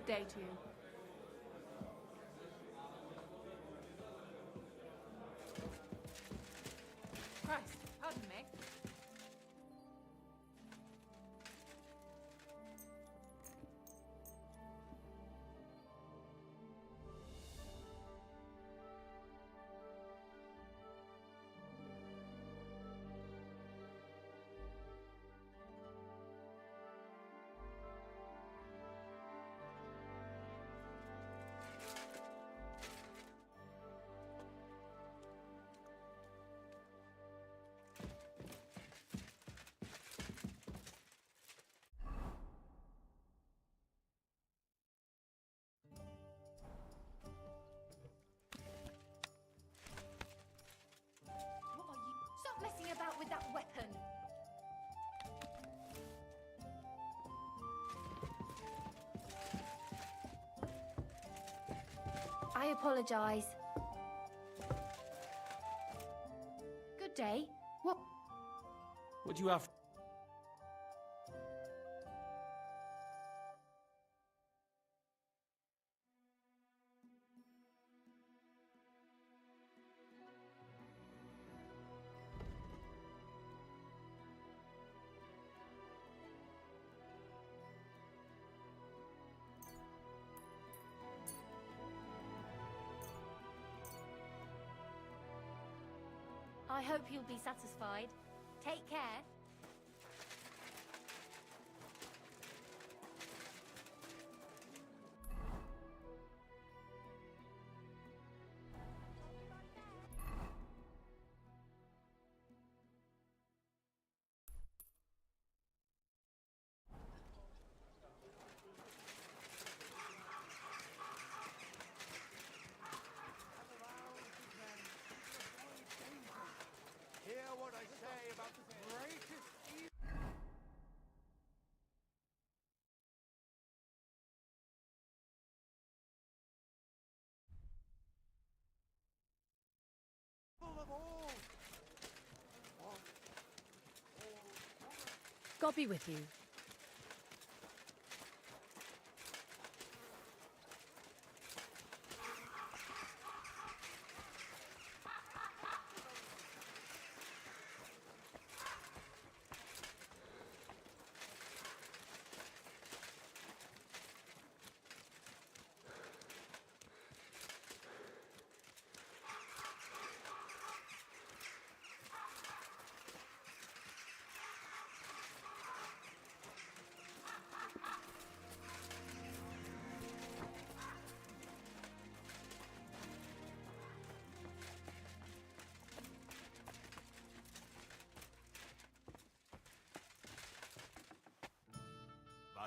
day to you. Christ, pardon me. Stop messing about with that weapon! I apologize. Good day. What? What do you have? I hope you'll be satisfied. Take care. Hear what I say about the greatest evil of all. God be with you.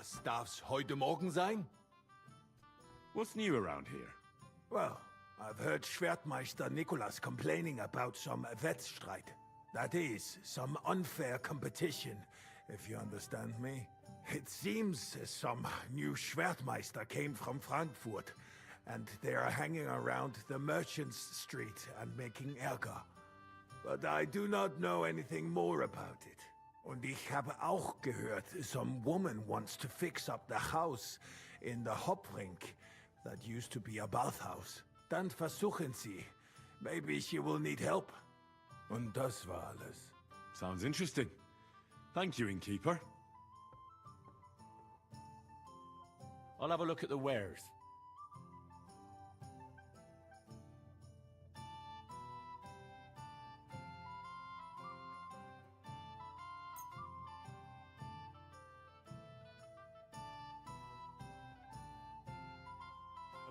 Was darf's heute Morgen sein? What's new around here? Well, I've heard Schwertmeister Nicholas complaining about some Wettstreit. That is, some unfair competition, if you understand me. It seems some new Schwertmeister came from Frankfurt, and they are hanging around the Merchants Street and making Ärger. But I do not know anything more about it. Und ich habe auch gehört, some woman wants to fix up the house in the Hopbrink that used to be a bathhouse. Dann versuchen sie. Maybe she will need help. Und das war alles. Sounds interesting. Thank you, innkeeper. I'll have a look at the wares.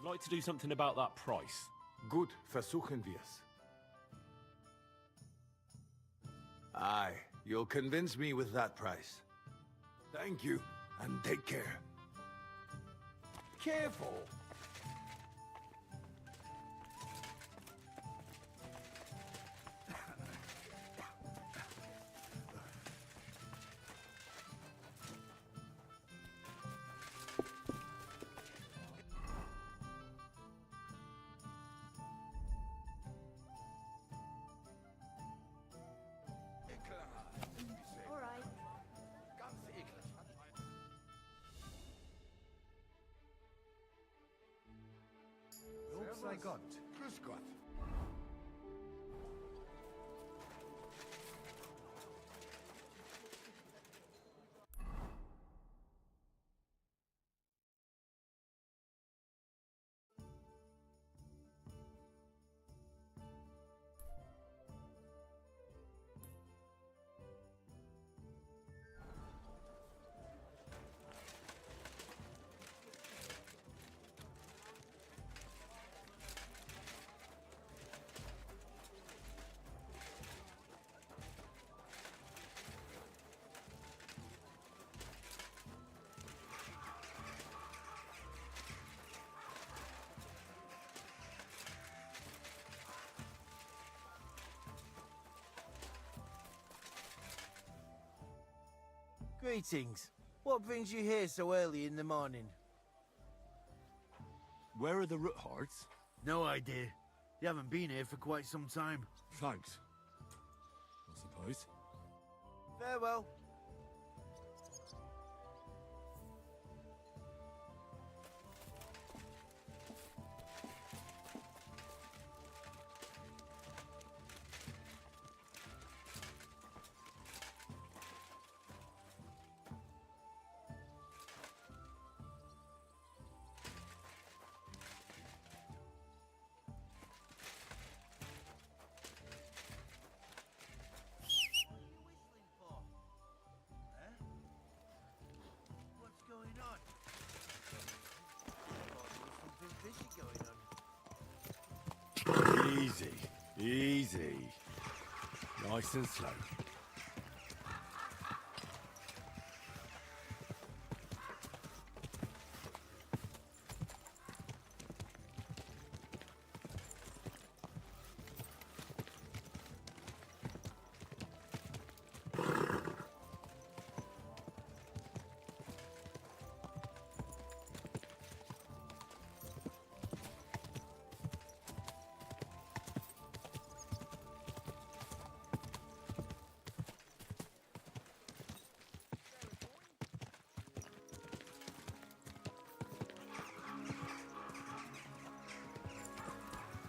I'd like to do something about that price. Gut, versuchen wir's. Aye, you'll convince me with that price. Thank you, and take care. Careful. All right. Ganz eklig. Sei Gott. Grüß Gott. Greetings. What brings you here so early in the morning? Where are the root hearts? No idea. You haven't been here for quite some time. Thanks. I suppose. Farewell. What's going on? Something fishy going on. Easy. Easy. Nice and slow.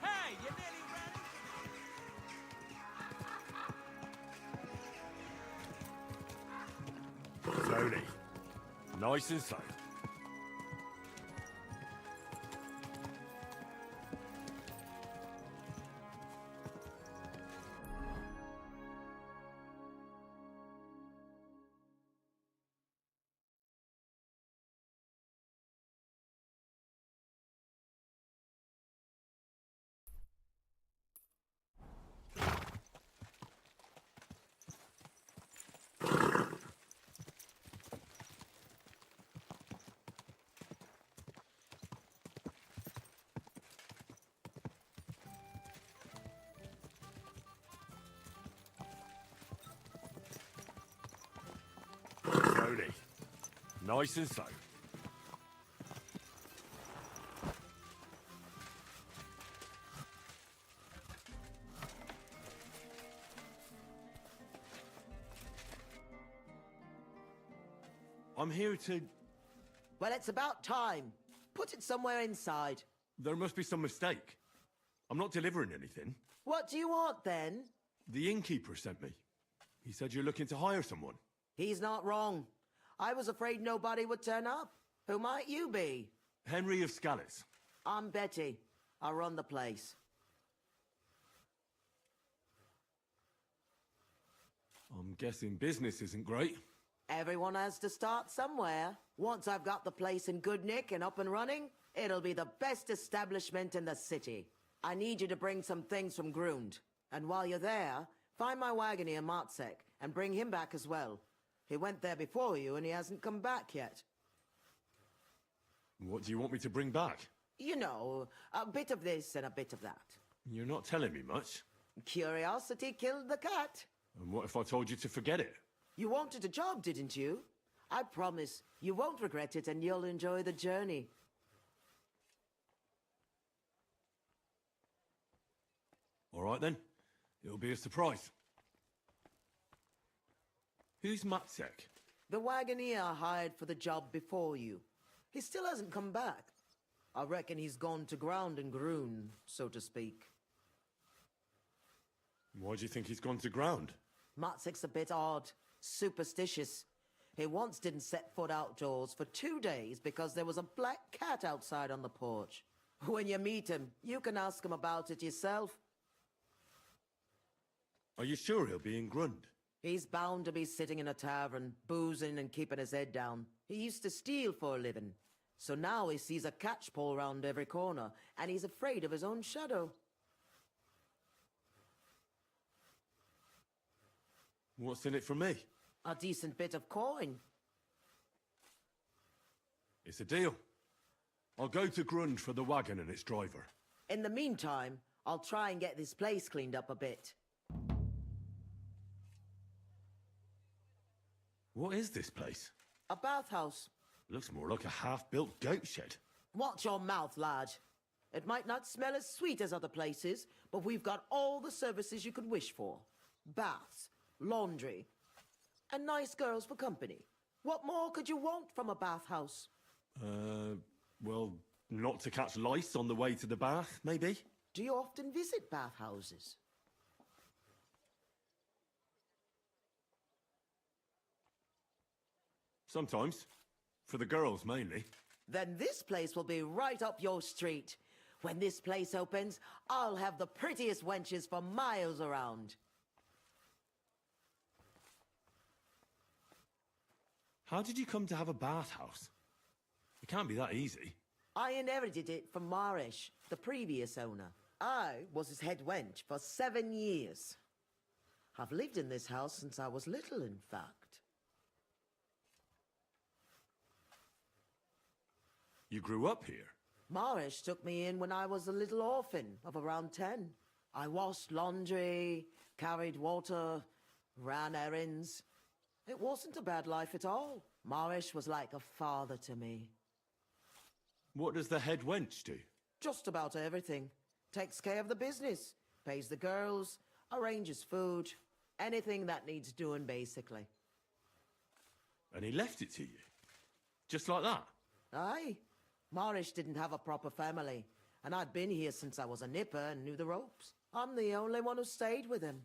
Hey, you nearly ready? Slowly. Nice and slow. Slowly. Nice and slow. I'm here to... Well, it's about time. Put it somewhere inside. There must be some mistake. I'm not delivering anything. What do you want, then? The innkeeper sent me. He said you're looking to hire someone. He's not wrong. I was afraid nobody would turn up. Who might you be? Henry of Scallis. I'm Betty. I run the place. I'm guessing business isn't great. Everyone has to start somewhere. Once I've got the place in good nick and up and running, it'll be the best establishment in the city. I need you to bring some things from Grund. And while you're there, find my wagoner Martzek and bring him back as well. He went there before you and he hasn't come back yet. What do you want me to bring back? You know, a bit of this and a bit of that. You're not telling me much. Curiosity killed the cat. And what if I told you to forget it? You wanted a job, didn't you? I promise you won't regret it and you'll enjoy the journey. All right then. It'll be a surprise. Who's Matzek? The wagoner I hired for the job before you. He still hasn't come back. I reckon he's gone to ground and groon, so to speak. Why do you think he's gone to ground? Matsik's a bit odd, superstitious. He once didn't set foot outdoors for 2 days because there was a black cat outside on the porch. When you meet him, you can ask him about it yourself. Are you sure he'll be in Grund? He's bound to be sitting in a tavern, boozing and keeping his head down. He used to steal for a living. So now he sees a catchpole round every corner, and he's afraid of his own shadow. What's in it for me? A decent bit of coin. It's a deal. I'll go to Grund for the wagon and its driver. In the meantime, I'll try and get this place cleaned up a bit. What is this place? A bathhouse. Looks more like a half-built goat shed. Watch your mouth, lad. It might not smell as sweet as other places, but we've got all the services you could wish for. Baths, laundry, and nice girls for company. What more could you want from a bathhouse? Well, not to catch lice on the way to the bath, maybe? Do you often visit bathhouses? Sometimes. For the girls, mainly. Then this place will be right up your street. When this place opens, I'll have the prettiest wenches for miles around. How did you come to have a bathhouse? It can't be that easy. I inherited it from Marish, the previous owner. I was his head wench for 7 years. I've lived in this house since I was little, in fact. You grew up here? Marish took me in when I was a little orphan of around 10. I washed laundry, carried water, ran errands. It wasn't a bad life at all. Marish was like a father to me. What does the head wench do? Just about everything. Takes care of the business, pays the girls, arranges food, anything that needs doing, basically. And he left it to you? Just like that? Aye. Marish didn't have a proper family, and I'd been here since I was a nipper and knew the ropes. I'm the only one who stayed with him.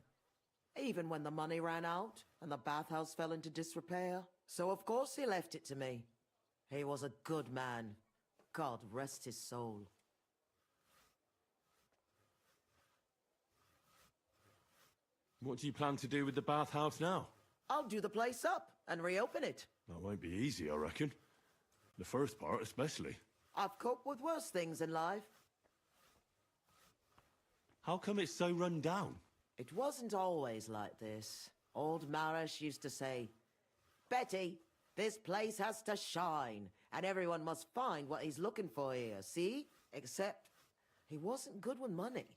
Even when the money ran out and the bathhouse fell into disrepair. So of course he left it to me. He was a good man. God rest his soul. What do you plan to do with the bathhouse now? I'll do the place up and reopen it. That won't be easy, I reckon. The first part, especially. I've coped with worse things in life. How come it's so run down? It wasn't always like this. Old Marish used to say, Betty, this place has to shine, and everyone must find what he's looking for here, see? Except, he wasn't good with money.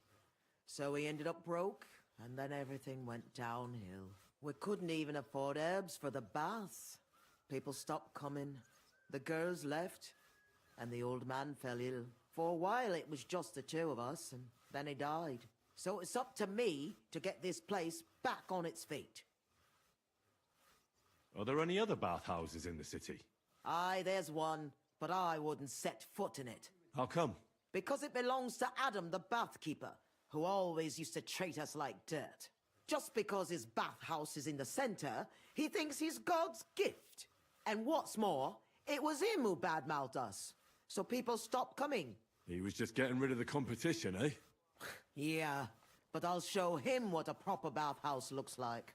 So he ended up broke, and then everything went downhill. We couldn't even afford herbs for the baths. People stopped coming. The girls left, and the old man fell ill. For a while it was just the two of us, and then he died. So it's up to me to get this place back on its feet. Are there any other bathhouses in the city? Aye, there's one, but I wouldn't set foot in it. How come? Because it belongs to Adam, the bathkeeper, who always used to treat us like dirt. Just because his bathhouse is in the center, he thinks he's God's gift. And what's more, it was him who badmouthed us. So people stopped coming. He was just getting rid of the competition, eh? Yeah, but I'll show him what a proper bathhouse looks like.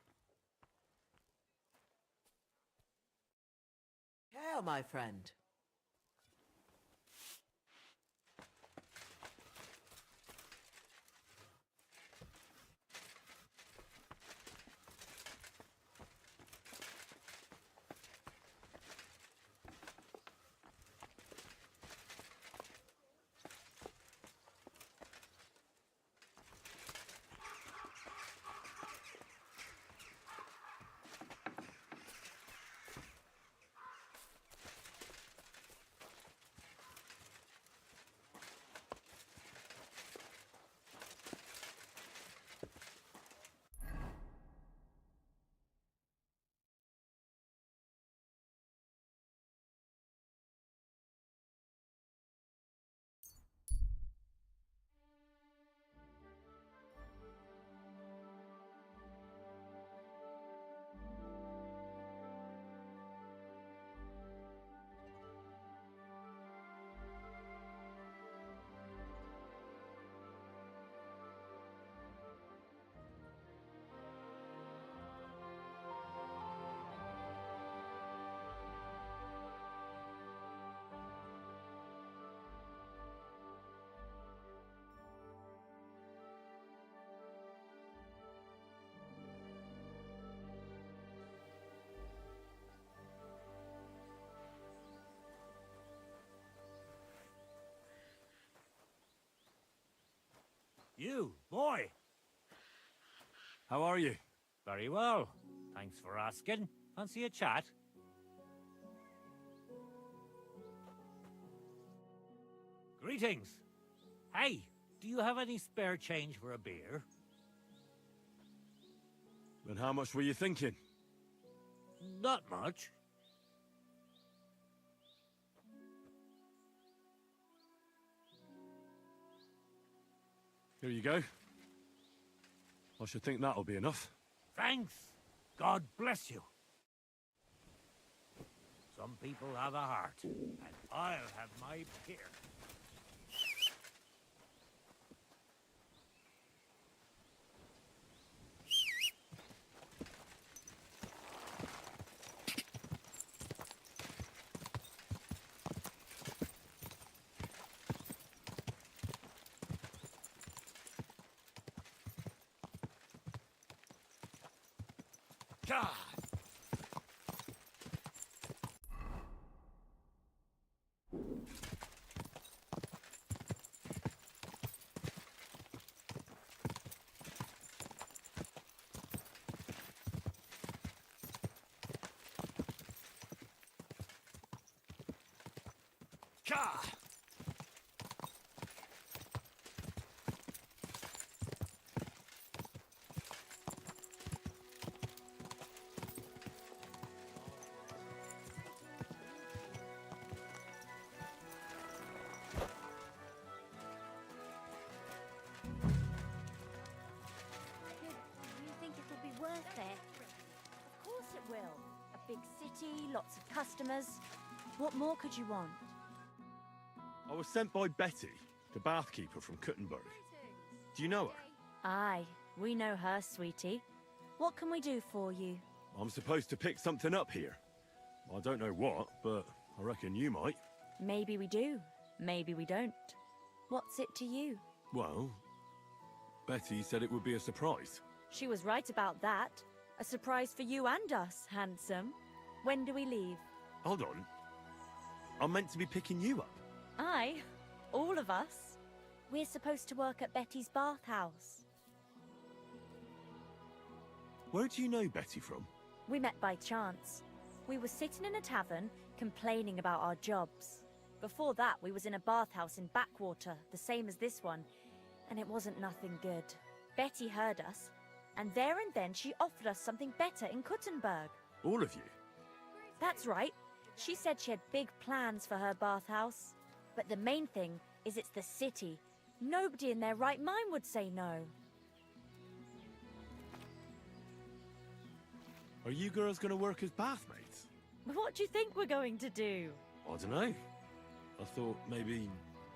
Here, my friend. You, boy. How are you? Very well. Thanks for asking. Fancy a chat? Greetings. Hey, do you have any spare change for a beer? And how much were you thinking? Not much. Here you go. I should think that'll be enough. Thanks. God bless you. Some people have a heart, and I'll have my beer. God. God. You think it'll be worth it? Of course it will. A big city, lots of customers. What more could you want? I was sent by Betty, the bathkeeper from Kuttenberg. Do you know her? Aye, we know her, sweetie. What can we do for you? I'm supposed to pick something up here. I don't know what, but I reckon you might. Maybe we do, maybe we don't. What's it to you? Well, Betty said it would be a surprise. She was right about that. A surprise for you and us, handsome. When do we leave? Hold on. I'm meant to be picking you up. Aye, all of us. We're supposed to work at Betty's bathhouse. Where do you know Betty from? We met by chance. We were sitting in a tavern, complaining about our jobs. Before that, we was in a bathhouse in Backwater, the same as this one, and it wasn't nothing good. Betty heard us, and there and then she offered us something better in Kuttenberg. All of you? That's right. She said she had big plans for her bathhouse. But the main thing is it's the city. Nobody in their right mind would say no. Are you girls going to work as bathmaids? What do you think we're going to do? I don't know. I thought maybe...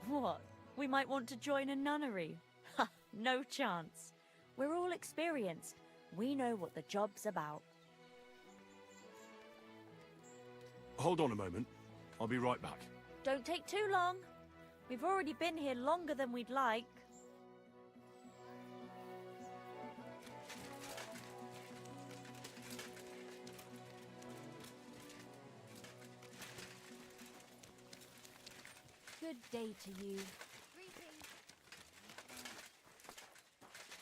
What? We might want to join a nunnery? Ha! No chance. We're all experienced. We know what the job's about. Hold on a moment. I'll be right back. Don't take too long. We've already been here longer than we'd like. Good day to you.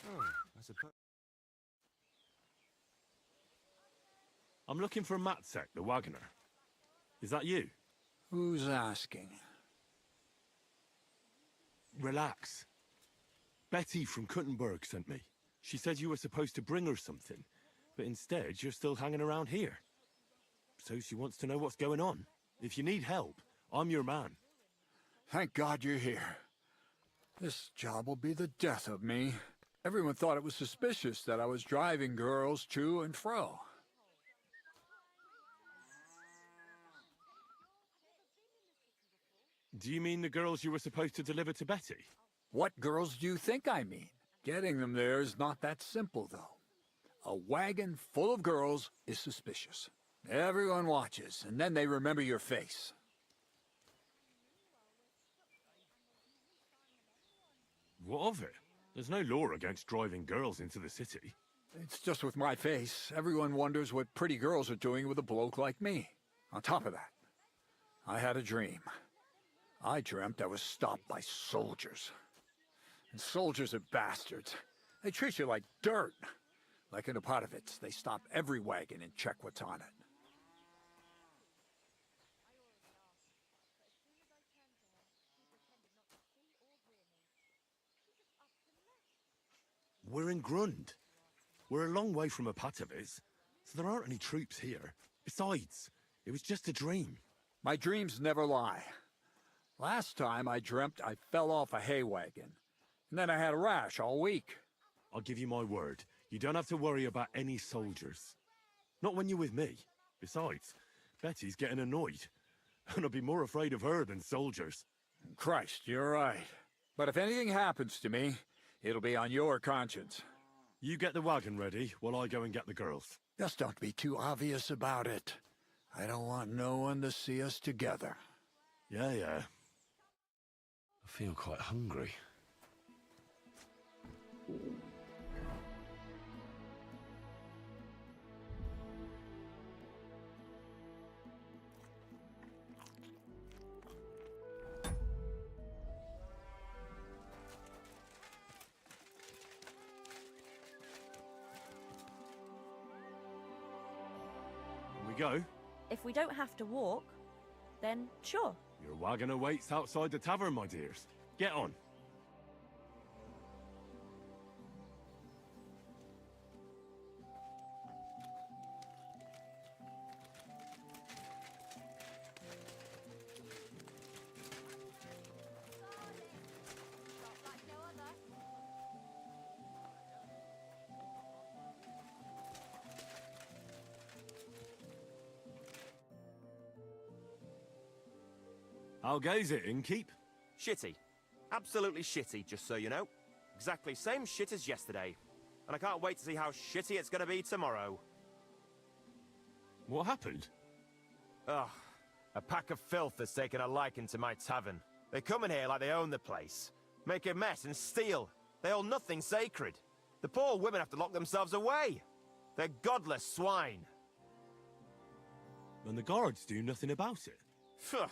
Oh, I suppose. I'm looking for Matsek, the wagoner. Is that you? Who's asking? Relax. Betty from Kuttenberg sent me. She said you were supposed to bring her something, but instead you're still hanging around here. So she wants to know what's going on. If you need help, I'm your man. Thank God you're here. This job will be the death of me. Everyone thought it was suspicious that I was driving girls to and fro. Do you mean the girls you were supposed to deliver to Betty? What girls do you think I mean? Getting them there is not that simple, though. A wagon full of girls is suspicious. Everyone watches, and then they remember your face. What of it? There's no law against driving girls into the city. It's just with my face. Everyone wonders what pretty girls are doing with a bloke like me. On top of that, I had a dream. I dreamt I was stopped by soldiers. Soldiers are bastards. They treat you like dirt. Like in the Part-15, they stop every wagon and check what's on it. We're in Grund. We're a long way from Apatovic, so there aren't any troops here. Besides, it was just a dream. My dreams never lie. Last time I dreamt I fell off a hay wagon, and then I had a rash all week. I'll give you my word. You don't have to worry about any soldiers. Not when you're with me. Besides, Betty's getting annoyed. And I'll be more afraid of her than soldiers. Christ, you're right. But if anything happens to me, it'll be on your conscience. You get the wagon ready while I go and get the girls. Just don't be too obvious about it. I don't want no one to see us together. Yeah. I feel quite hungry. Go. If we don't have to walk, then sure. Your wagon awaits outside the tavern, my dears. Get on. How goes it, innkeep? Shitty. Absolutely shitty, just so you know. Exactly same shit as yesterday. And I can't wait to see how shitty it's gonna be tomorrow. What happened? Ugh. A pack of filth has taken a liking to my tavern. They come in here like they own the place. Make a mess and steal. They hold nothing sacred. The poor women have to lock themselves away. They're godless swine. And the guards do nothing about it? Phew.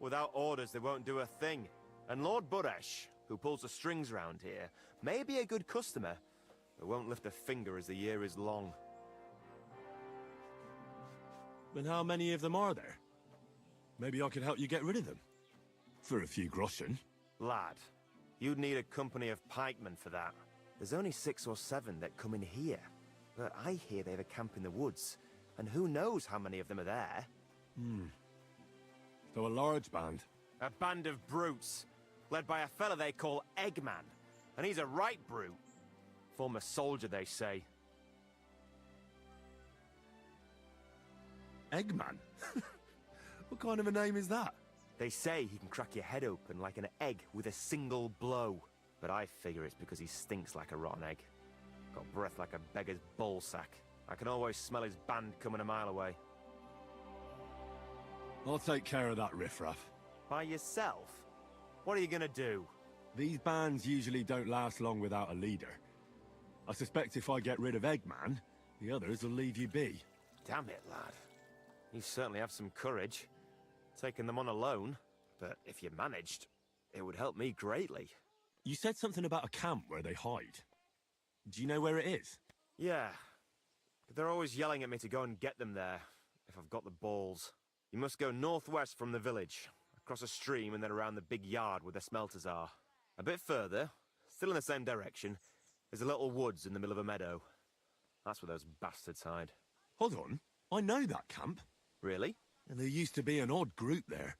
Without orders, they won't do a thing. And Lord Buresh, who pulls the strings round here, may be a good customer, but won't lift a finger as the year is long. And how many of them are there? Maybe I could help you get rid of them. For a few groschen. Lad, you'd need a company of pikemen for that. There's only 6 or 7 that come in here. But I hear they have a camp in the woods, and who knows how many of them are there. So a large band. A band of brutes, led by a fella they call Eggman. And he's a right brute. Former soldier, they say. Eggman? What kind of a name is that? They say he can crack your head open like an egg with a single blow. But I figure it's because he stinks like a rotten egg. Got breath like a beggar's ballsack. I can always smell his band coming a mile away. I'll take care of that riffraff. By yourself? What are you gonna do? These bands usually don't last long without a leader. I suspect if I get rid of Eggman, the others will leave you be. Damn it, lad. You certainly have some courage. Taking them on alone, but if you managed, it would help me greatly. You said something about a camp where they hide. Do you know where it is? Yeah, but they're always yelling at me to go and get them there, if I've got the balls. You must go northwest from the village, across a stream and then around the big yard where the smelters are. A bit further, still in the same direction, there's a little woods in the middle of a meadow. That's where those bastards hide. Hold on, I know that camp. Really? And there used to be an odd group there.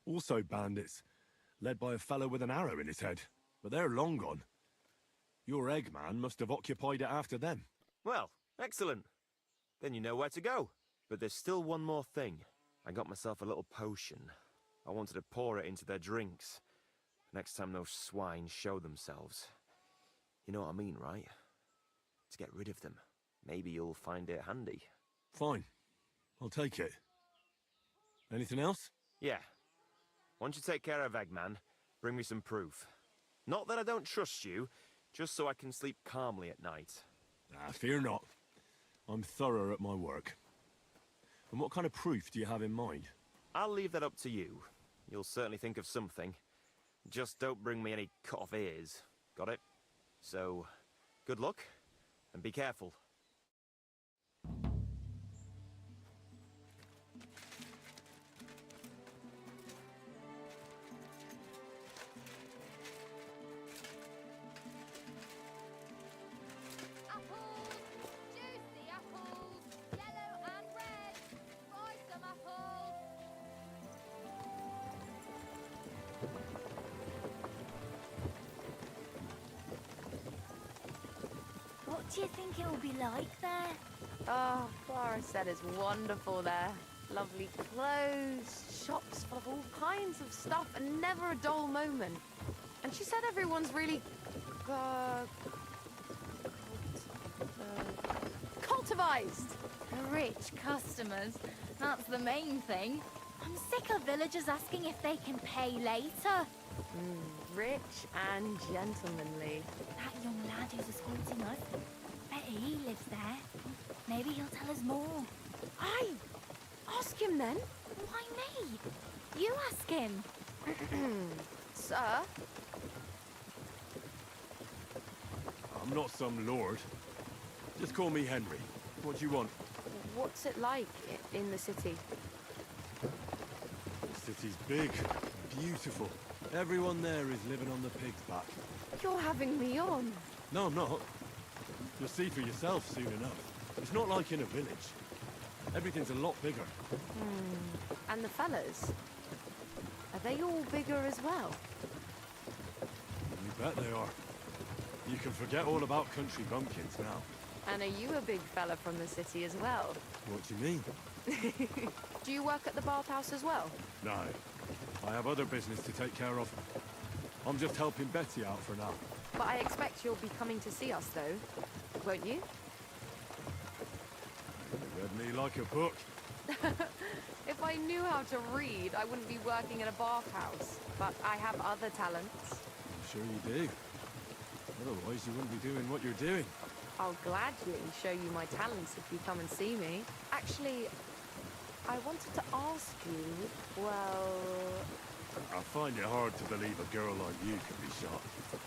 Also bandits, led by a fellow with an arrow in his head. But they're long gone. Your Eggman must have occupied it after them. Well, excellent. Then you know where to go. But there's still one more thing. I got myself a little potion. I wanted to pour it into their drinks. Next time those swine show themselves. You know what I mean, right? To get rid of them. Maybe you'll find it handy. Fine. I'll take it. Anything else? Yeah. Once you take care of Eggman, bring me some proof. Not that I don't trust you, just so I can sleep calmly at night. Fear not. I'm thorough at my work. And what kind of proof do you have in mind? I'll leave that up to you. You'll certainly think of something. Just don't bring me any cut-off ears. Got it? So, good luck, and be careful. Apples! Juicy apples! Yellow and red! Buy some apples! What do you think it will be like there? Oh, Clara said it's wonderful there. Lovely clothes, shops full of all kinds of stuff, and never a dull moment. And she said everyone's really... cultivized. Rich customers. That's the main thing. I'm sick of villagers asking if they can pay later. Rich and gentlemanly. That young lad who's escorting us, bet he lives there. Maybe he'll tell us more. Aye! Ask him then. Why me? You ask him. Sir? I'm not some lord. Just call me Henry. What do you want? What's it like in the city? The city's big, beautiful. Everyone there is living on the pig's back. You're having me on. No, I'm not. You'll see for yourself soon enough. It's not like in a village. Everything's a lot bigger. And the fellas? Are they all bigger as well? You bet they are. You can forget all about country bumpkins now. And are you a big fella from the city as well? What do you mean? Do you work at the bathhouse as well? No. I have other business to take care of. I'm just helping Betty out for now. But I expect you'll be coming to see us, though. Won't you? You read me like a book. If I knew how to read, I wouldn't be working at a bathhouse. But I have other talents. I'm sure you do. Otherwise, you wouldn't be doing what you're doing. I'll gladly show you my talents if you come and see me. Actually, I wanted to ask you, well... I find it hard to believe a girl like you can be shot.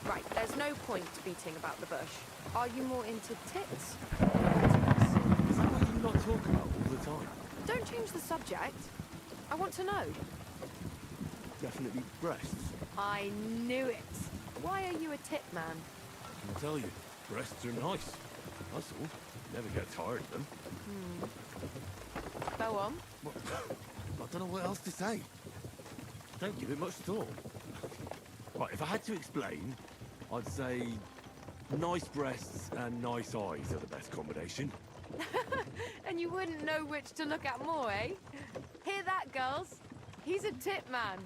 Right, there's no point beating about the bush. Are you more into tits? Is that what you lot talk about all the time? Don't change the subject. I want to know. Definitely breasts. I knew it. Why are you a tit man? I can tell you, breasts are nice. That's all. Never get tired of them. Go on. Well, I don't know what else to say. Don't give it much thought. Right, if I had to explain, I'd say nice breasts and nice eyes are the best combination. And you wouldn't know which to look at more, eh? Hear that, girls? He's a tit man.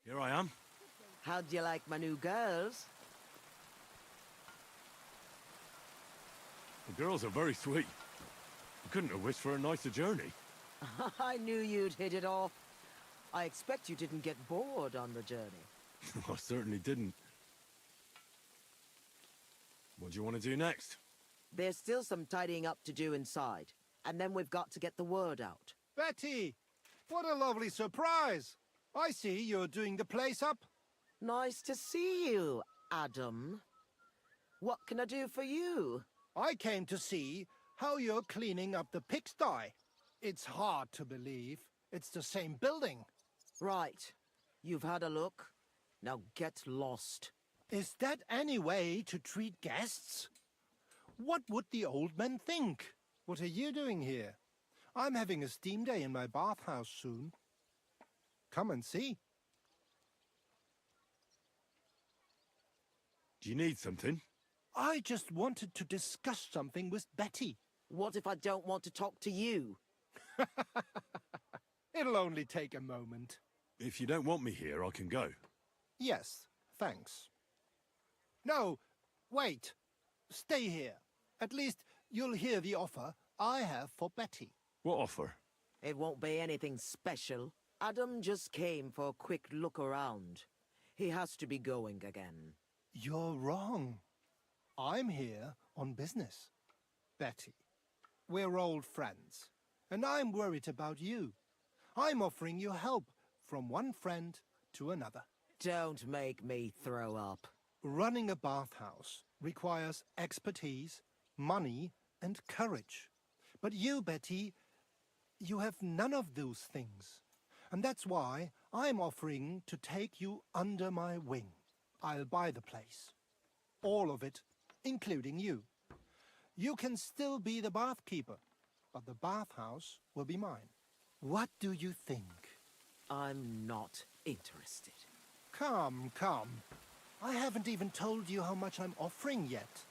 Here I am. How'd you like my new girls? The girls are very sweet. I couldn't have wished for a nicer journey. I knew you'd hit it off. I expect you didn't get bored on the journey. I certainly didn't. What do you want to do next? There's still some tidying up to do inside, and then we've got to get the word out. Betty! What a lovely surprise! I see you're doing the place up. Nice to see you, Adam. What can I do for you? I came to see how you're cleaning up the pigsty. It's hard to believe. It's the same building. Right. You've had a look. Now get lost. Is that any way to treat guests? What would the old men think? What are you doing here? I'm having a steam day in my bathhouse soon. Come and see. Do you need something? I just wanted to discuss something with Betty. What if I don't want to talk to you? It'll only take a moment. If you don't want me here, I can go. Yes, thanks. No, wait. Stay here. At least you'll hear the offer I have for Betty. What offer? It won't be anything special. Adam just came for a quick look around. He has to be going again. You're wrong. I'm here on business. Betty, we're old friends, and I'm worried about you. I'm offering you help from one friend to another. Don't make me throw up. Running a bathhouse requires expertise, money, and courage. But you, Betty, you have none of those things. And that's why I'm offering to take you under my wing. I'll buy the place. All of it, including you. You can still be the bath keeper, but the bathhouse will be mine. What do you think? I'm not interested. Come, come. I haven't even told you how much I'm offering yet.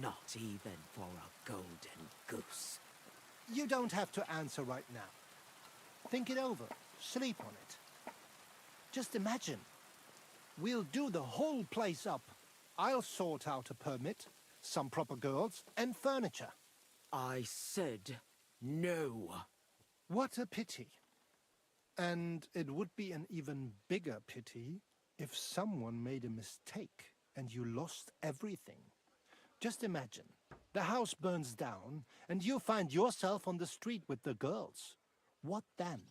Not even for a golden goose. You don't have to answer right now. Think it over. Sleep on it. Just imagine. We'll do the whole place up. I'll sort out a permit, some proper girls, and furniture. I said no. What a pity. And it would be an even bigger pity if someone made a mistake and you lost everything. Just imagine, the house burns down and you find yourself on the street with the girls. What then?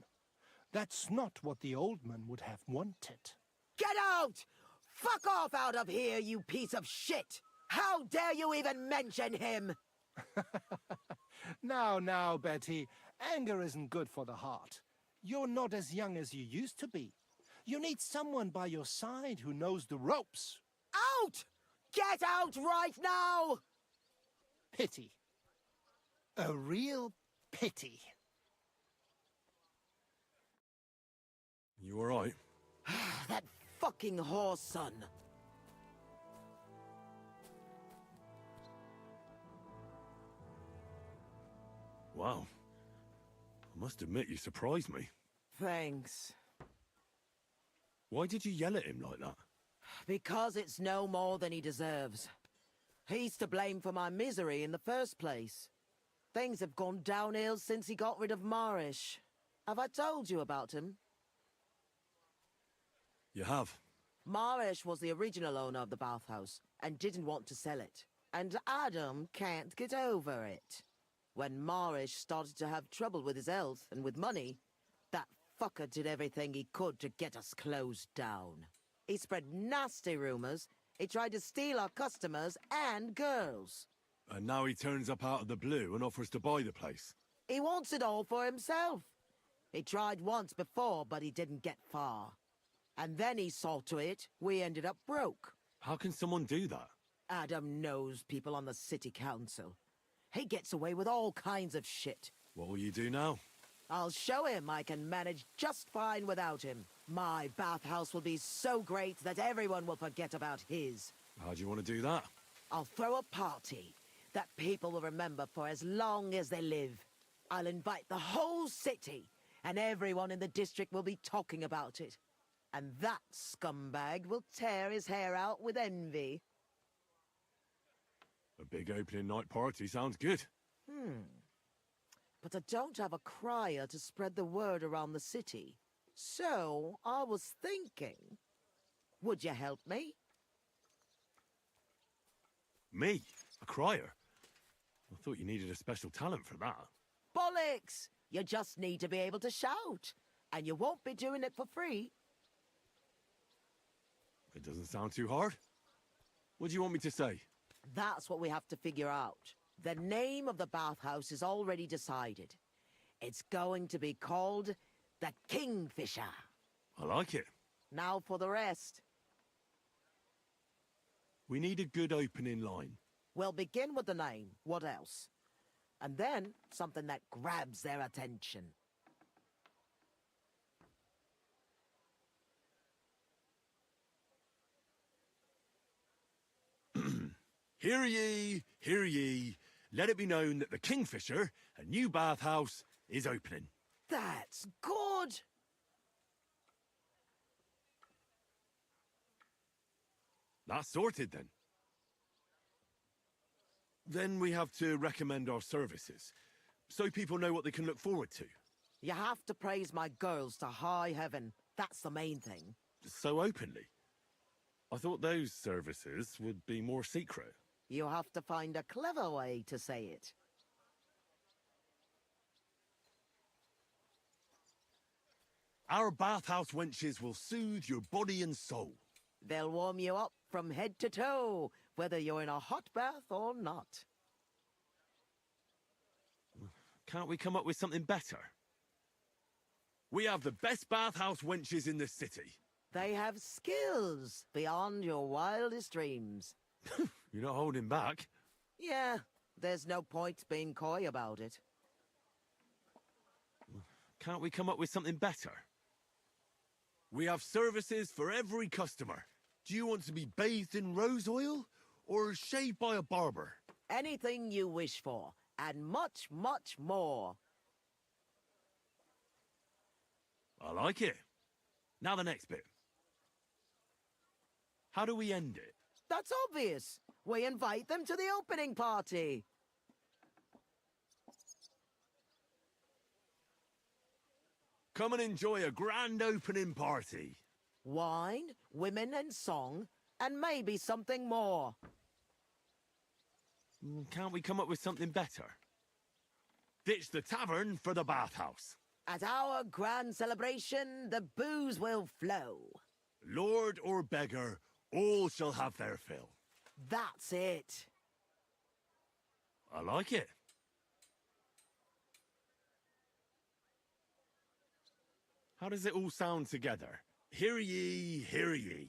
That's not what the old man would have wanted. Get out! Fuck off out of here, you piece of shit! How dare you even mention him? Now, Betty, anger isn't good for the heart. You're not as young as you used to be. You need someone by your side who knows the ropes. Out! Get out right now! Pity. A real pity. You all right? That fucking whore's son. Wow. I must admit you surprised me. Thanks. Why did you yell at him like that? Because it's no more than he deserves. He's to blame for my misery in the first place. Things have gone downhill since he got rid of Marish. Have I told you about him? You have. Marish was the original owner of the bathhouse and didn't want to sell it. And Adam can't get over it. When Marish started to have trouble with his health and with money, that fucker did everything he could to get us closed down. He spread nasty rumors. He tried to steal our customers and girls. And now he turns up out of the blue and offers to buy the place. He wants it all for himself. He tried once before, but he didn't get far. And then he saw to it we ended up broke. How can someone do that? Adam knows people on the city council. He gets away with all kinds of shit. What will you do now? I'll show him I can manage just fine without him. My bathhouse will be so great that everyone will forget about his. How do you want to do that? I'll throw a party that people will remember for as long as they live. I'll invite the whole city, and everyone in the district will be talking about it. And that scumbag will tear his hair out with envy. A big opening night party sounds good. But I don't have a crier to spread the word around the city. So, I was thinking, would you help me? Me? A crier? I thought you needed a special talent for that. Bollocks! You just need to be able to shout. And you won't be doing it for free. It doesn't sound too hard. What do you want me to say? That's what we have to figure out. The name of the bathhouse is already decided. It's going to be called the Kingfisher. I like it. Now for the rest. We need a good opening line. We'll begin with the name. What else? And then something that grabs their attention. Hear ye, hear ye. Let it be known that the Kingfisher, a new bathhouse, is opening. That's good! That's sorted then. Then we have to recommend our services, so people know what they can look forward to. You have to praise my girls to high heaven. That's the main thing. So openly. I thought those services would be more secret. You have to find a clever way to say it. Our bathhouse wenches will soothe your body and soul. They'll warm you up from head to toe, whether you're in a hot bath or not. Can't we come up with something better? We have the best bathhouse wenches in the city. They have skills beyond your wildest dreams. You're not holding back. Yeah, there's no point being coy about it. Can't we come up with something better? We have services for every customer. Do you want to be bathed in rose oil or shaved by a barber? Anything you wish for, and much, much more. I like it. Now the next bit. How do we end it? That's obvious. We invite them to the opening party. Come and enjoy a grand opening party. Wine, women and song, and maybe something more. Can't we come up with something better? Ditch the tavern for the bathhouse. At our grand celebration, the booze will flow. Lord or beggar, all shall have their fill. That's it. I like it. How does it all sound together? Hear ye, hear ye.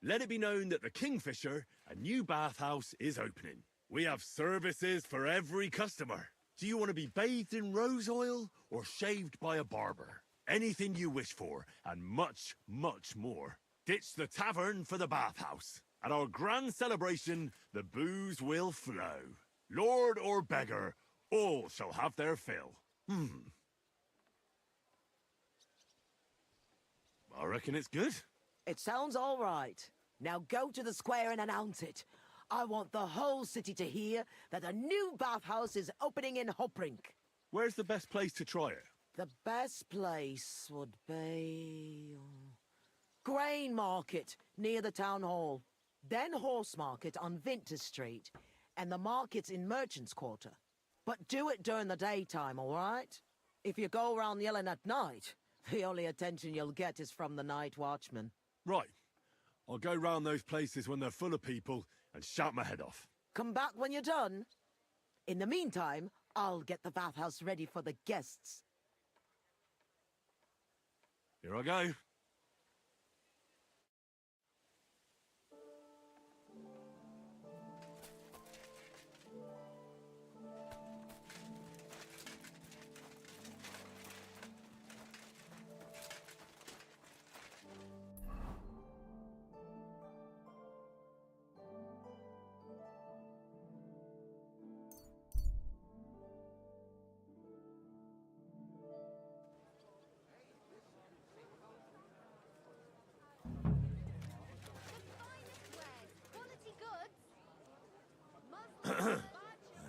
Let it be known that the Kingfisher, a new bathhouse, is opening. We have services for every customer. Do you want to be bathed in rose oil or shaved by a barber? Anything you wish for, and much, much more. Ditch the tavern for the bathhouse. At our grand celebration, the booze will flow. Lord or beggar, all shall have their fill. I reckon it's good. It sounds all right. Now go to the square and announce it. I want the whole city to hear that a new bathhouse is opening in Hoprink. Where's the best place to try it? The best place would be... Grain Market, near the town hall. Then Horse Market on Vinter Street. And the markets in Merchant's Quarter. But do it during the daytime, all right? If you go around yelling at night, the only attention you'll get is from the night watchman. Right. I'll go round those places when they're full of people and shout my head off. Come back when you're done. In the meantime, I'll get the bathhouse ready for the guests. Here I go.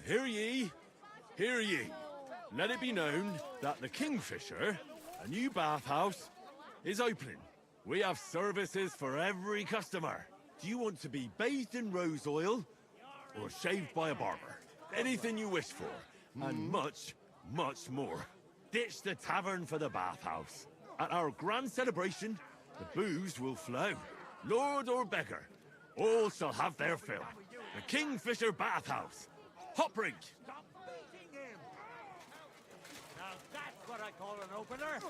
Hear ye, hear ye. Let it be known that the Kingfisher, a new bathhouse, is opening. We have services for every customer. Do you want to be bathed in rose oil or shaved by a barber? Anything you wish for, and much, much more. Ditch the tavern for the bathhouse. At our grand celebration, the booze will flow. Lord or beggar, all shall have their fill. The Kingfisher Bathhouse. Hoprink! Stop beating him! Now that's what I call an opener!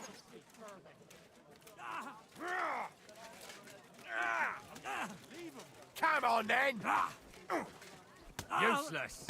Leave him! Come on, then! Useless!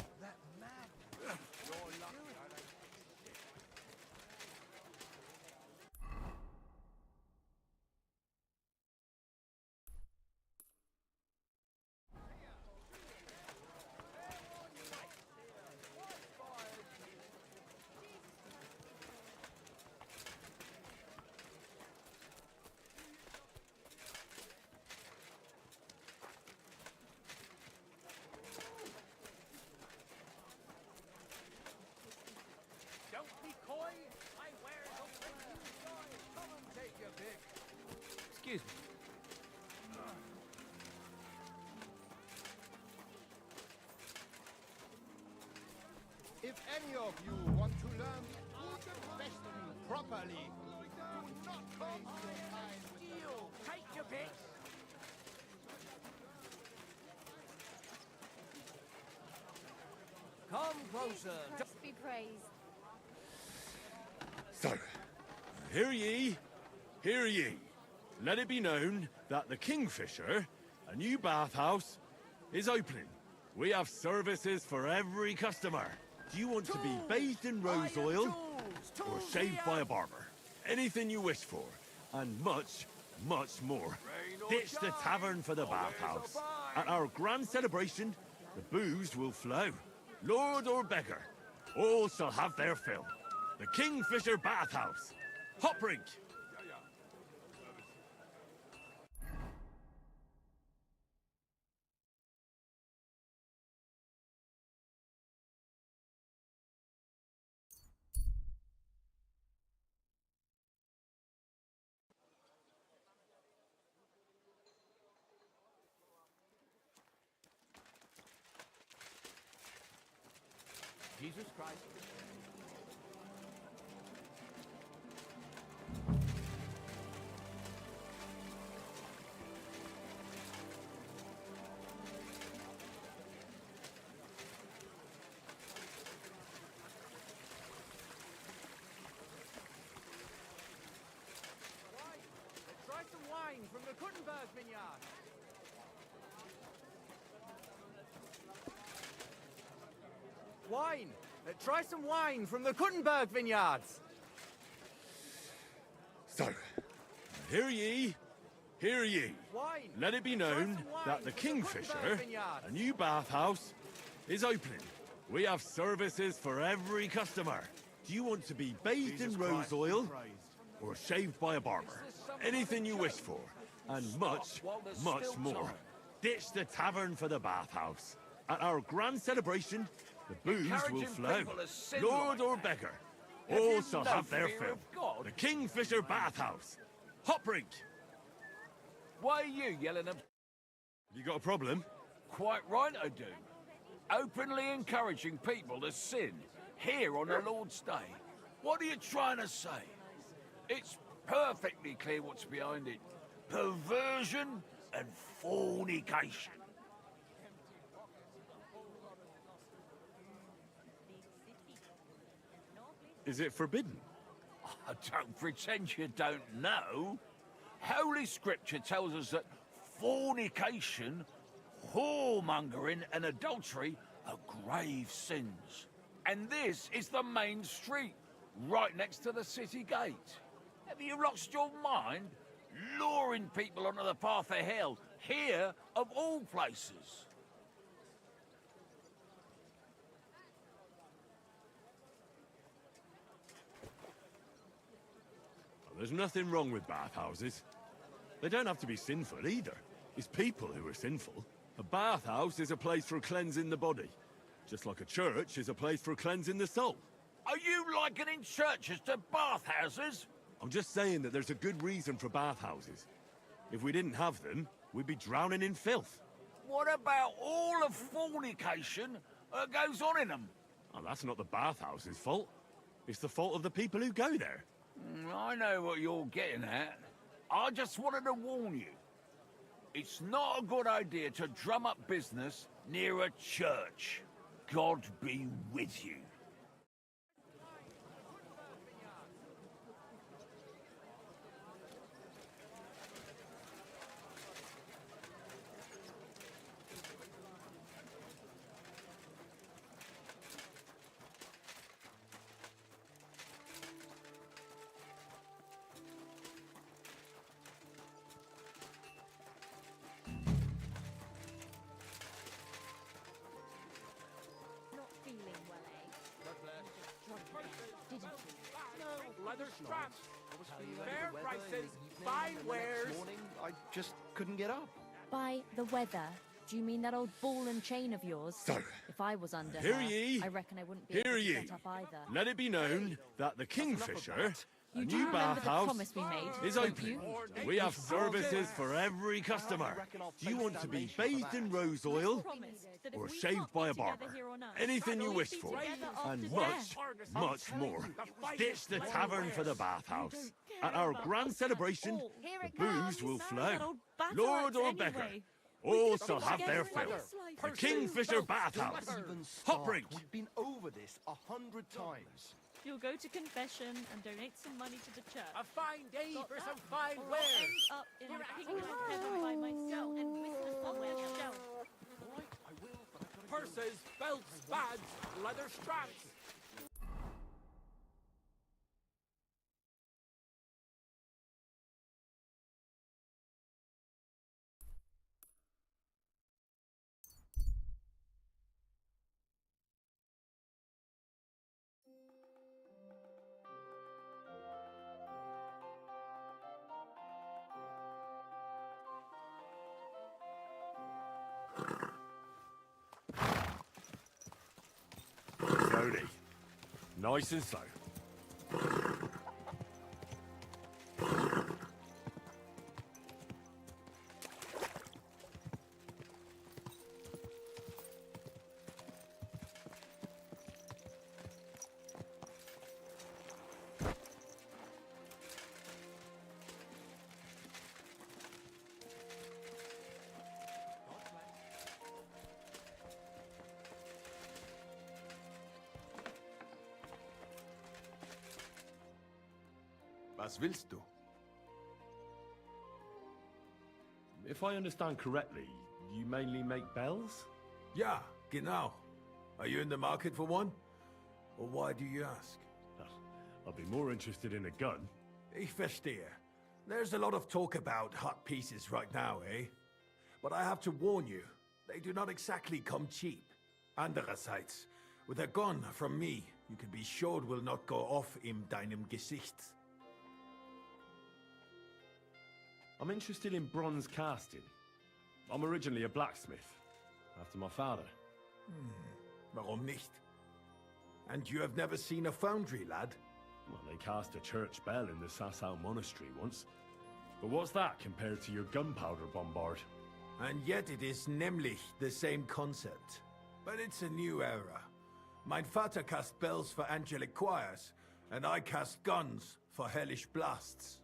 Excuse me. If any of you want to learn the art of questing properly, do not waste your time with the... Take your pick. Come closer. Christ be praised. So, hear ye. Let it be known that the Kingfisher, a new bathhouse, is opening. We have services for every customer. Do you want to be bathed in rose oil or shaved by a barber? Anything you wish for, and much, much more. Ditch the tavern for the bathhouse. At our grand celebration, the booze will flow. Lord or beggar, all shall have their fill. The Kingfisher Bathhouse. Hoprink! Jesus Christ. Try some wine from the Kuttenberg vineyard. Wine! Try some wine from the Kuttenberg vineyards! So, hear ye. Wine! Let it be known that the Kingfisher, a new bathhouse, is opening. We have services for every customer. Do you want to be bathed in rose oil or shaved by a barber? Anything you wish for, and much, much more. Ditch the tavern for the bathhouse. At our grand celebration, the booze will flow. Lord or beggar, all shall have their fill. The Kingfisher Bathhouse. Hoprink! Why are you yelling at... You got a problem? Quite right I do. Openly encouraging people to sin here on the Lord's Day. What are you trying to say? It's perfectly clear what's behind it. Perversion and fornication. Is it forbidden? I don't pretend you don't know. Holy Scripture tells us that fornication, whoremongering and adultery are grave sins. And this is the main street, right next to the city gate. Have you lost your mind? Luring people onto the path of hell, here of all places. There's nothing wrong with bathhouses. They don't have to be sinful either. It's people who are sinful. A bathhouse is a place for cleansing the body, just like a church is a place for cleansing the soul. Are you likening churches to bathhouses? I'm just saying that there's a good reason for bathhouses. If we didn't have them, we'd be drowning in filth. What about all the fornication that goes on in them? Oh, that's not the bathhouse's fault. It's the fault of the people who go there. I know what you're getting at. I just wanted to warn you. It's not a good idea to drum up business near a church. God be with you. Leather straps, fair prices, fine wares. I just couldn't get up. By the weather, do you mean that old ball and chain of yours? So, if I was under hear her, ye, I reckon I wouldn't be able to get up either. Let it be known that the Kingfisher, You A do new remember the bathhouse promise we made, is don't open. you? We have services for every customer. Do you want to be bathed in rose oil or shaved by a barber? Anything you wish for. And much, much more. Ditch the tavern for the bathhouse. At our grand celebration, the booze will flow. Lord or beggar, all shall have their fill. The Kingfisher Bathhouse. Hot drink. We've been over this 100 times. You'll go to confession and donate some money to the church. A fine day for some Or fine I'll wares. end up in the kingdom of heaven by myself and witness somewhere else. Purses, belts, bags, leather straps. Slowly. Nice and slow. Was willst du? If I understand correctly, you mainly make bells? Ja, genau. Are you in the market for one? Or why do you ask? I'd be more interested in a gun. Ich verstehe. There's a lot of talk about hot pieces right now, eh? But I have to warn you, they do not exactly come cheap. Andererseits, with a gun from me, you can be sure it will not go off in deinem Gesicht. I'm interested in bronze casting. I'm originally a blacksmith, after my father. Warum nicht? And you have never seen a foundry, lad? Well, they cast a church bell in the Sasau monastery once. But what's that compared to your gunpowder bombard? And yet it is nämlich the same concept. But it's a new era. Mein Vater cast bells for angelic choirs, and I cast guns for hellish blasts.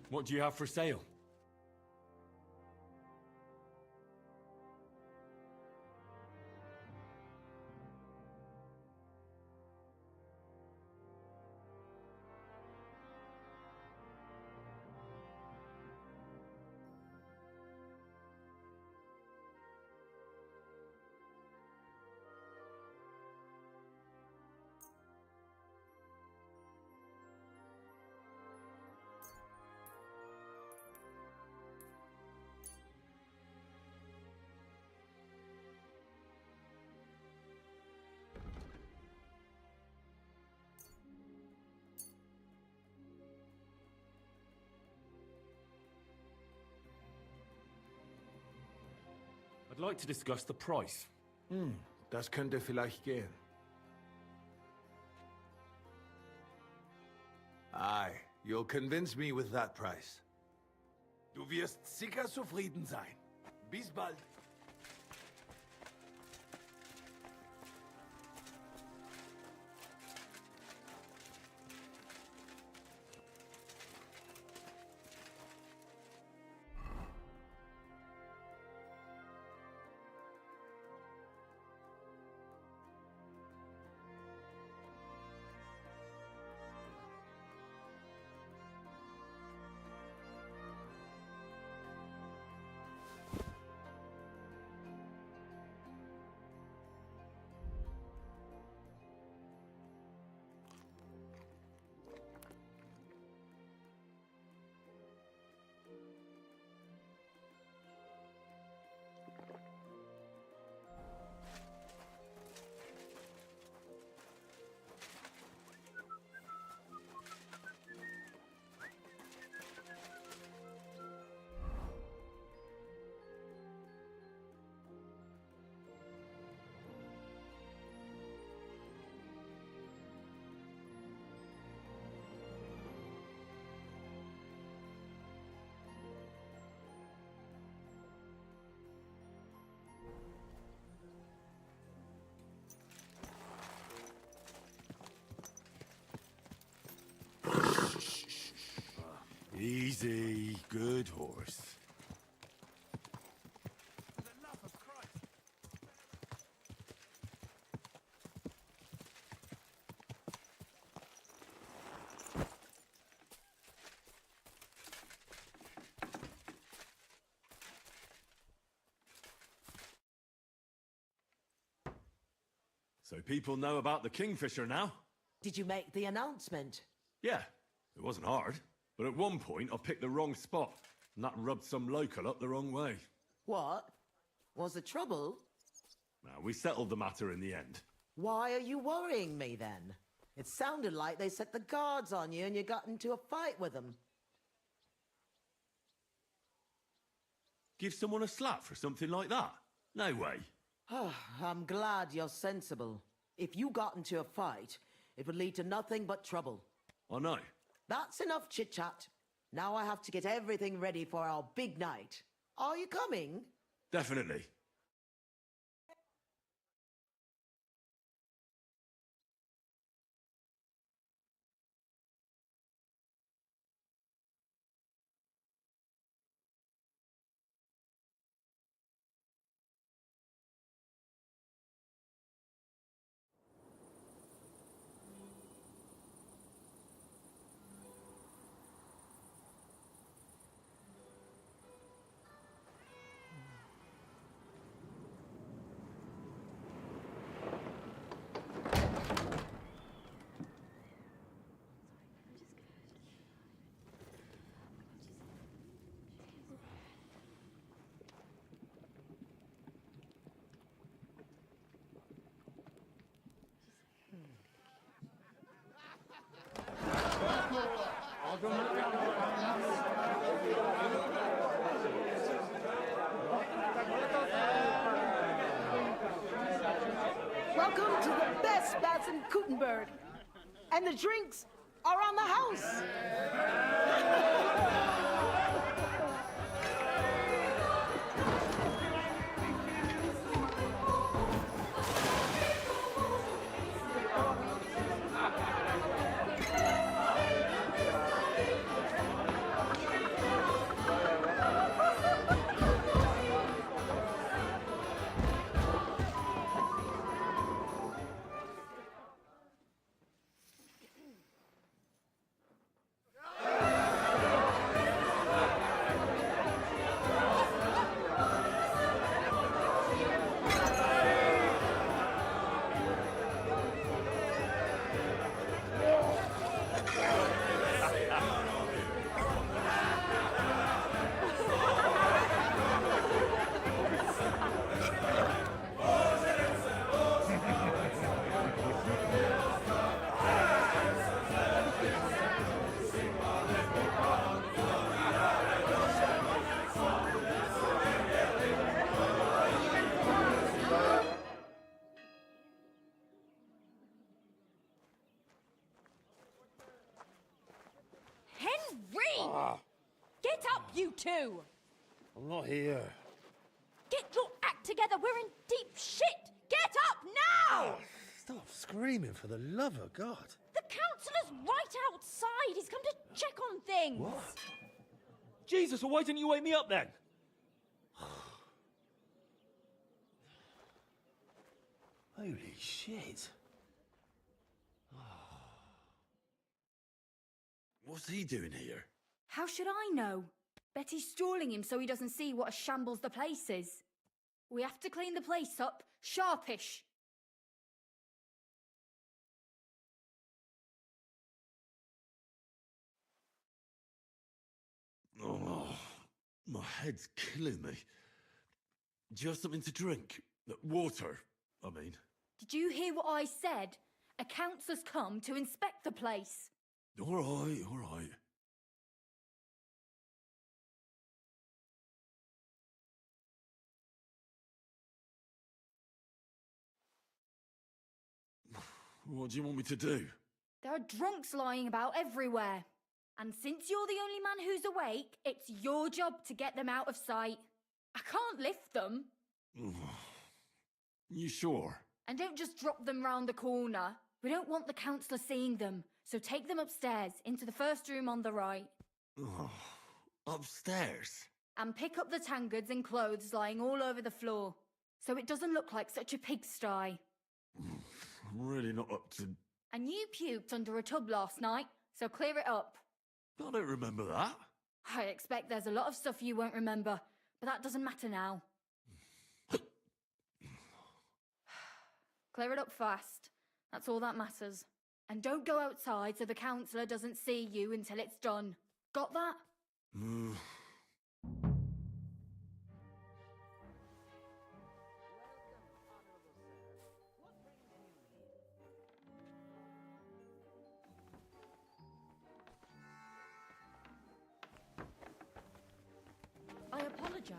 What do you have for sale? I'd like to discuss the price. Das könnte vielleicht gehen. Aye, you'll convince me with that price. Du wirst sicher zufrieden sein. Bis bald. Easy, good horse. So people know about the Kingfisher now? Did you make the announcement? Yeah, it wasn't hard. But at one point, I picked the wrong spot, and that rubbed some local up the wrong way. What? Was there trouble? Now, we settled the matter in the end. Why are you worrying me then? It sounded like they set the guards on you and you got into a fight with them. Give someone a slap for something like that? No way. I'm glad you're sensible. If you got into a fight, it would lead to nothing but trouble. I know. That's enough chit-chat. Now I have to get everything ready for our big night. Are you coming? Definitely. Welcome to the best baths in Gutenberg. And the drinks are on the house. Get up, you two! I'm not here. Get your act together, we're in deep shit! Get up now! Stop screaming, for the love of God. The councillor's right outside, he's come to check on things! What? Jesus, well, why didn't you wake me up then? Holy shit. What's he doing here? How should I know? Betty's stalling him so he doesn't see what a shambles the place is. We have to clean the place up, sharpish. Oh, my head's killing me. Do you have something to drink? Water, I mean. Did you hear what I said? A councillor's come to inspect the place. All right, all right. What do you want me to do? There are drunks lying about everywhere. And since you're the only man who's awake, it's your job to get them out of sight. I can't lift them. You sure? And don't just drop them round the corner. We don't want the councillor seeing them, so take them upstairs, into the first room on the right. Oh, upstairs? And pick up the tankards and clothes lying all over the floor, so it doesn't look like such a pigsty. I'm really not up to... And you puked under a tub last night, so clear it up. I don't remember that. I expect there's a lot of stuff you won't remember, but that doesn't matter now. Clear it up fast. That's all that matters. And don't go outside so the councillor doesn't see you until it's done. Got that? I apologize.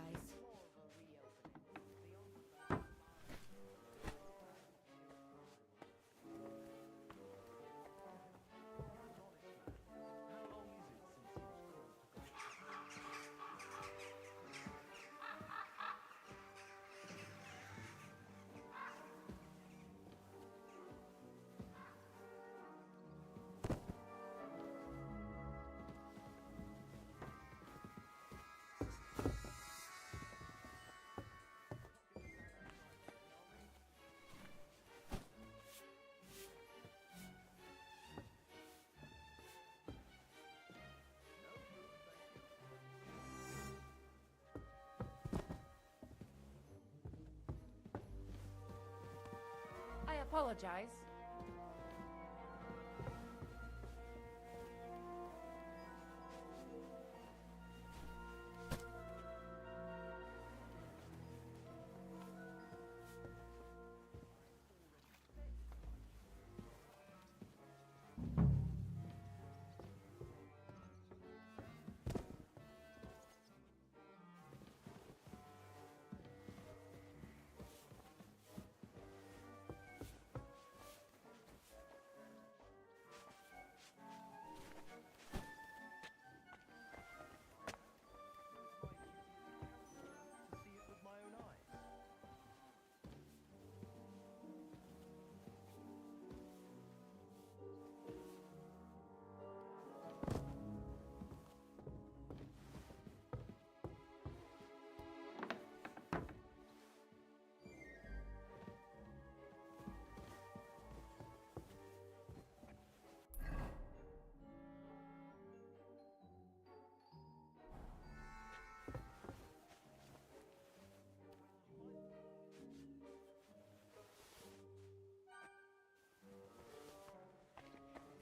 I apologize.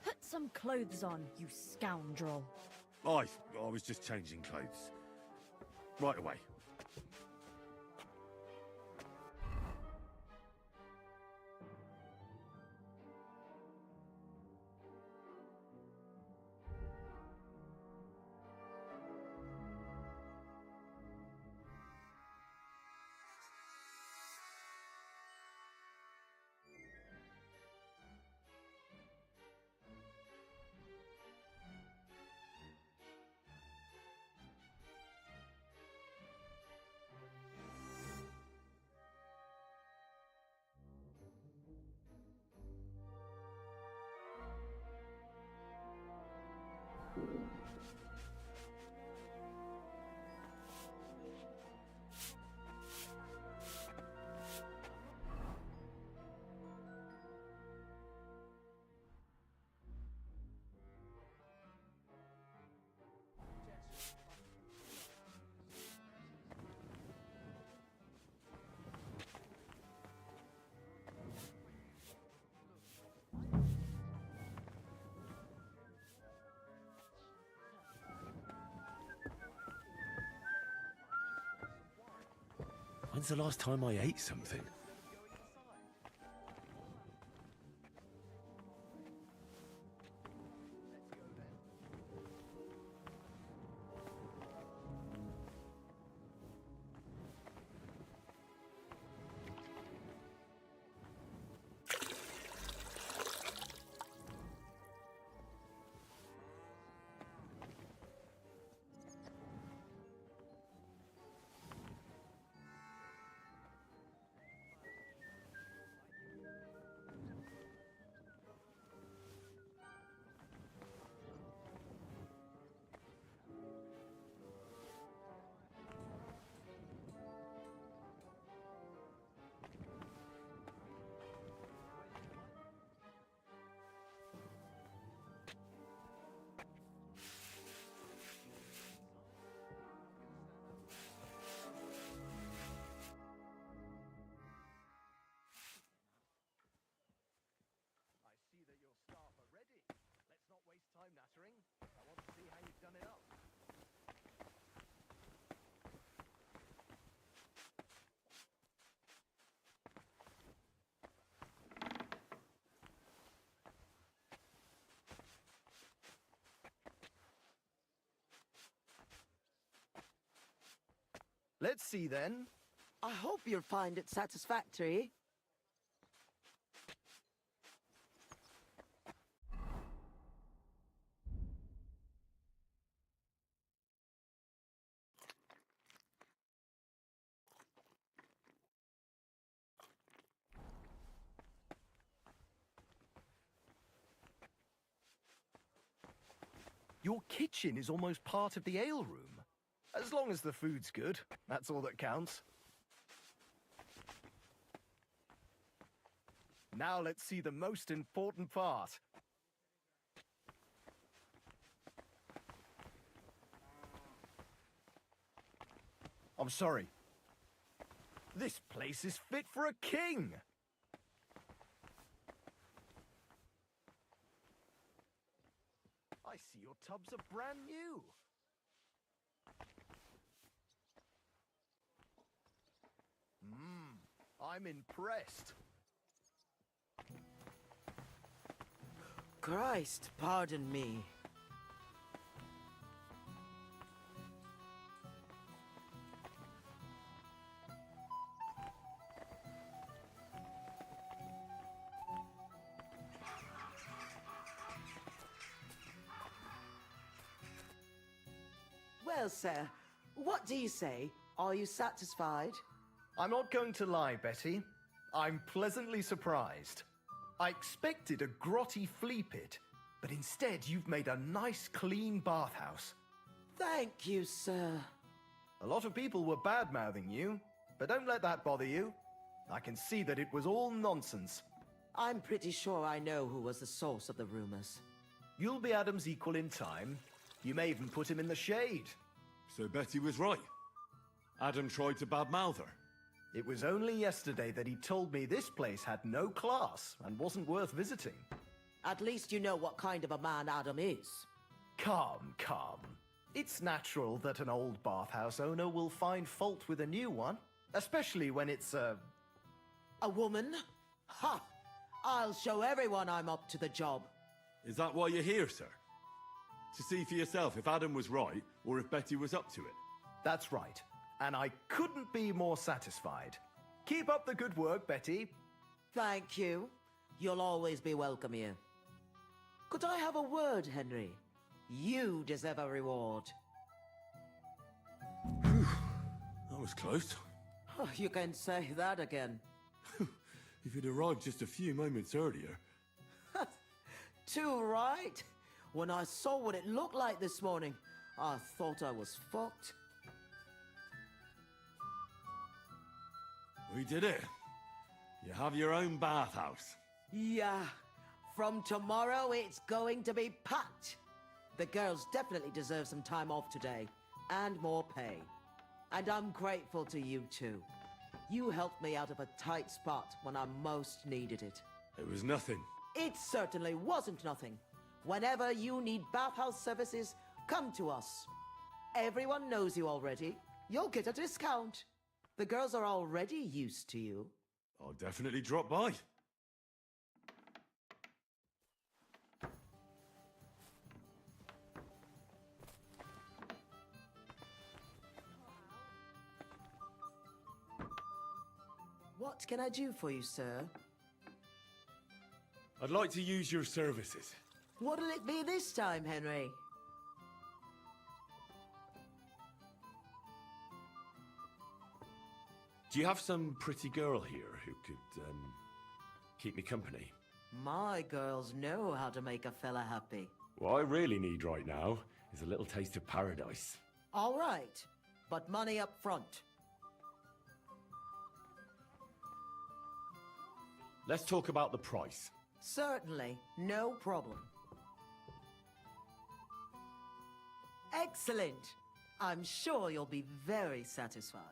Put some clothes on, you scoundrel. I was just changing clothes. Right away. When's the last time I ate something? Let's see then. I hope you'll find it satisfactory. Your kitchen is almost part of the ale room. As long as the food's good, that's all that counts. Now let's see the most important part. I'm sorry. This place is fit for a king! I see your tubs are brand new. I'm impressed. Christ, pardon me. Well, sir, what do you say? Are you satisfied? I'm not going to lie, Betty. I'm pleasantly surprised. I expected a grotty flea pit, but instead you've made a nice, clean bathhouse. Thank you, sir. A lot of people were bad-mouthing you, but don't let that bother you. I can see that it was all nonsense. I'm pretty sure I know who was the source of the rumors. You'll be Adam's equal in time. You may even put him in the shade. So Betty was right. Adam tried to badmouth her. It was only yesterday that he told me this place had no class and wasn't worth visiting. At least you know what kind of a man Adam is. Come, come. It's natural that an old bathhouse owner will find fault with a new one, especially when it's a woman? Ha! I'll show everyone I'm up to the job. Is that why you're here, sir? To see for yourself if Adam was right or if Betty was up to it? That's right. And I couldn't be more satisfied. Keep up the good work, Betty. Thank you. You'll always be welcome here. Could I have a word, Henry? You deserve a reward. That was close. Oh, you can say that again. If you'd arrived just a few moments earlier. Too right. When I saw what it looked like this morning, I thought I was fucked. We did it. You have your own bathhouse. Yeah. From tomorrow, it's going to be packed. The girls definitely deserve some time off today, and more pay. And I'm grateful to you too. You helped me out of a tight spot when I most needed it. It was nothing. It certainly wasn't nothing. Whenever you need bathhouse services, come to us. Everyone knows you already. You'll get a discount. The girls are already used to you. I'll definitely drop by. What can I do for you, sir? I'd like to use your services. What'll it be this time, Henry? Do you have some pretty girl here who could, keep me company? My girls know how to make a fella happy. What I really need right now is a little taste of paradise. All right, but money up front. Let's talk about the price. Certainly, no problem. Excellent. I'm sure you'll be very satisfied.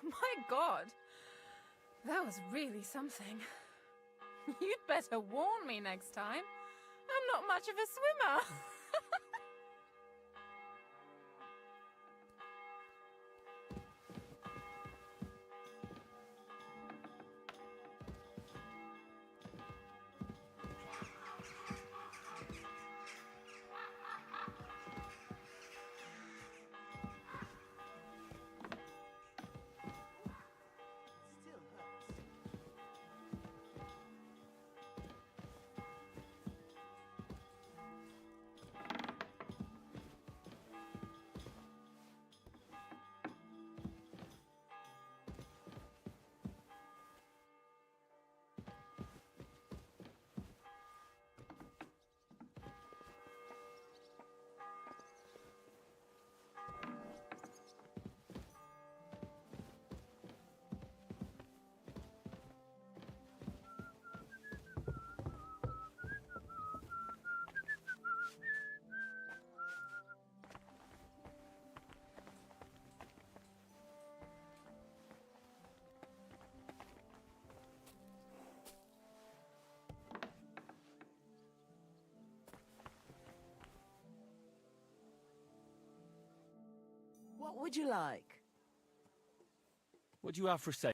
My God, that was really something. You'd better warn me next time. I'm not much of a swimmer. What would you like? What do you have for sale?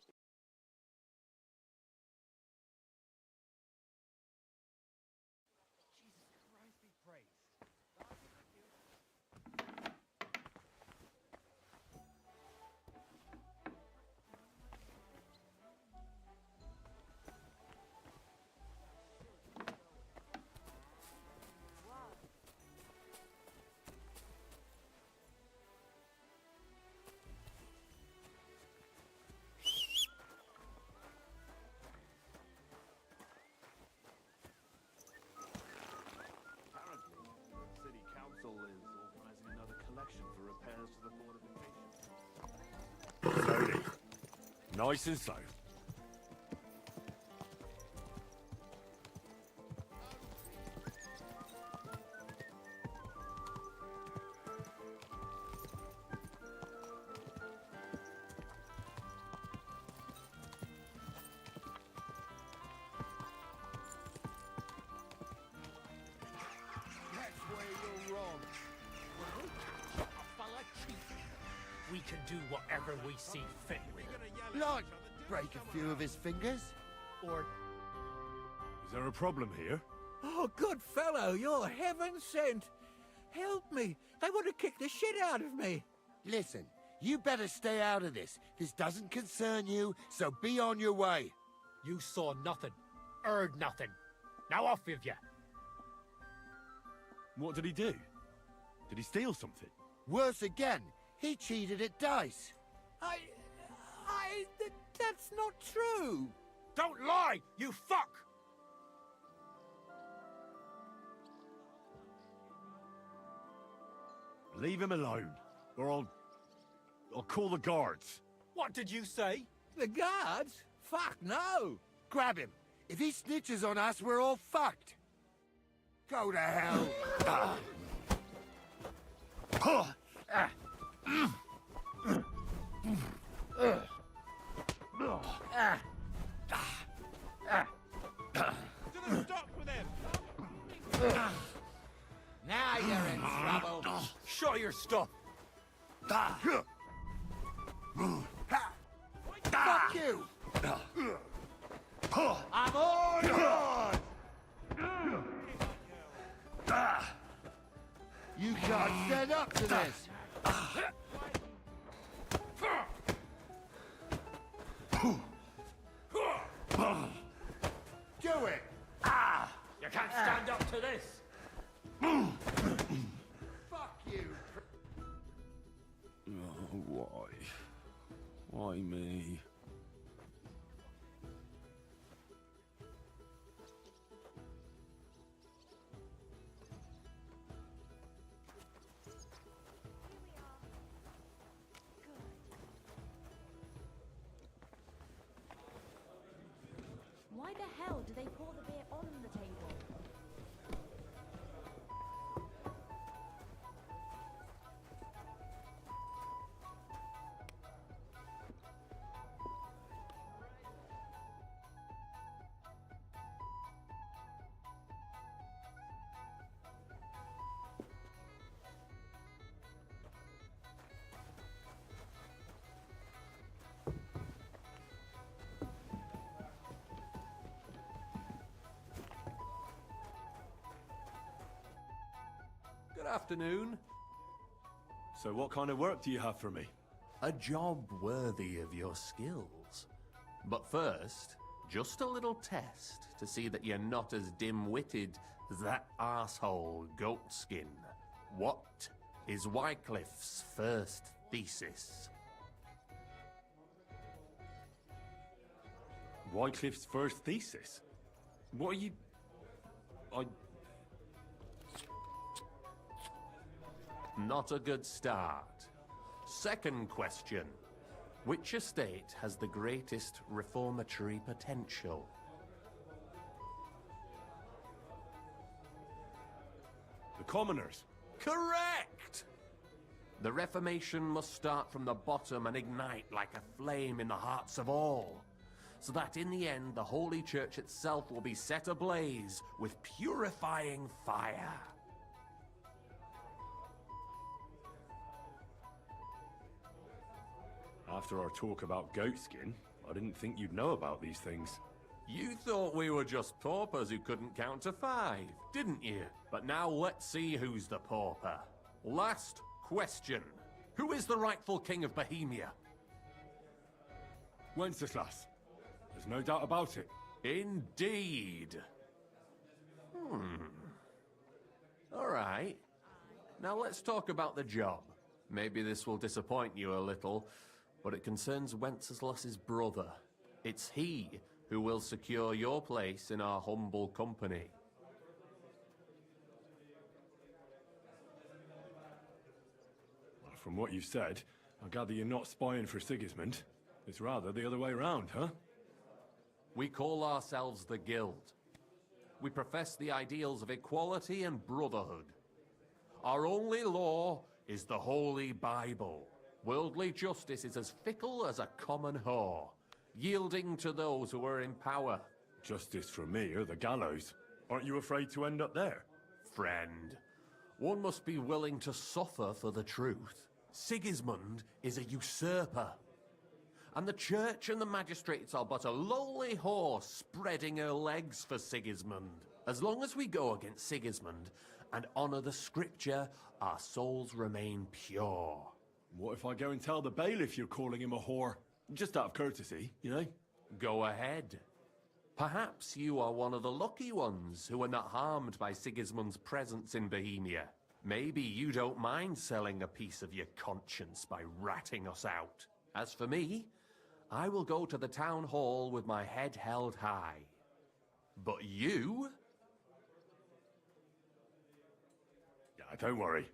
Slowly. Nice and slow. That's where you're wrong. When we catch a fella cheating, we can do whatever we see fit with him. Like, break a few of his fingers? Or... Is there a problem here? Oh, good fellow, you're heaven sent. Help me. They want to kick the shit out of me. Listen, you better stay out of this. This doesn't concern you, so be on your way. You saw nothing, heard nothing. Now off with you. What did he do? Did he steal something? Worse again, he cheated at dice. That's not true. Don't lie, you fuck! Leave him alone, or I'll call the guards. What did you say? The guards? Fuck no! Grab him. If he snitches on us, we're all fucked. Go to hell. Stop with him! Now you're in trouble. Show your stuff. Fuck you. I'm all yours! You can't stand up to this. Do it. You can't stand up to this. Fuck you. Oh, why? Why me? Why the hell do they pour the beer on the table? Good afternoon. So what kind of work do you have for me? A job worthy of your skills. But first, just a little test to see that you're not as dim-witted as that arsehole Goatskin. What is Wycliffe's first thesis? Wycliffe's first thesis? What are you... Not a good start. Second question. Which estate has the greatest reformatory potential? The commoners. Correct! The Reformation must start from the bottom and ignite like a flame in the hearts of all, so that in the end the Holy Church itself will be set ablaze with purifying fire. After our talk about goatskin, I didn't think you'd know about these things. You thought we were just paupers who couldn't count to 5, didn't you? But now let's see who's the pauper. Last question. Who is the rightful king of Bohemia? Wenceslas. There's no doubt about it. Indeed. All right. Now let's talk about the job. Maybe this will disappoint you a little, but it concerns Wenceslas's brother. It's he who will secure your place in our humble company. Well, from what you've said, I gather you're not spying for Sigismund. It's rather the other way around, huh? We call ourselves the Guild. We profess the ideals of equality and brotherhood. Our only law is the Holy Bible. Worldly justice is as fickle as a common whore, yielding to those who are in power. Justice for me or the gallows. Aren't you afraid to end up there? Friend, one must be willing to suffer for the truth. Sigismund is a usurper. And the church and the magistrates are but a lowly whore spreading her legs for Sigismund. As long as we go against Sigismund and honor the scripture, our souls remain pure. What if I go and tell the bailiff you're calling him a whore? Just out of courtesy, you know? Go ahead. Perhaps you are one of the lucky ones who are not harmed by Sigismund's presence in Bohemia. Maybe you don't mind selling a piece of your conscience by ratting us out. As for me, I will go to the town hall with my head held high. But you? Yeah, don't worry.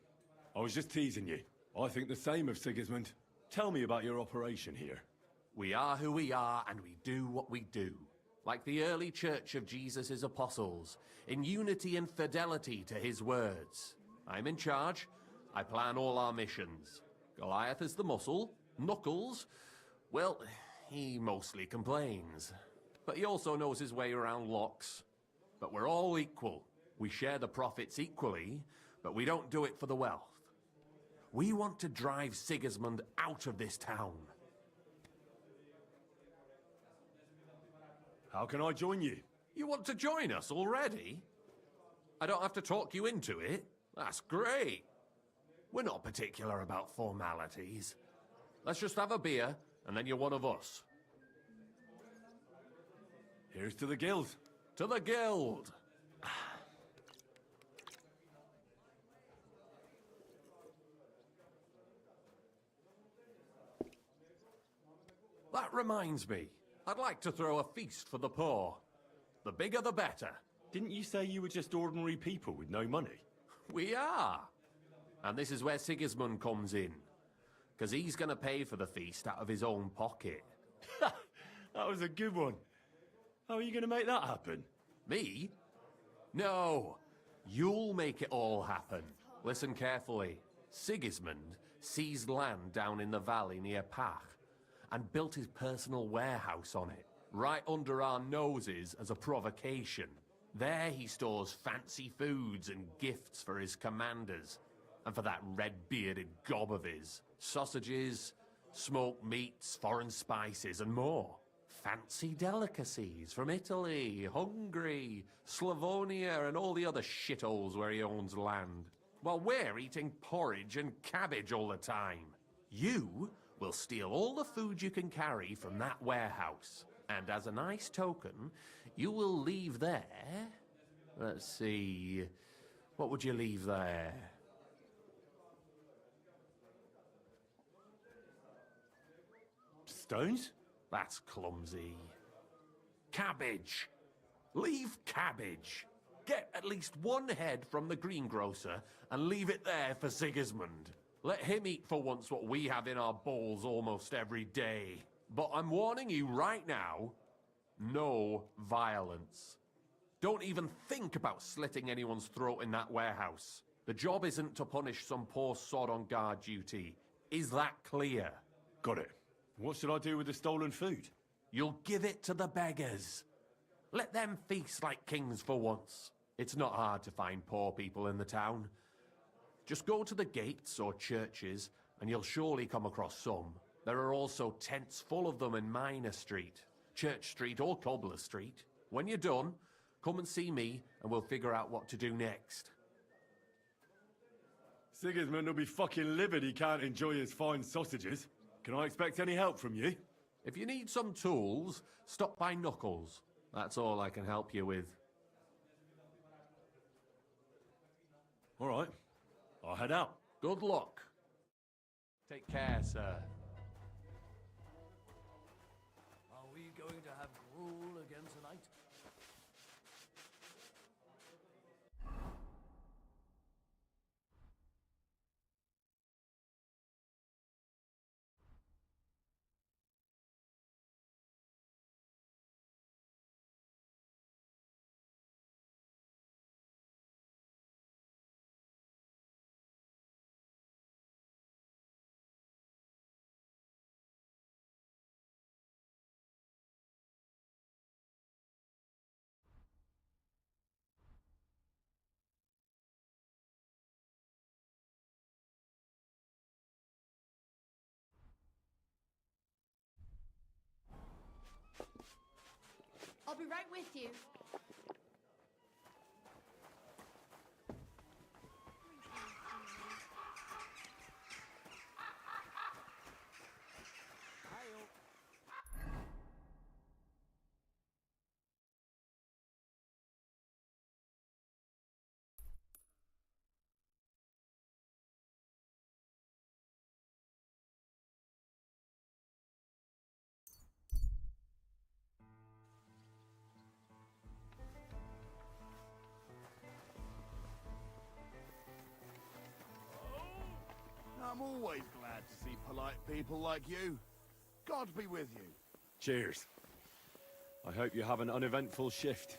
I was just teasing you. I think the same of Sigismund. Tell me about your operation here. We are who we are, and we do what we do. Like the early church of Jesus' apostles, in unity and fidelity to his words. I'm in charge. I plan all our missions. Goliath is the muscle. Knuckles, well, he mostly complains. But he also knows his way around locks. But we're all equal. We share the profits equally, but we don't do it for the wealth. We want to drive Sigismund out of this town. How can I join you? You want to join us already? I don't have to talk you into it. That's great. We're not particular about formalities. Let's just have a beer, and then you're one of us. Here's to the Guild. To the Guild! That reminds me. I'd like to throw a feast for the poor. The bigger the better. Didn't you say you were just ordinary people with no money? We are. And this is where Sigismund comes in. Because he's going to pay for the feast out of his own pocket. That was a good one. How are you going to make that happen? Me? No. You'll make it all happen. Listen carefully. Sigismund seized land down in the valley near Pach and built his personal warehouse on it, right under our noses as a provocation. There he stores fancy foods and gifts for his commanders, and for that red-bearded gob of his. Sausages, smoked meats, foreign spices, and more. Fancy delicacies from Italy, Hungary, Slavonia, and all the other shitholes where he owns land. While we're eating porridge and cabbage all the time. You will steal all the food you can carry from that warehouse. And as a nice token, you will leave there... Let's see... What would you leave there? Stones? That's clumsy. Cabbage. Leave cabbage. Get at least one head from the greengrocer and leave it there for Sigismund. Let him eat for once what we have in our bowls almost every day. But I'm warning you right now, no violence. Don't even think about slitting anyone's throat in that warehouse. The job isn't to punish some poor sod on guard duty. Is that clear? Got it. What should I do with the stolen food? You'll give it to the beggars. Let them feast like kings for once. It's not hard to find poor people in the town. Just go to the gates or churches, and you'll surely come across some. There are also tents full of them in Minor Street, Church Street or Cobbler Street. When you're done, come and see me and we'll figure out what to do next. Sigismund will be fucking livid he can't enjoy his fine sausages. Can I expect any help from you? If you need some tools, stop by Knuckles. That's all I can help you with. All right. I'll head out. Good luck. Take care, sir. Are we going to have gruel again tonight? I'll be right with you. I'm always glad to see polite people like you. God be with you. Cheers. I hope you have an uneventful shift.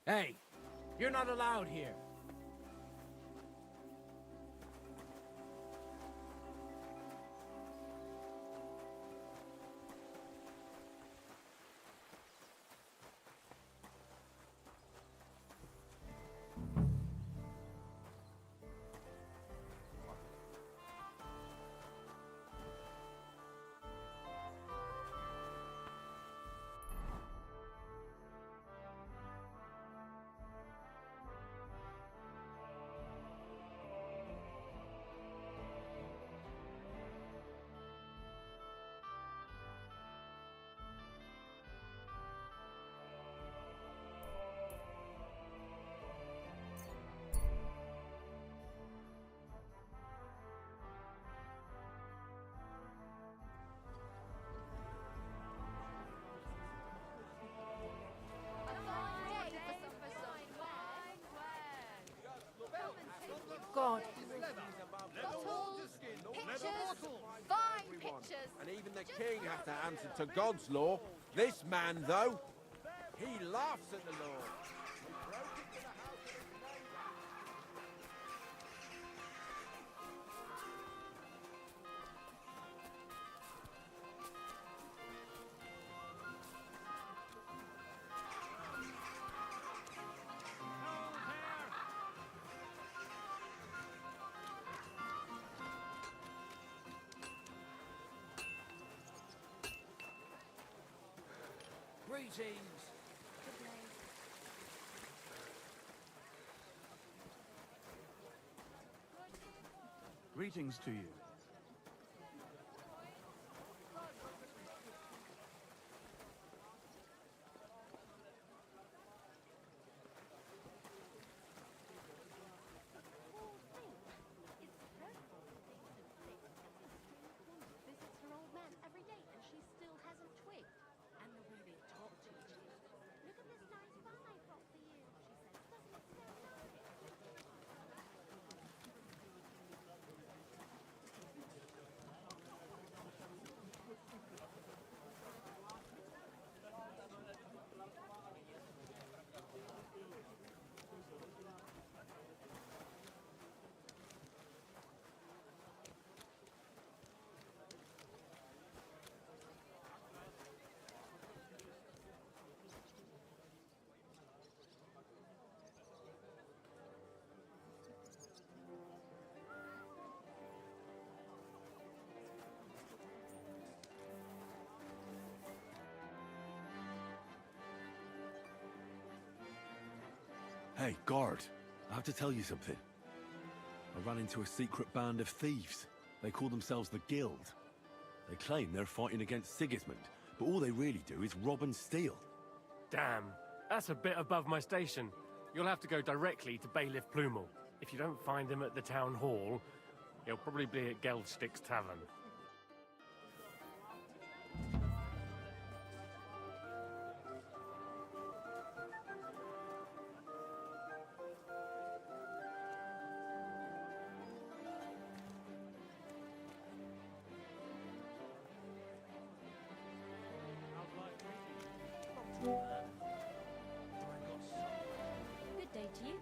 Hey, you're not allowed here. God. Fine pictures. And even the king has to answer to God's law. This man, though, he laughs at the law. Greetings. Greetings to you. Visits her old man every day and she still hasn't twigged. And the way they talk to each other. Look at this nice bun I brought for you, she says. Doesn't it smell nice? Hey, guard. I have to tell you something. I ran into a secret band of thieves. They call themselves the Guild. They claim they're fighting against Sigismund, but all they really do is rob and steal. Damn, that's a bit above my station. You'll have to go directly to Bailiff Plumel. If you don't find him at the town hall, he'll probably be at Geldstick's tavern. Good day to you.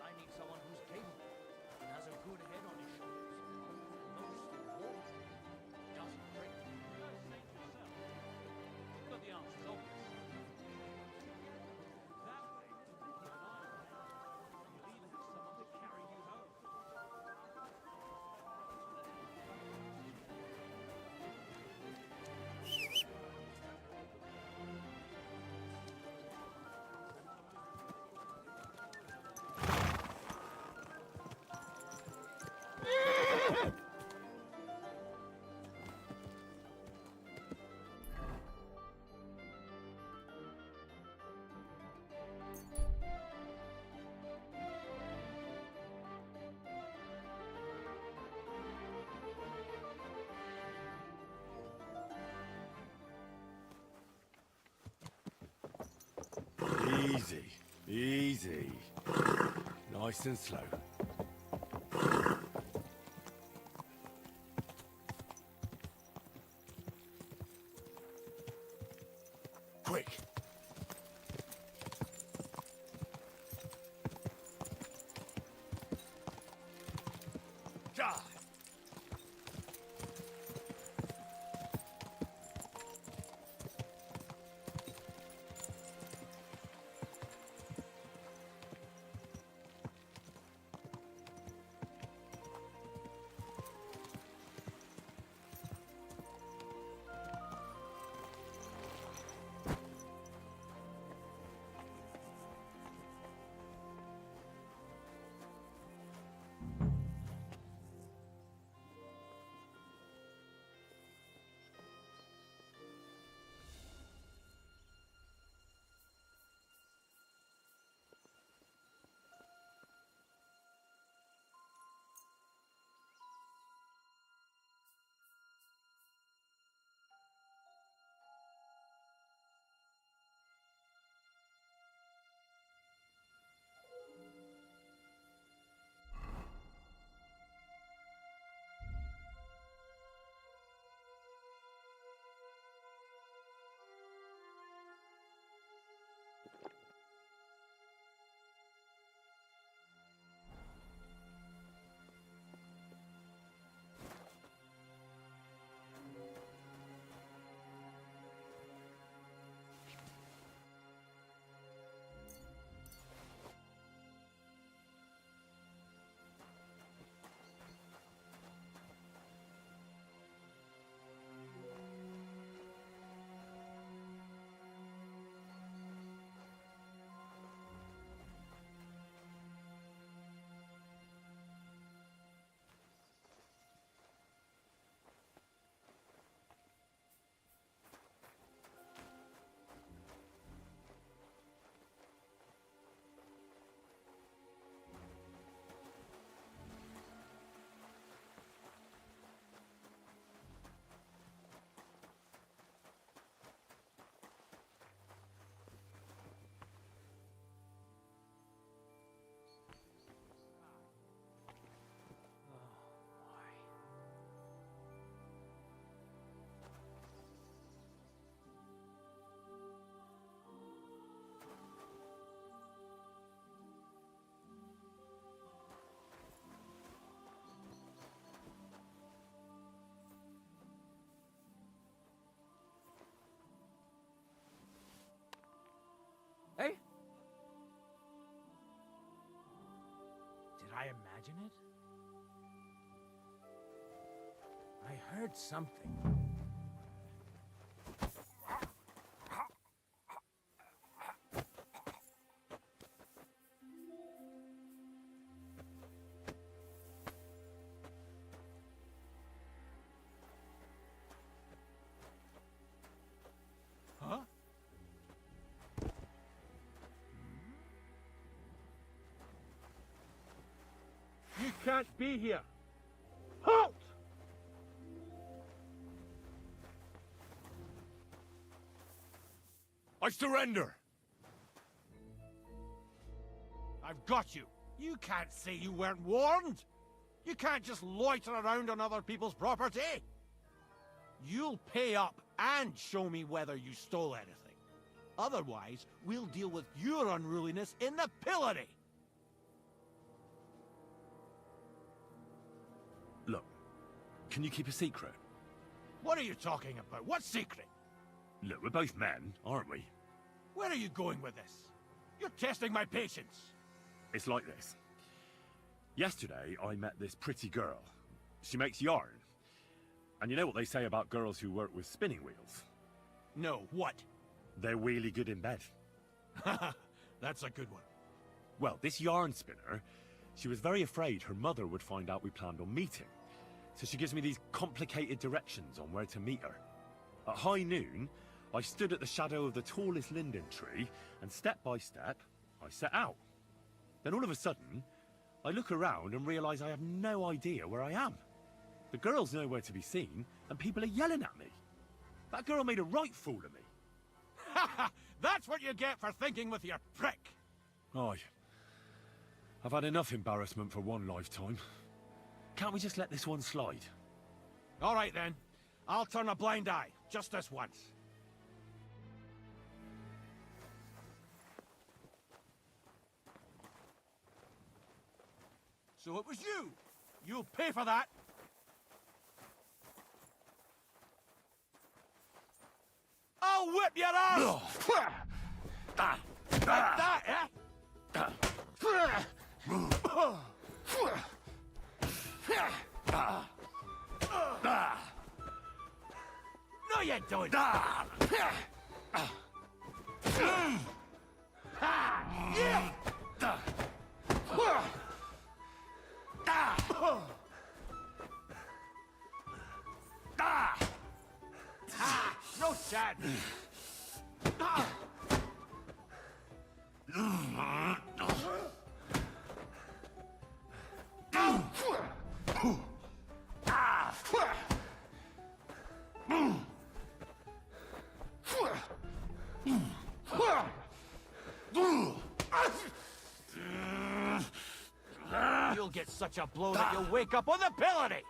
I need someone who's capable and has a good head on his shoulders. Most importantly, doesn't drink. But the answer's obvious. That way, you keep an eye on it. You'll even have someone to carry you home. Easy, easy. Nice and slow. Quick. God! imagine it? I heard something. Huh? You can't be here. Halt! I surrender. I've got you. You can't say you weren't warned. You can't just loiter around on other people's property. You'll pay up and show me whether you stole anything. Otherwise, we'll deal with your unruliness in the pillory. Look, can you keep a secret? What are you talking about? What secret? Look, we're both men, aren't we? Where are you going with this? You're testing my patience. It's like this. Yesterday, I met this pretty girl. She makes yarn. And you know what they say about girls who work with spinning wheels? No, what? They're really good in bed. That's a good one. Well, this yarn spinner, she was very afraid her mother would find out we planned on meeting. So she gives me these complicated directions on where to meet her. At high noon, I stood at the shadow of the tallest linden tree, and step by step, I set out. Then all of a sudden, I look around and realise I have no idea where I am. The girl's nowhere to be seen, and people are yelling at me. That girl made a right fool of me. That's what you get for thinking with your prick. Aye. I've had enough embarrassment for one lifetime. Can't we just let this one slide? All right then. I'll turn a blind eye, just this once. So it was you. You'll pay for that. I'll whip your ass! Like that, eh? No, you don't. No chance. You'll get such a blow that you'll wake up on the pillory.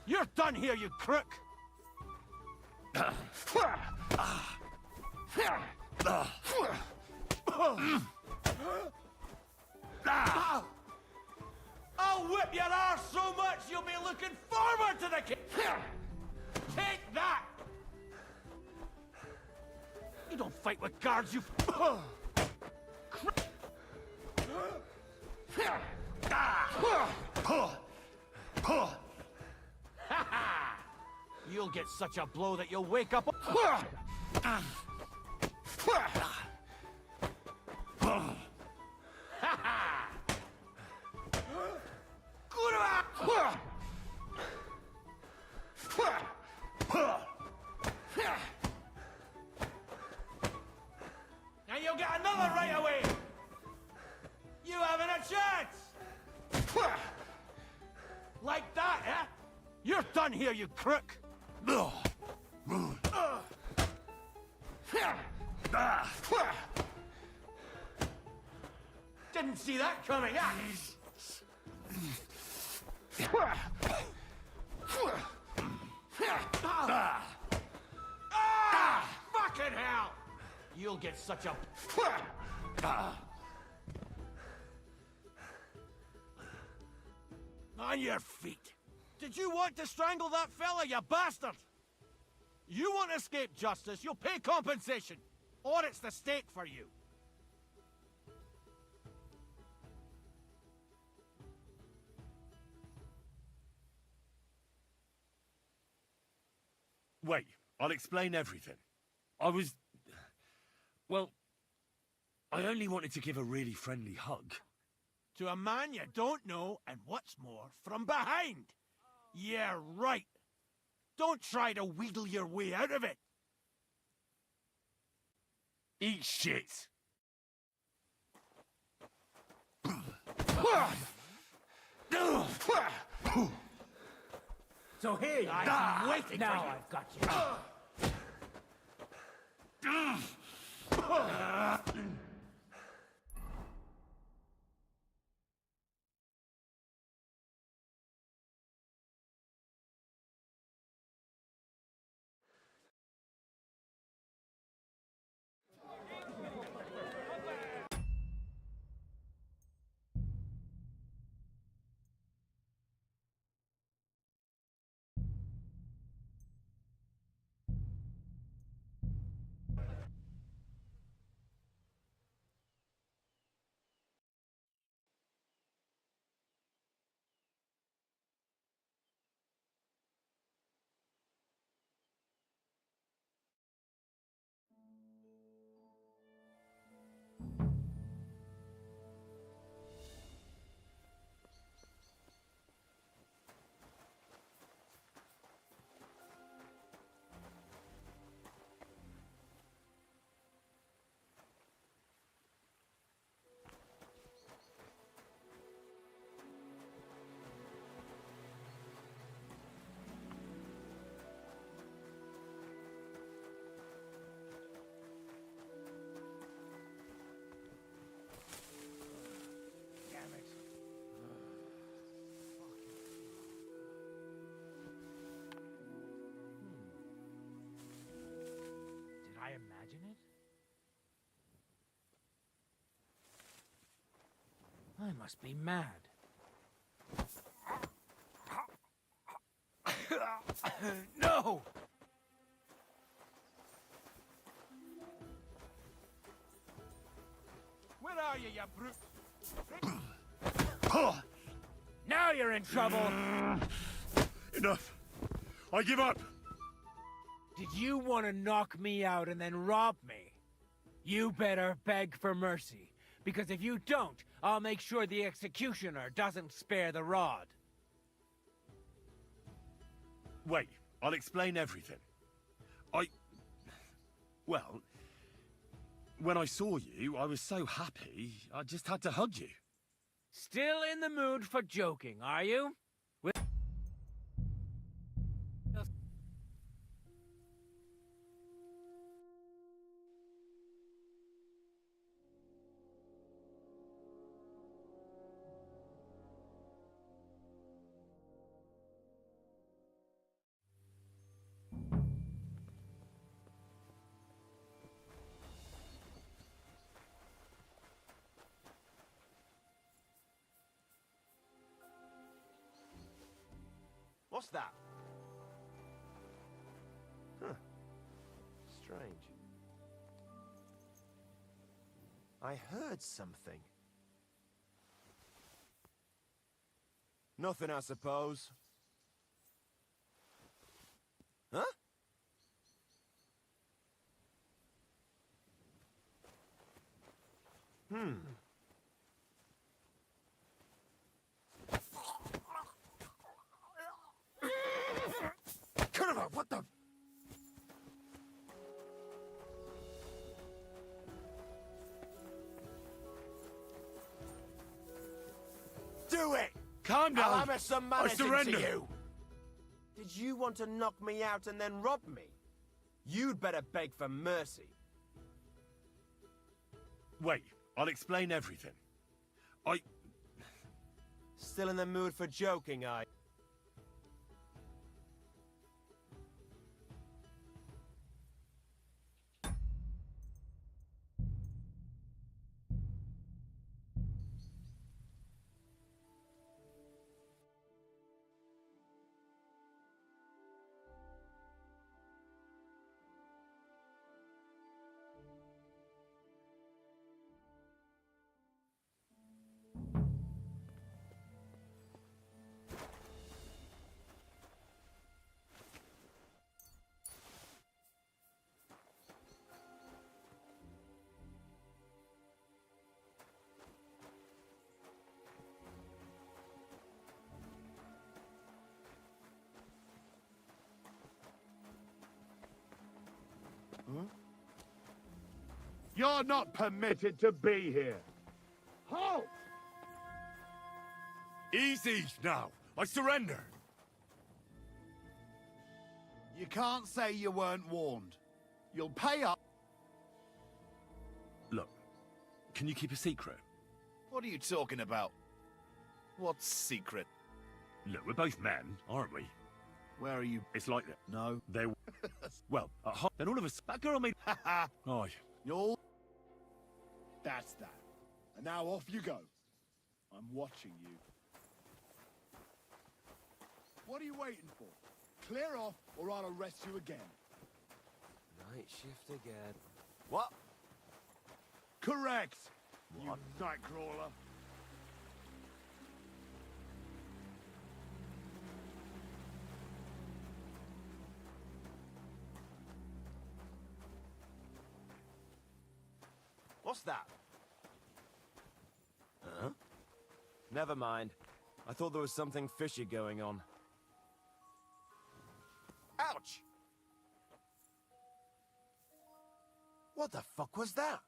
You're done here, you crook! I'll whip your arse so much you'll be looking forward to the Take that! You don't fight with guards, you You'll get such a blow that you'll wake up. And you'll get another right away. You haven't a chance. Like that, eh? You're done here, you crook. Didn't see that coming, ah! Fucking hell! You'll get such a... On your feet. Did you want to strangle that fella, you bastard? You want to escape justice, you'll pay compensation. Or it's the stake for you. Wait, I'll explain everything. Well, I only wanted to give a really friendly hug. To a man you don't know, and what's more, from behind. Yeah, right. Don't try to wheedle your way out of it. Eat shit! So here you are. Waiting now I've got you. I imagine it? I must be mad. No! Where are you, you brute? Now you're in trouble! Enough! I give up! Did you want to knock me out and then rob me? You better beg for mercy, because if you don't, I'll make sure the executioner doesn't spare the rod. Wait, I'll explain everything. Well, when I saw you, I was so happy, I just had to hug you. Still in the mood for joking, are you? What's that? Huh. Strange. I heard something. Nothing, I suppose. Huh? What the? Do it! Calm down! I'll hammer some I manners surrender! into you! Did you want to knock me out and then rob me? You'd better beg for mercy. Wait, I'll explain everything. Still in the mood for joking, are you? You're not permitted to be here. Halt! Easy now. I surrender. You can't say you weren't warned. You'll pay up. Look, can you keep a secret? What are you talking about? What's secret? Look, we're both men, aren't we? Where are you? It's like that. No. They... well, at home, then all of us... That girl made... Aye. You're... That's that. And now off you go. I'm watching you. What are you waiting for? Clear off, or I'll arrest you again. Night shift again. What? Correct! What? You nightcrawler. What's that? Huh? Never mind. I thought there was something fishy going on. Ouch! What the fuck was that?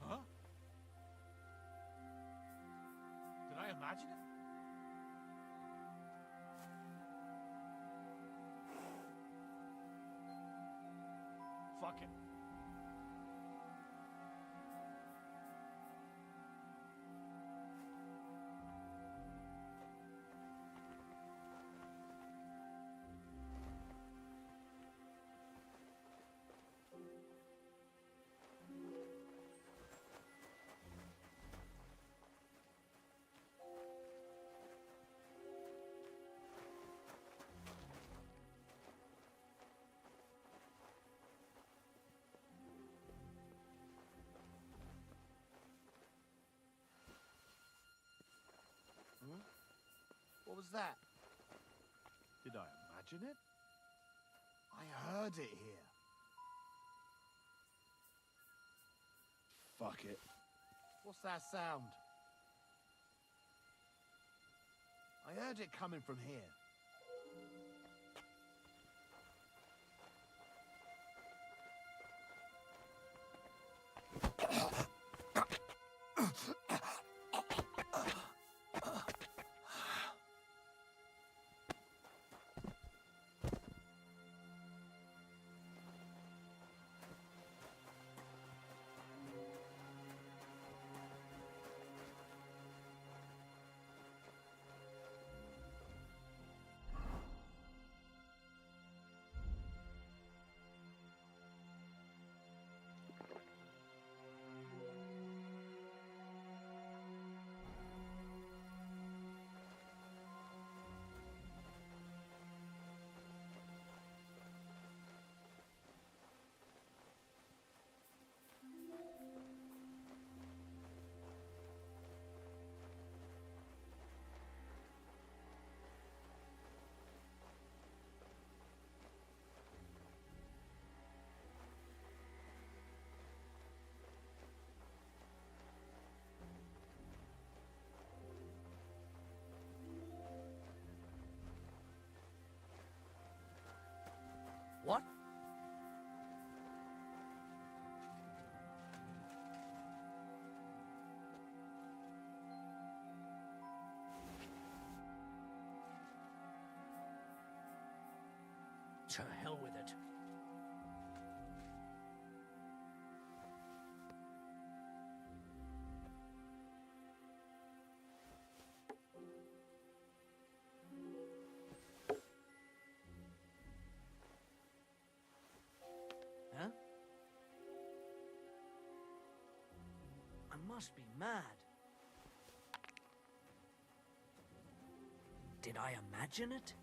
Huh? Did I imagine it? Fuck it. What was that? Did I imagine it? I heard it here. Fuck it. What's that sound? I heard it coming from here. To hell with it. Huh? I must be mad. Did I imagine it?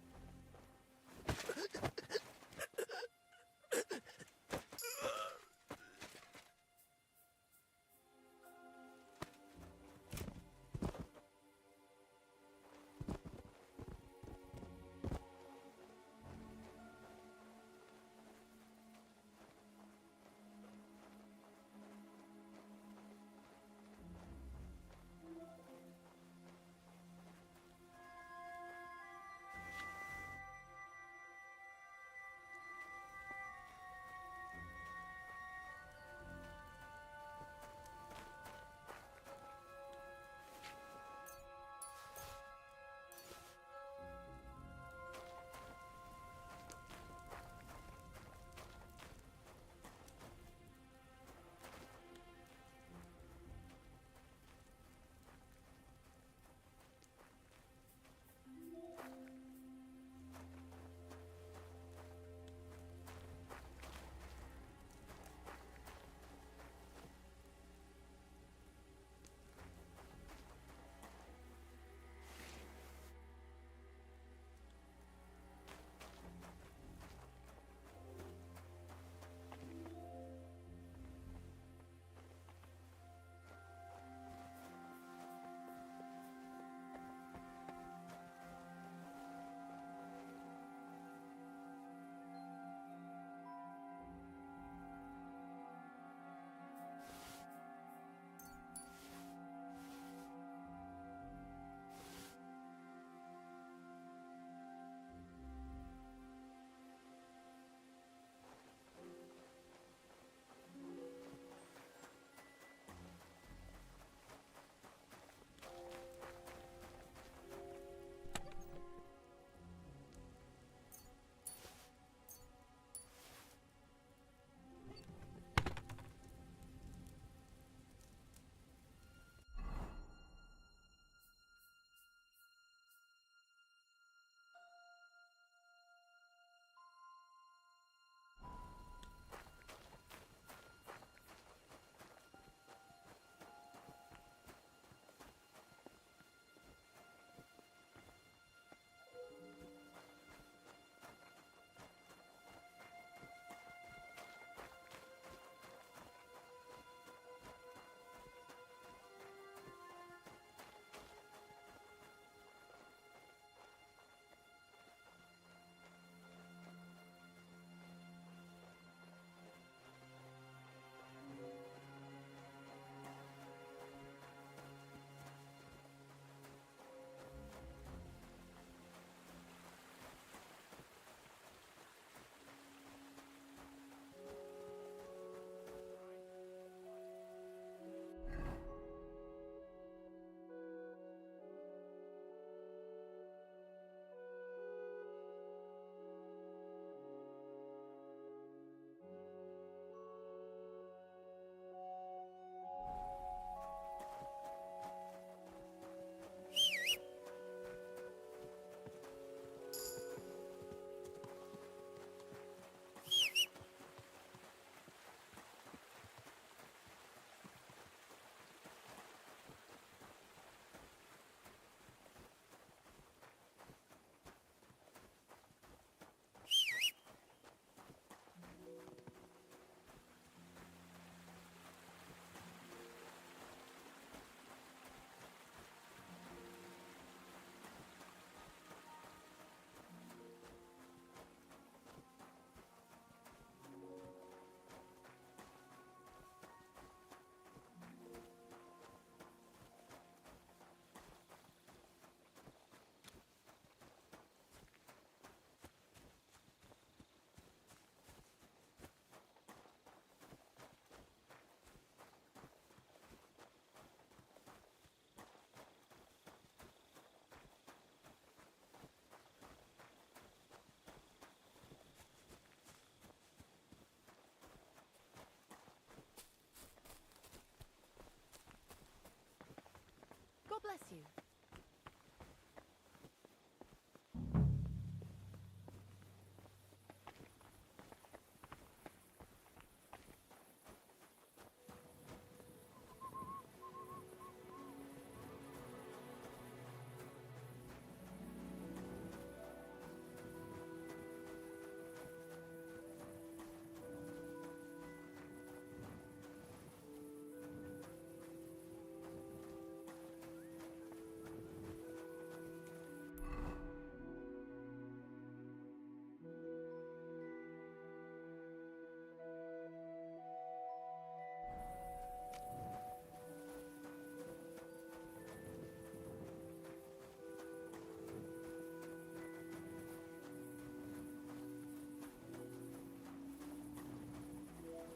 bless you.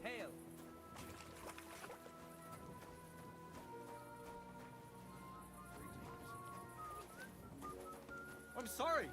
Hail! I'm sorry.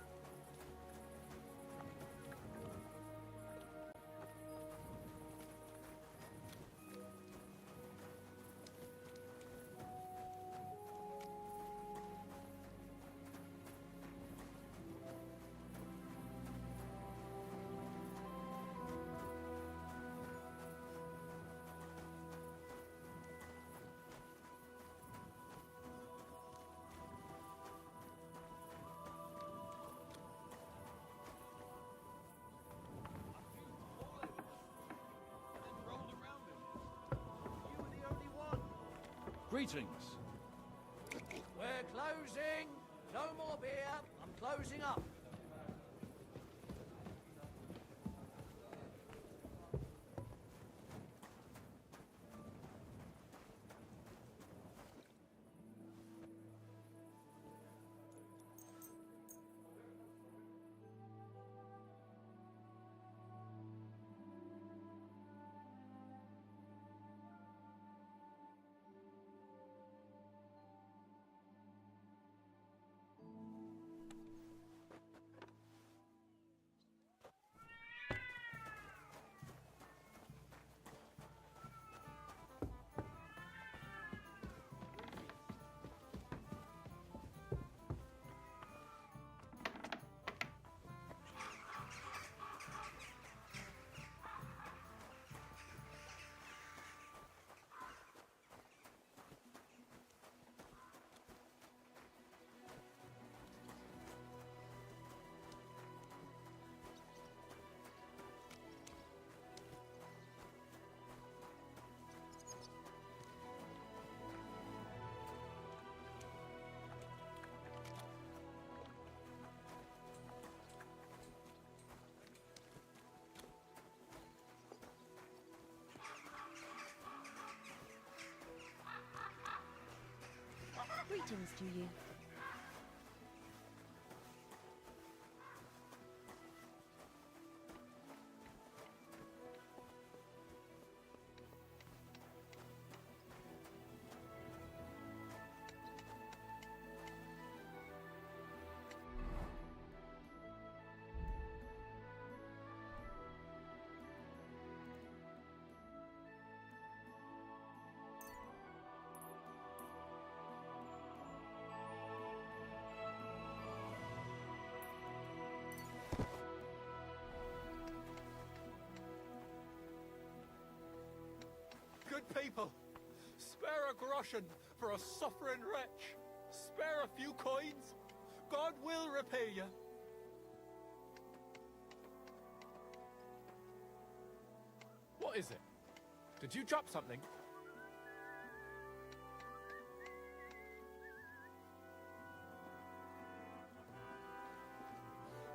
Greetings. We're closing. No more beer. I'm closing up. Greetings to you. Good people, spare a groschen for a suffering wretch. Spare a few coins. God will repay you. What is it? Did you drop something?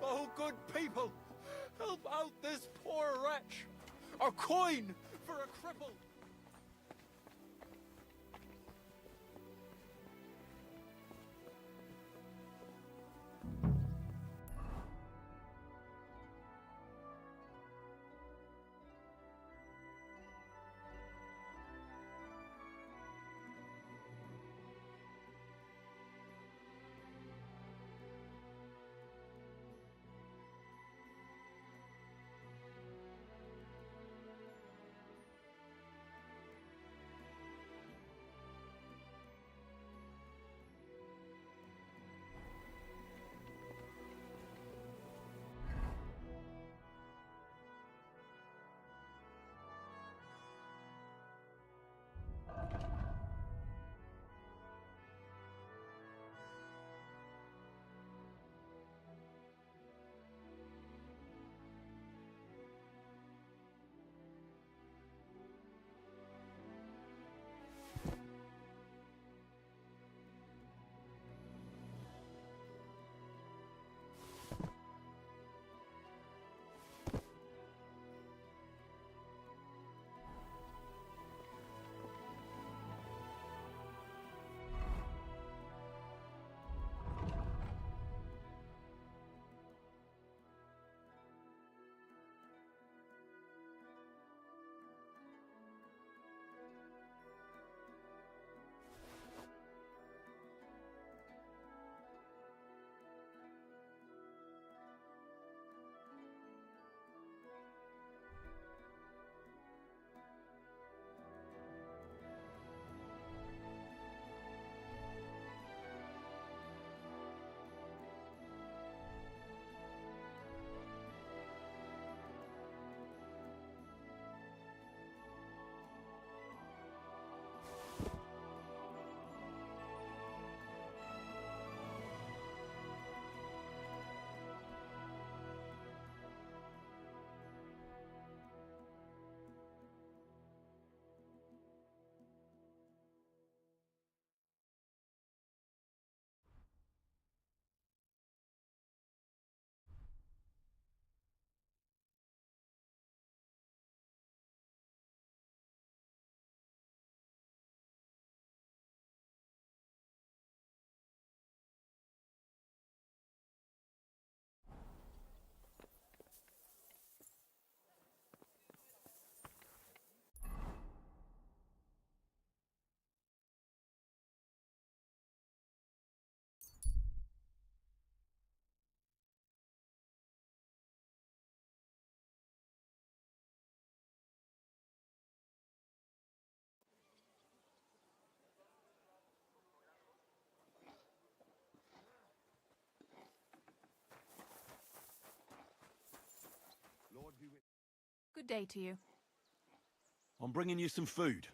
Oh, good people, help out this poor wretch. A coin for a cripple. day to you. I'm bringing you some food.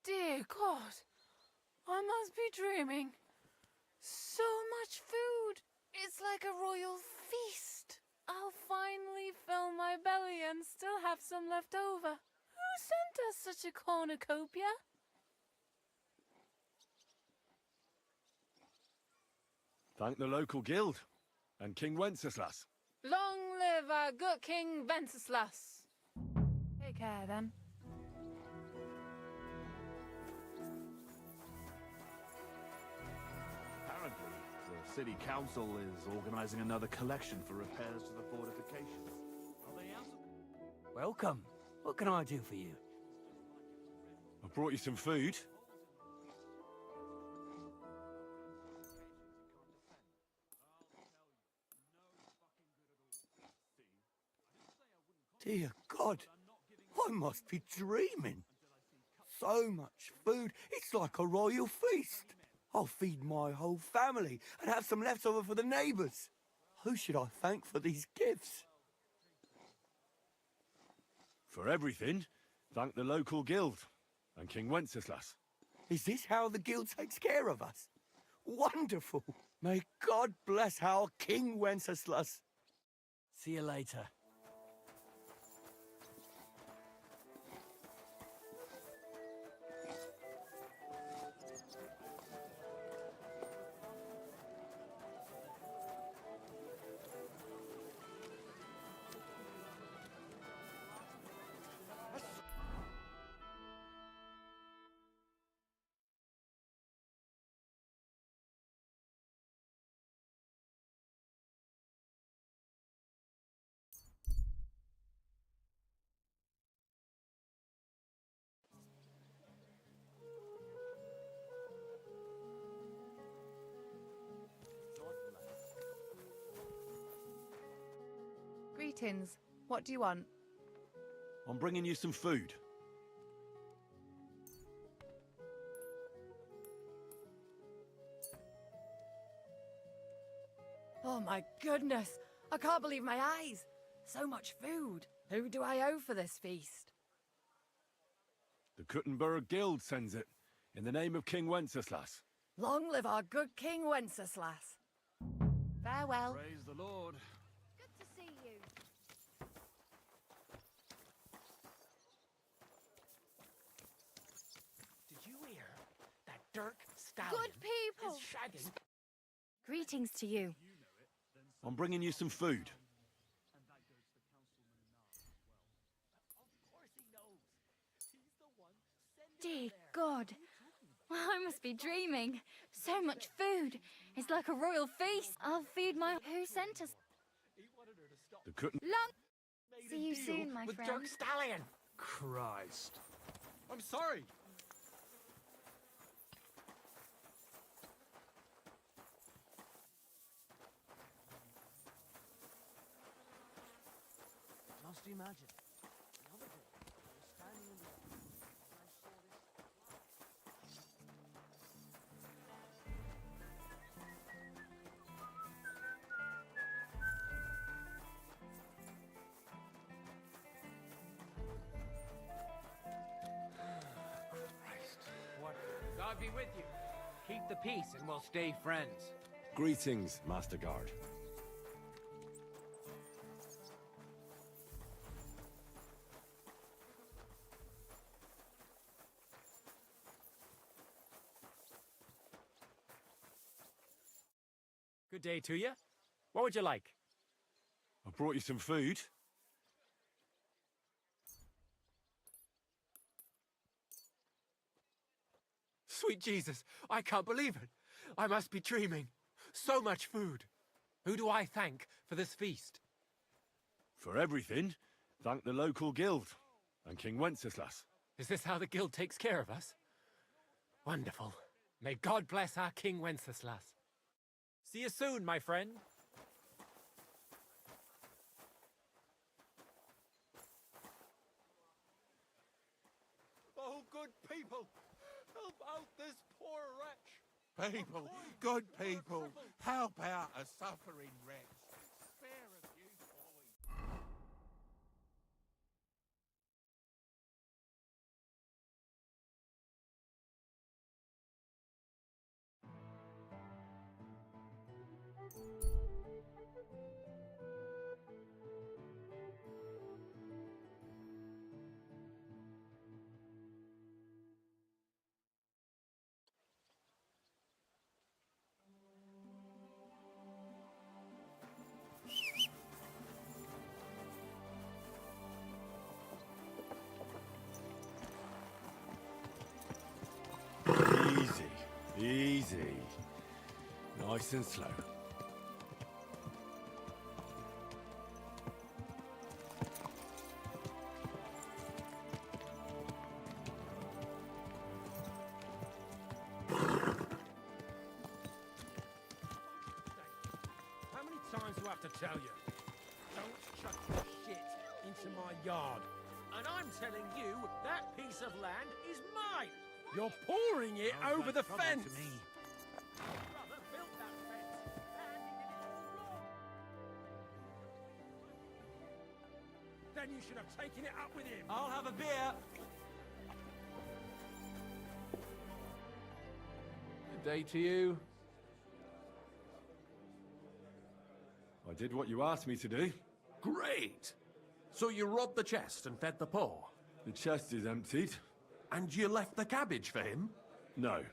Dear God, I must be dreaming. So much food. It's like a royal feast. I'll finally fill my belly and still have some left over. Who sent us such a cornucopia? Thank the local guild and King Wenceslas. Long live our good King Wenceslas. Take care, then. Apparently, the city council is organizing another collection for repairs to the fortifications. Are they out? Welcome. What can I do for you? I brought you some food. Dear God, I must be dreaming. So much food, it's like a royal feast. I'll feed my whole family and have some leftover for the neighbours. Who should I thank for these gifts? For everything, thank the local guild and King Wenceslas. Is this how the guild takes care of us? Wonderful. May God bless our King Wenceslas. See you later. Greetings. What do you want? I'm bringing you some food. Oh my goodness! I can't believe my eyes! So much food! Who do I owe for this feast? The Kuttenberg Guild sends it, in the name of King Wenceslas. Long live our good King Wenceslas! Farewell. Praise the Lord. Good to see you. Did you hear? That Dirk Stallion Good people. is shagging. Greetings to you. I'm bringing you some food. Dear God, I must be dreaming. So much food. It's like a royal feast. I'll feed my... Who sent us? The Kutten... Long... See you soon, my with friend. Dirk Stallion. Christ. I'm sorry. Just imagine. The other day, I was standing in the and I saw this. What? God be with you. Keep the peace and we'll stay friends. Greetings, Master Guard. Good day to you. What would you like? I brought you some food. Sweet Jesus, I can't believe it. I must be dreaming. So much food. Who do I thank for this feast? For everything, thank the local guild and King Wenceslas. Is this how the guild takes care of us? Wonderful. May God bless our King Wenceslas. See you soon, my friend. Oh, good people, help out this poor wretch. people, good people, help out a suffering wretch. Spare a few coins. Easy, easy. Nice and slow. How many times do I have to tell you? Don't chuck your shit into my yard. And I'm telling you, that piece of land is mine. You're pouring it over the fence. Brother built that fence, and he did it all wrong. Then you should have taken it up with him. I'll have a beer. Good day to you. I did what you asked me to do. Great! So you robbed the chest and fed the poor? The chest is emptied. And you left the cabbage for him? No.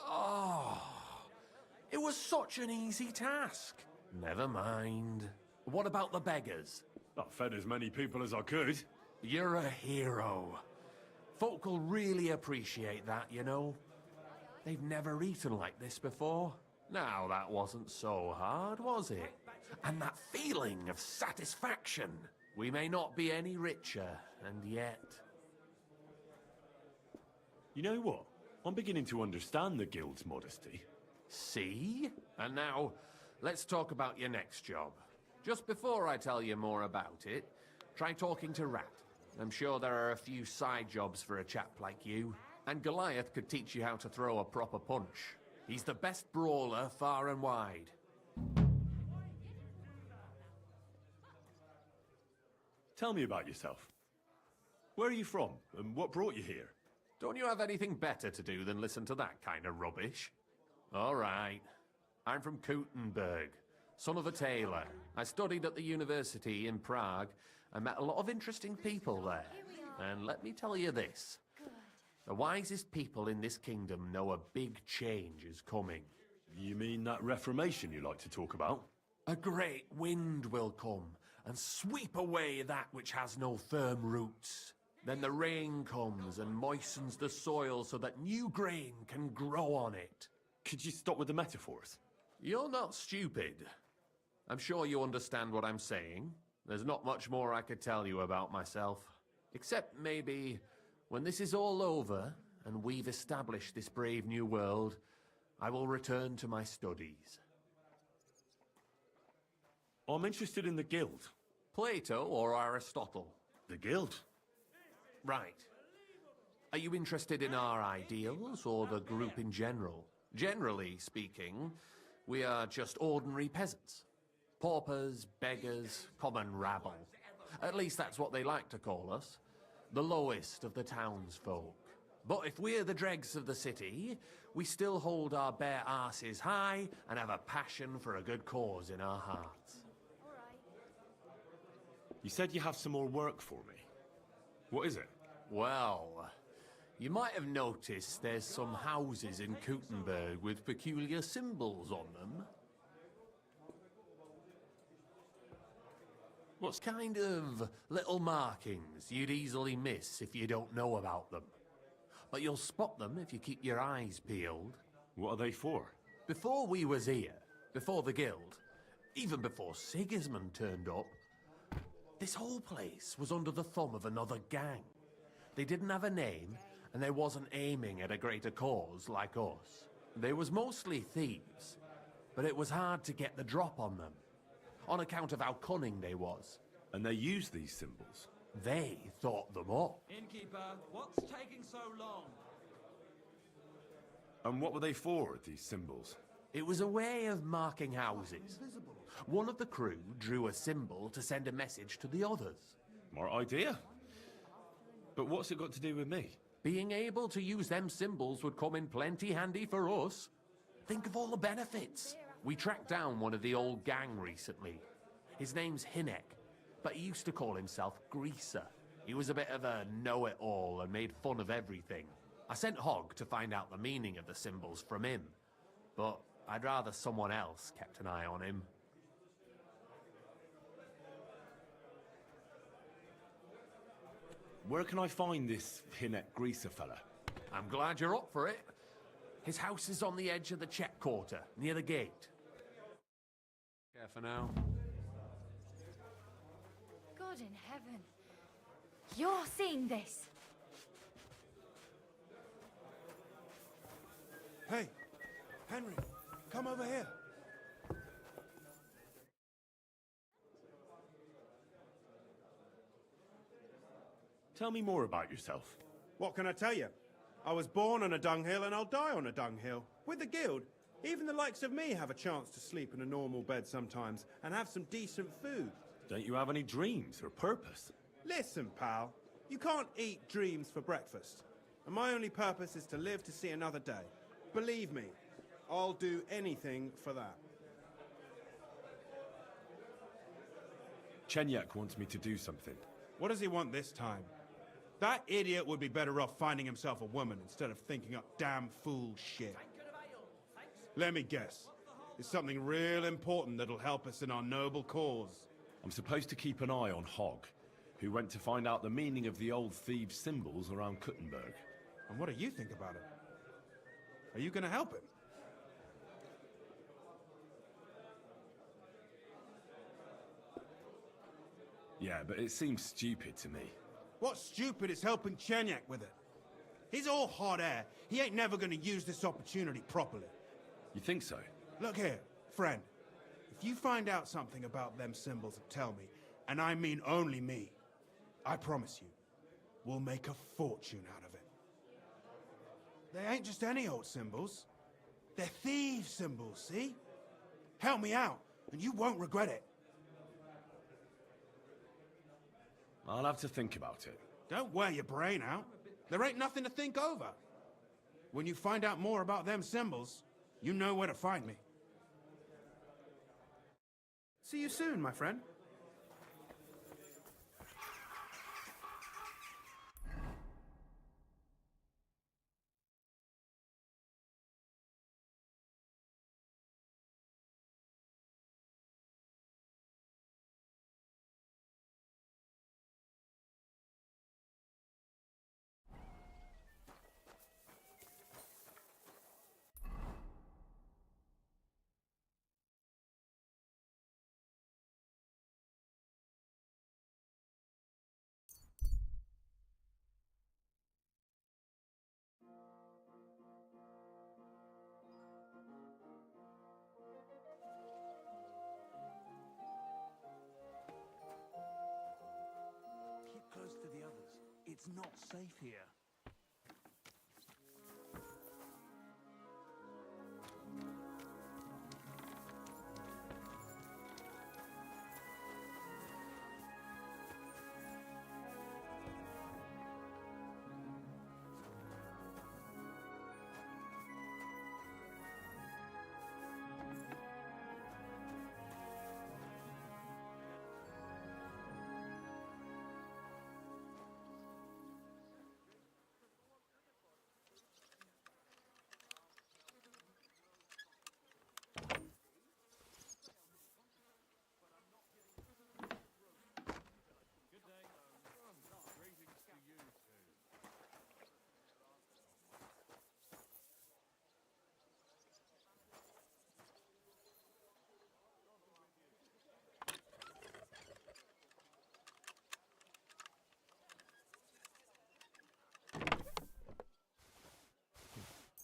Oh, it was such an easy task. Never mind. What about the beggars? I fed as many people as I could. You're a hero. Folk will really appreciate that, you know. They've never eaten like this before. Now, that wasn't so hard, was it? And that feeling of satisfaction. We may not be any richer, and yet... You know what? I'm beginning to understand the guild's modesty. See? And now, let's talk about your next job. Just before I tell you more about it, try talking to Rat. I'm sure there are a few side jobs for a chap like you. And Goliath could teach you how to throw a proper punch. He's the best brawler far and wide. Tell me about yourself. Where are you from, and what brought you here? Don't you have anything better to do than listen to that kind of rubbish? All right. I'm from Kuttenberg, son of a tailor. I studied at the university in Prague. I met a lot of interesting people there. And let me tell you this. The wisest people in this kingdom know a big change is coming. You mean that reformation you like to talk about? A great wind will come and sweep away that which has no firm roots. Then the rain comes and moistens the soil so that new grain can grow on it. Could you stop with the metaphors? You're not stupid. I'm sure you understand what I'm saying. There's not much more I could tell you about myself. Except maybe when this is all over and we've established this brave new world, I will return to my studies. I'm interested in the guild. Plato or Aristotle? The guild. Right. Are you interested in our ideals or the group in general? Generally speaking, we are just ordinary peasants. Paupers, beggars, common rabble. At least that's what they like to call us. The lowest of the townsfolk. But if we're the dregs of the city, we still hold our bare arses high and have a passion for a good cause in our hearts. You said you have some more work for me. What is it? Well, you might have noticed there's some houses in Kuttenberg with peculiar symbols on them. What kind of little markings you'd easily miss if you don't know about them? But you'll spot them if you keep your eyes peeled. What are they for? Before we was here, before the guild, even before Sigismund turned up, this whole place was under the thumb of another gang. They didn't have a name, and they wasn't aiming at a greater cause like us. They was mostly thieves, but it was hard to get the drop on them, on account of how cunning they was. And they used these symbols? They thought them up. Innkeeper, what's taking so long? And what were they for, these symbols? It was a way of marking houses. One of the crew drew a symbol to send a message to the others. Smart idea. But what's it got to do with me? Being able to use them symbols would come in plenty handy for us. Think of all the benefits. We tracked down one of the old gang recently. His name's Hinek, but he used to call himself Greaser. He was a bit of a know-it-all and made fun of everything. I sent Hogg to find out the meaning of the symbols from him, but I'd rather someone else kept an eye on him. Where can I find this Hinek Greaser fella? I'm glad you're up for it. His house is on the edge of the check quarter, near the gate. Care for now. God in heaven. You're seeing this. Hey, Henry, come over here. Tell me more about yourself. What can I tell you? I was born on a dunghill and I'll die on a dunghill. With the guild, even the likes of me have a chance to sleep in a normal bed sometimes and have some decent food. Don't you have any dreams or purpose? Listen, pal, you can't eat dreams for breakfast. And my only purpose is to live to see another day. Believe me, I'll do anything for that. Chenyak wants me to do something. What does he want this time? That idiot would be better off finding himself a woman instead of thinking up damn fool shit. Let me guess. It's something real important that'll help us in our noble cause. I'm supposed to keep an eye on Hogg, who went to find out the meaning of the old thieves' symbols around Kuttenberg. And what do you think about it? Are you gonna help him? Yeah, but it seems stupid to me. What's stupid is helping Chenyak with it. He's all hot air. He ain't never gonna use this opportunity properly. You think so? Look here, friend. If you find out something about them symbols and tell me, and I mean only me, I promise you, we'll make a fortune out of it. They ain't just any old symbols. They're thieves' symbols, see? Help me out, and you won't regret it. I'll have to think about it. Don't wear your brain out. There ain't nothing to think over. When you find out more about them symbols, you know where to find me. See you soon, my friend. Keep close to the others. It's not safe here.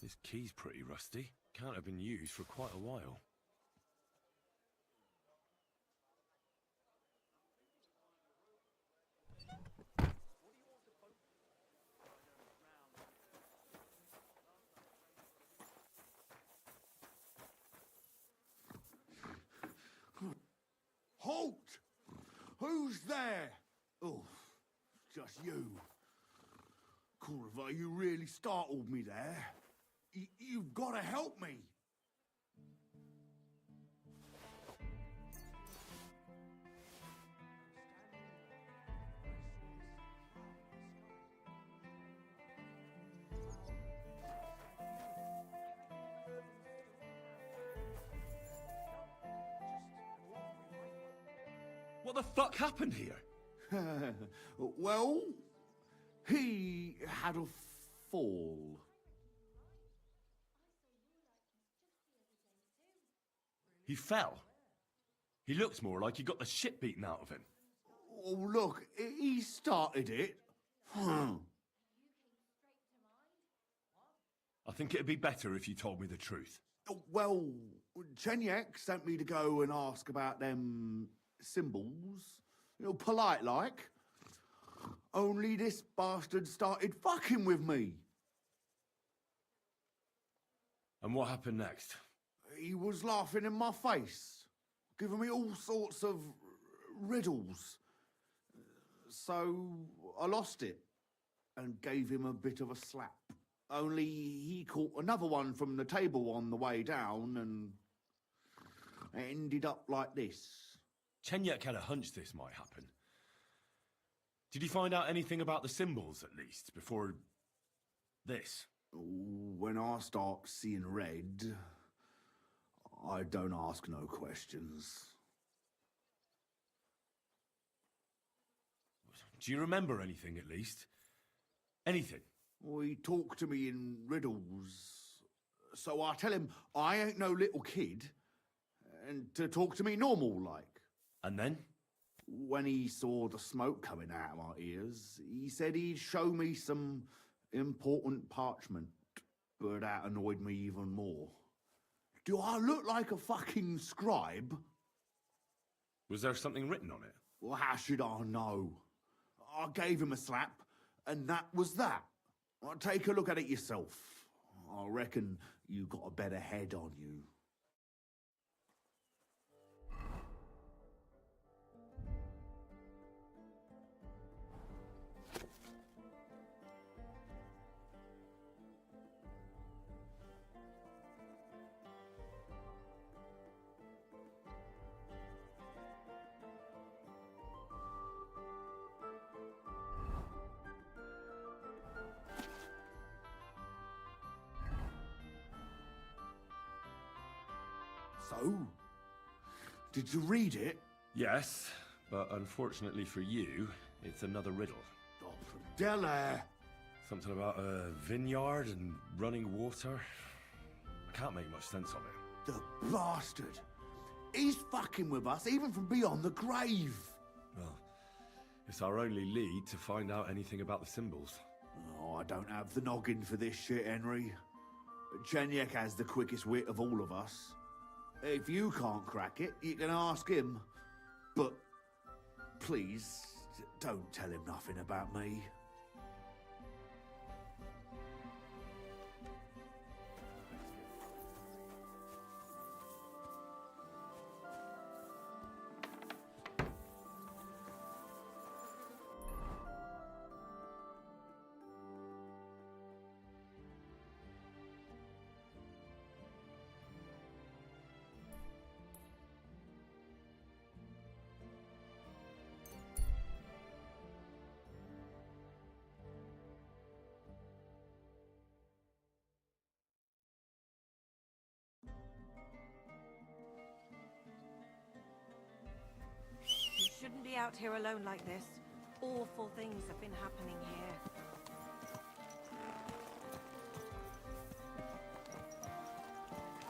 This key's pretty rusty. Can't have been used for quite a while. Who's there? Oh, just you. Corva, you really startled me there. You've got to help me. What the fuck happened here? Well, he had a fall. He fell. He looks more like he got the shit beaten out of him. Oh, look, he started it. I think it'd be better if you told me the truth. Well, Chenyek sent me to go and ask about them symbols. You know, polite like. Only this bastard started fucking with me. And what happened next? He was laughing in my face, giving me all sorts of riddles. So I lost it and gave him a bit of a slap. Only he caught another one from the table on the way down and it ended up like this. Chenyek had a hunch this might happen. Did you find out anything about the symbols, at least, before this? When I start seeing red, I don't ask no questions. Do you remember anything, at least? Anything? Well, he talked to me in riddles. So I tell him I ain't no little kid, and to talk to me normal like. And then? When he saw the smoke coming out of my ears, he said he'd show me some important parchment, but that annoyed me even more. Do I look like a fucking scribe? Was there something written on it? Well, how should I know? I gave him a slap, and that was that. Take a look at it yourself. I reckon you got a better head on you. So, did you read it? Yes, but unfortunately for you, it's another riddle. Oh, Della! Something about a vineyard and running water. I can't make much sense of it. The bastard! He's fucking with us, even from beyond the grave! Well, it's our only lead to find out anything about the symbols. Oh, I don't have the noggin for this shit, Henry. Chenyek has the quickest wit of all of us. If you can't crack it, you can ask him. But please, don't tell him nothing about me. Shouldn't be out here alone like this. Awful things have been happening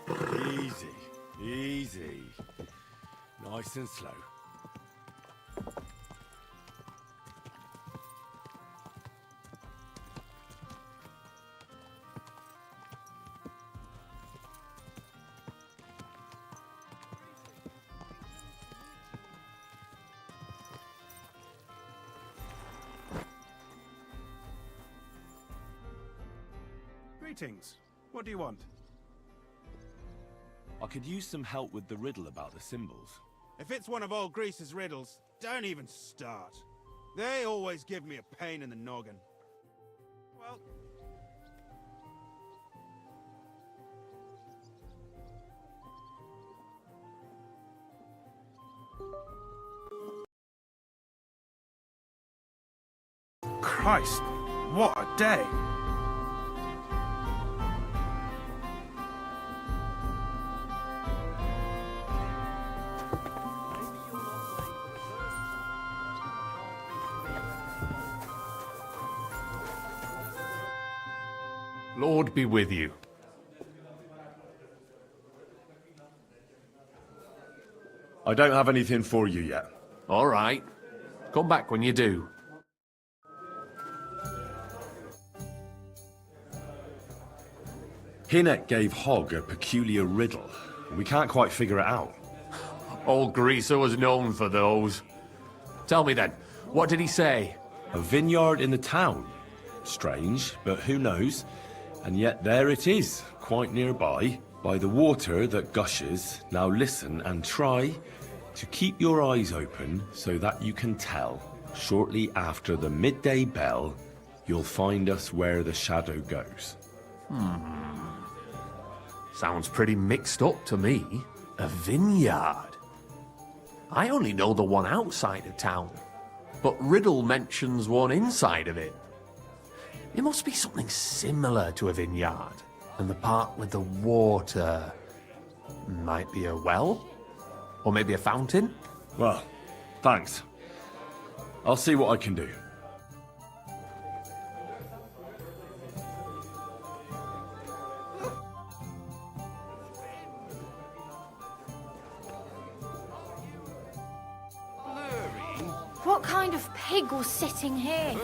here. Easy, easy. Nice and slow. Greetings. What do you want? I could use some help with the riddle about the symbols. If it's one of old Grease's riddles, don't even start. They always give me a pain in the noggin. Well... Christ, what a day! Lord be with you. I don't have anything for you yet. All right. Come back when you do. Hinnet gave Hogg a peculiar riddle. We can't quite figure it out. Old Greaser was known for those. Tell me then, what did he say? A vineyard in the town. Strange, but who knows? And yet there it is, quite nearby, by the water that gushes. Now listen and try to keep your eyes open so that you can tell. Shortly after the midday bell, you'll find us where the shadow goes. Sounds pretty mixed up to me. A vineyard. I only know the one outside of town, but Riddle mentions one inside of it. It must be something similar to a vineyard, and the part with the water might be a well? Or maybe a fountain? Well, thanks. I'll see what I can do. What kind of pig was sitting here?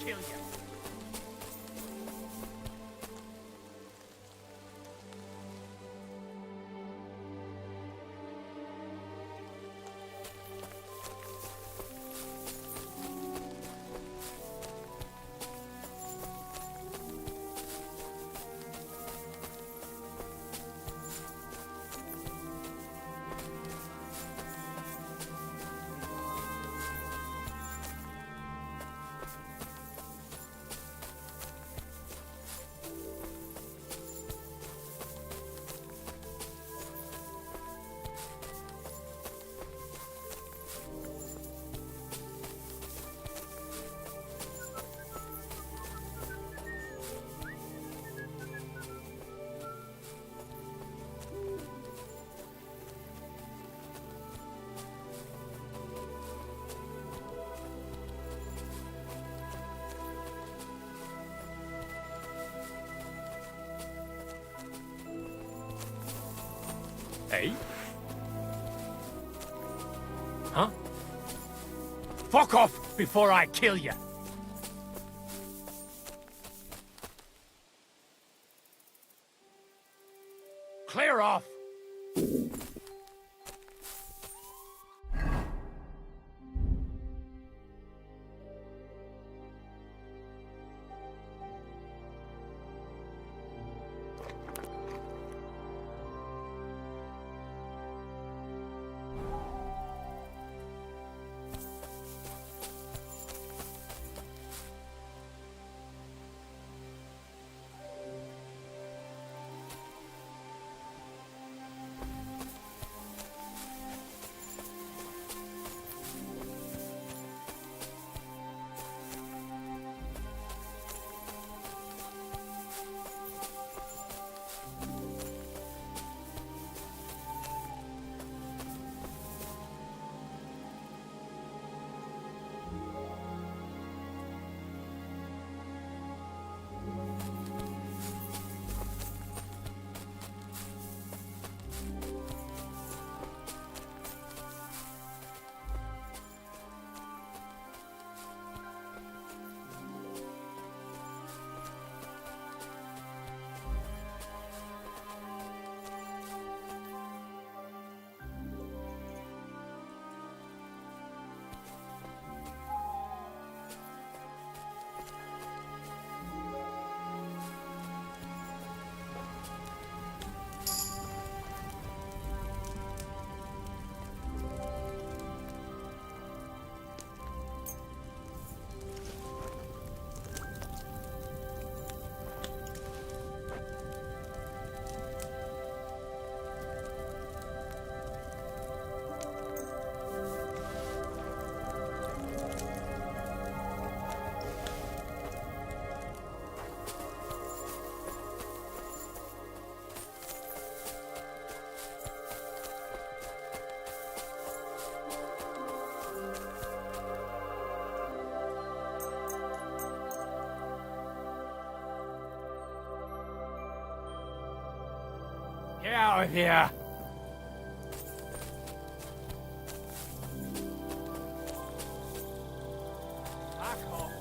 kill you. Hey? Huh? Fuck off before I kill you. Clear off. Get out of here! Back off.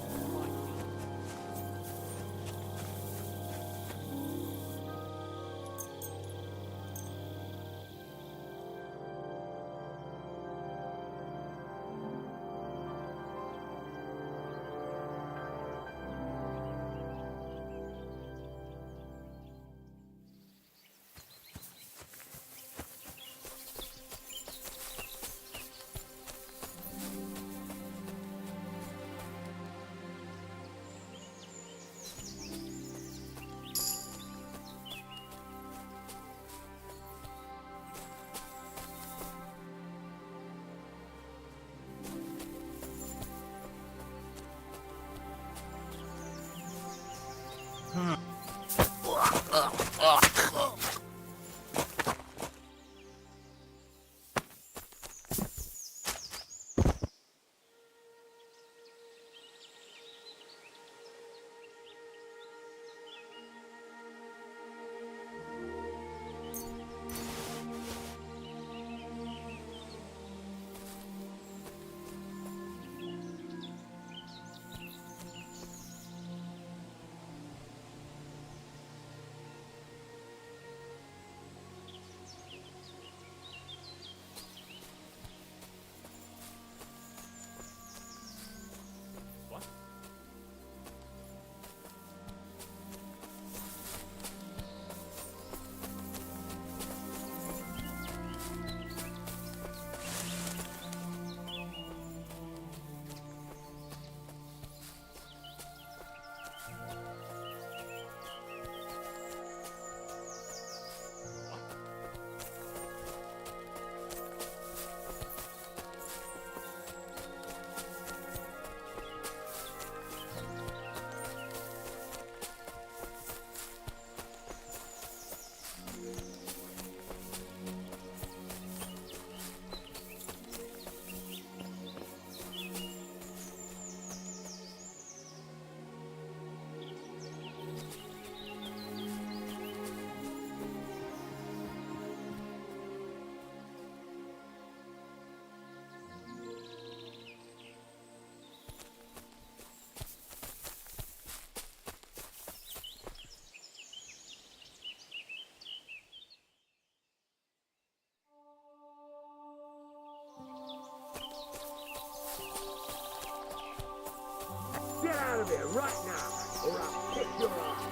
here right now, or I'll kick your ass.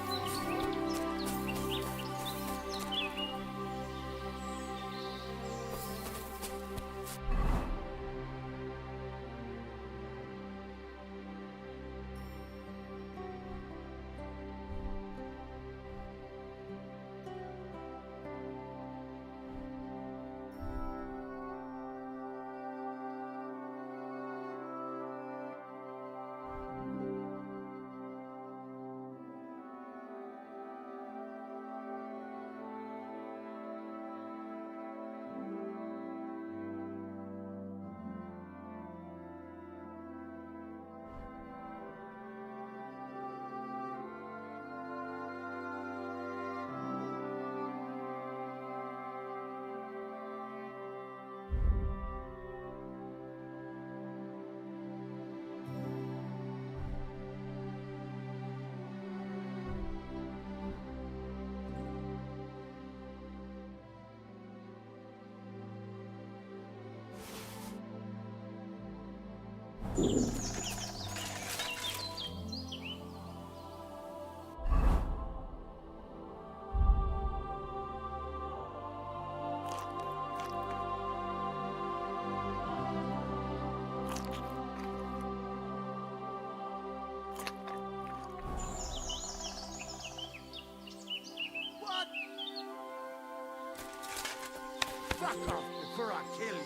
Fuck off before I kill you.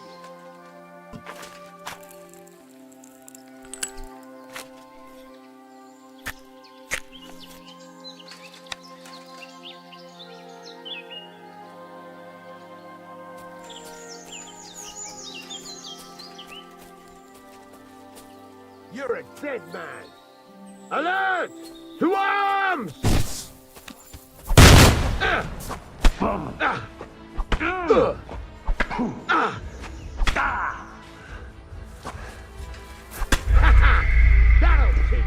You're a dead man. Alert! To arms! That'll teach.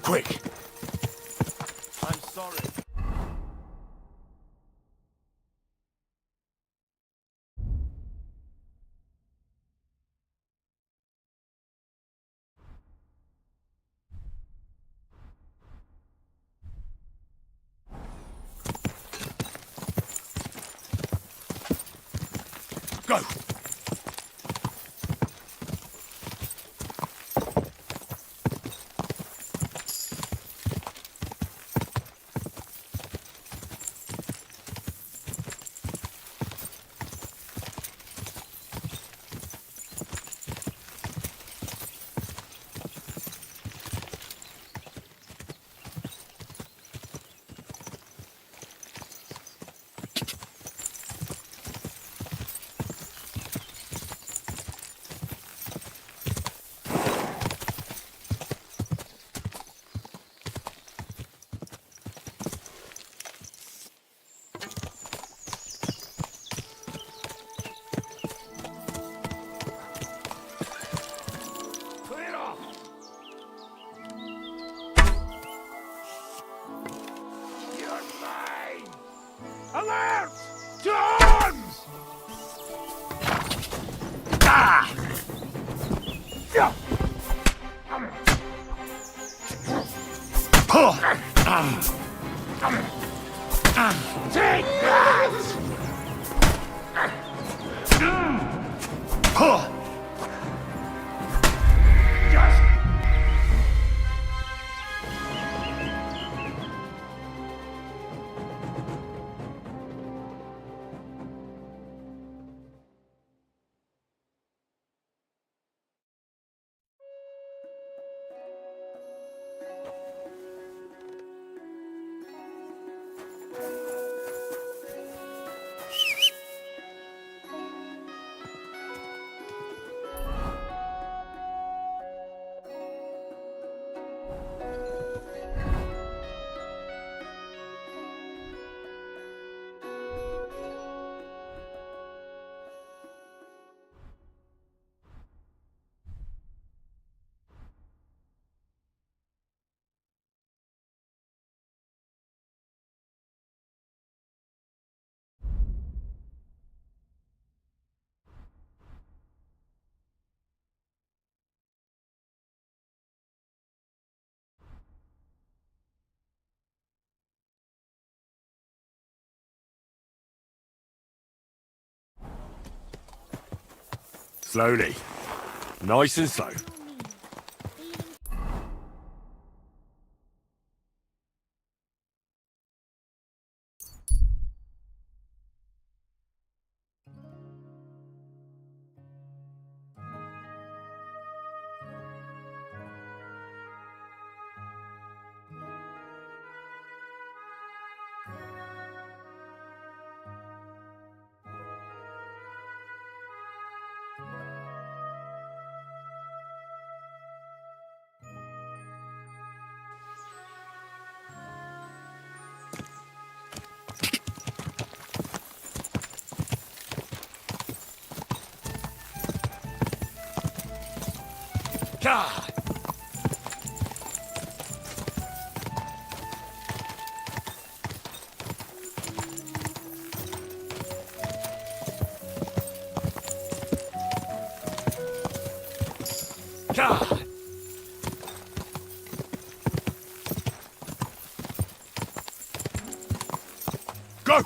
Quick! I'm sorry. Go! Alert! To arms! Ah! Yeah. Take that! Slowly. Nice and slow. God! God! Go!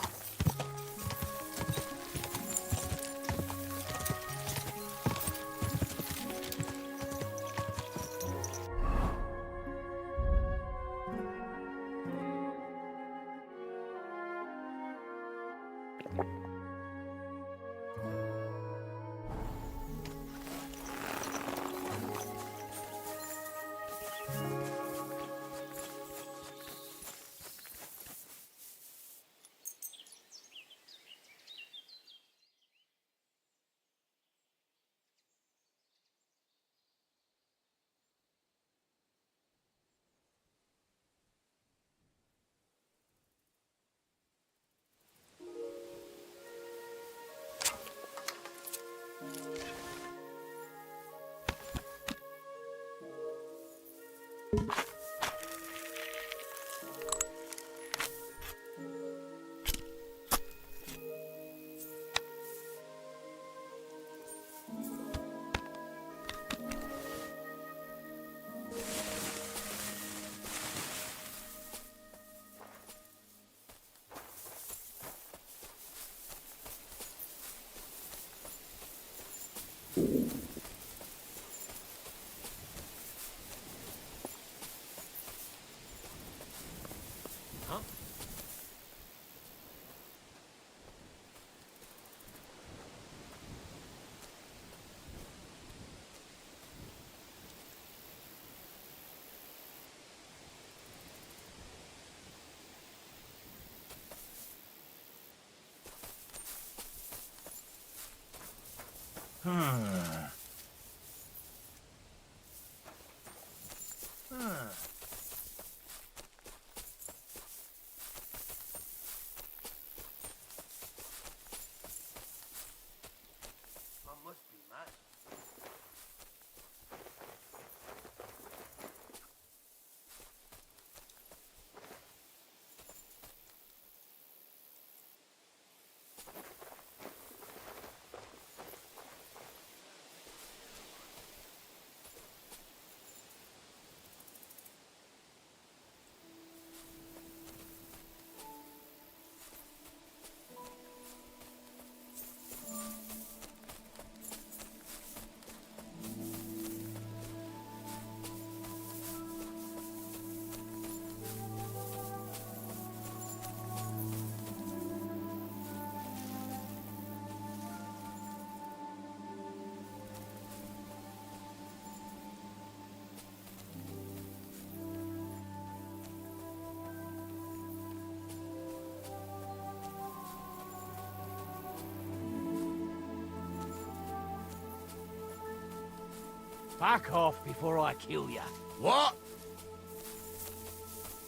Back off before I kill you. What?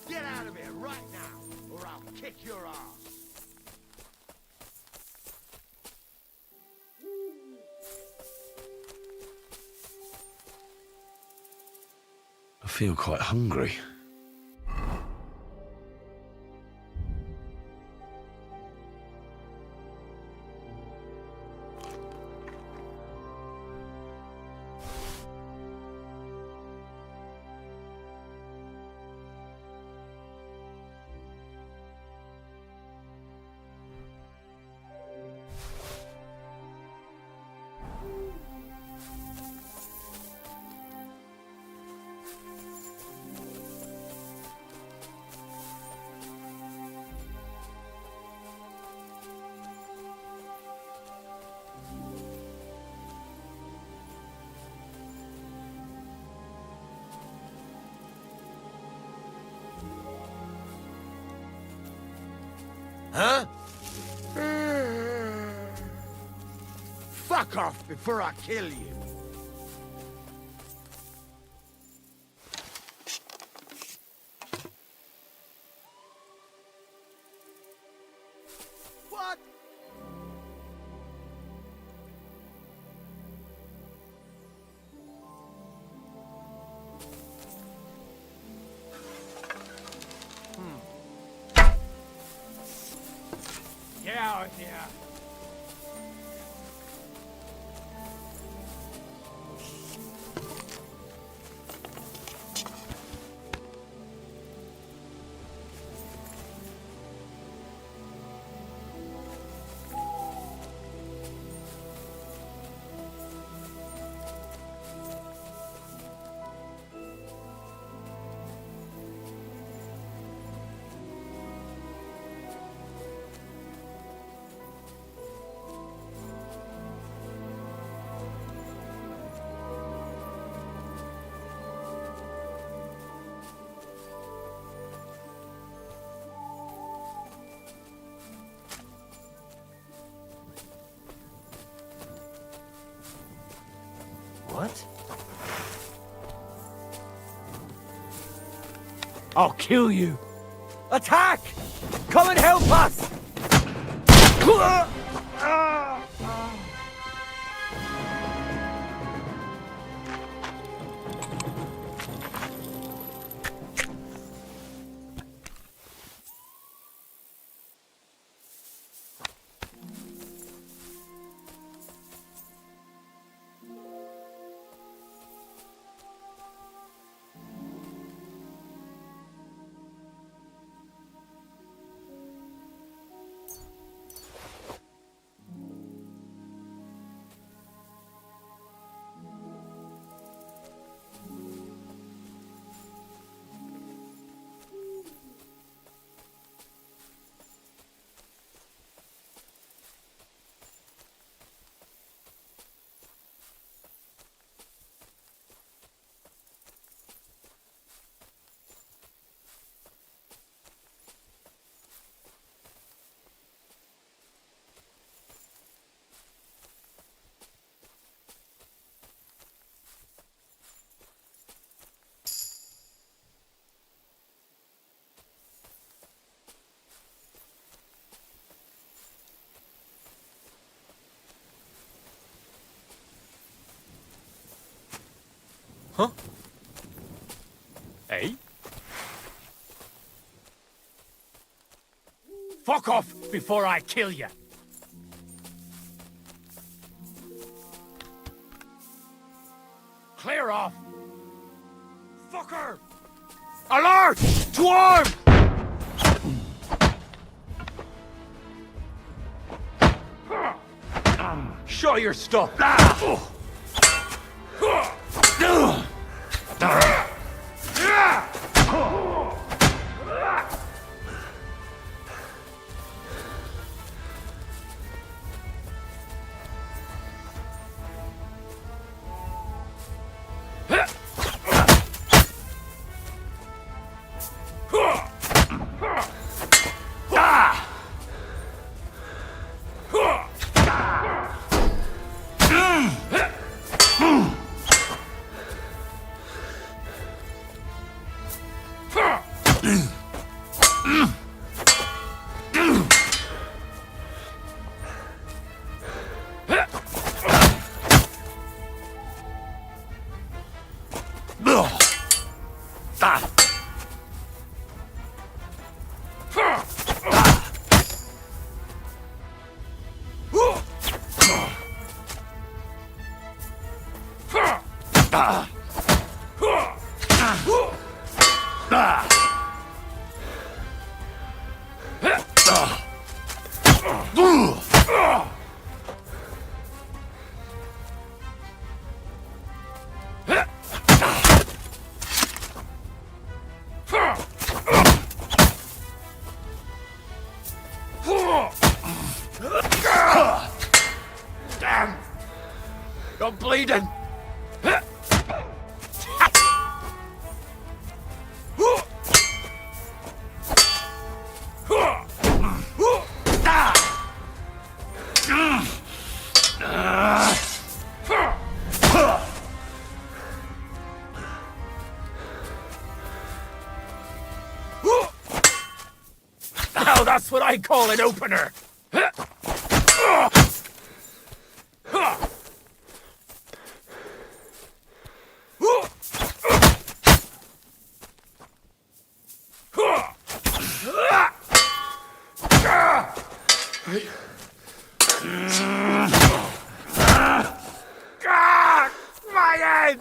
Get out of here right now, or I'll kick your ass. I feel quite hungry. Huh? Fuck off before I kill you. What? Get out of here. What? I'll kill you. Attack! Come and help us! Huh? Hey? Fuck off before I kill you. Clear off. Fucker! Alert! To arm! Show your stuff. Damn! You're bleeding! Now that's what I call an opener! My head!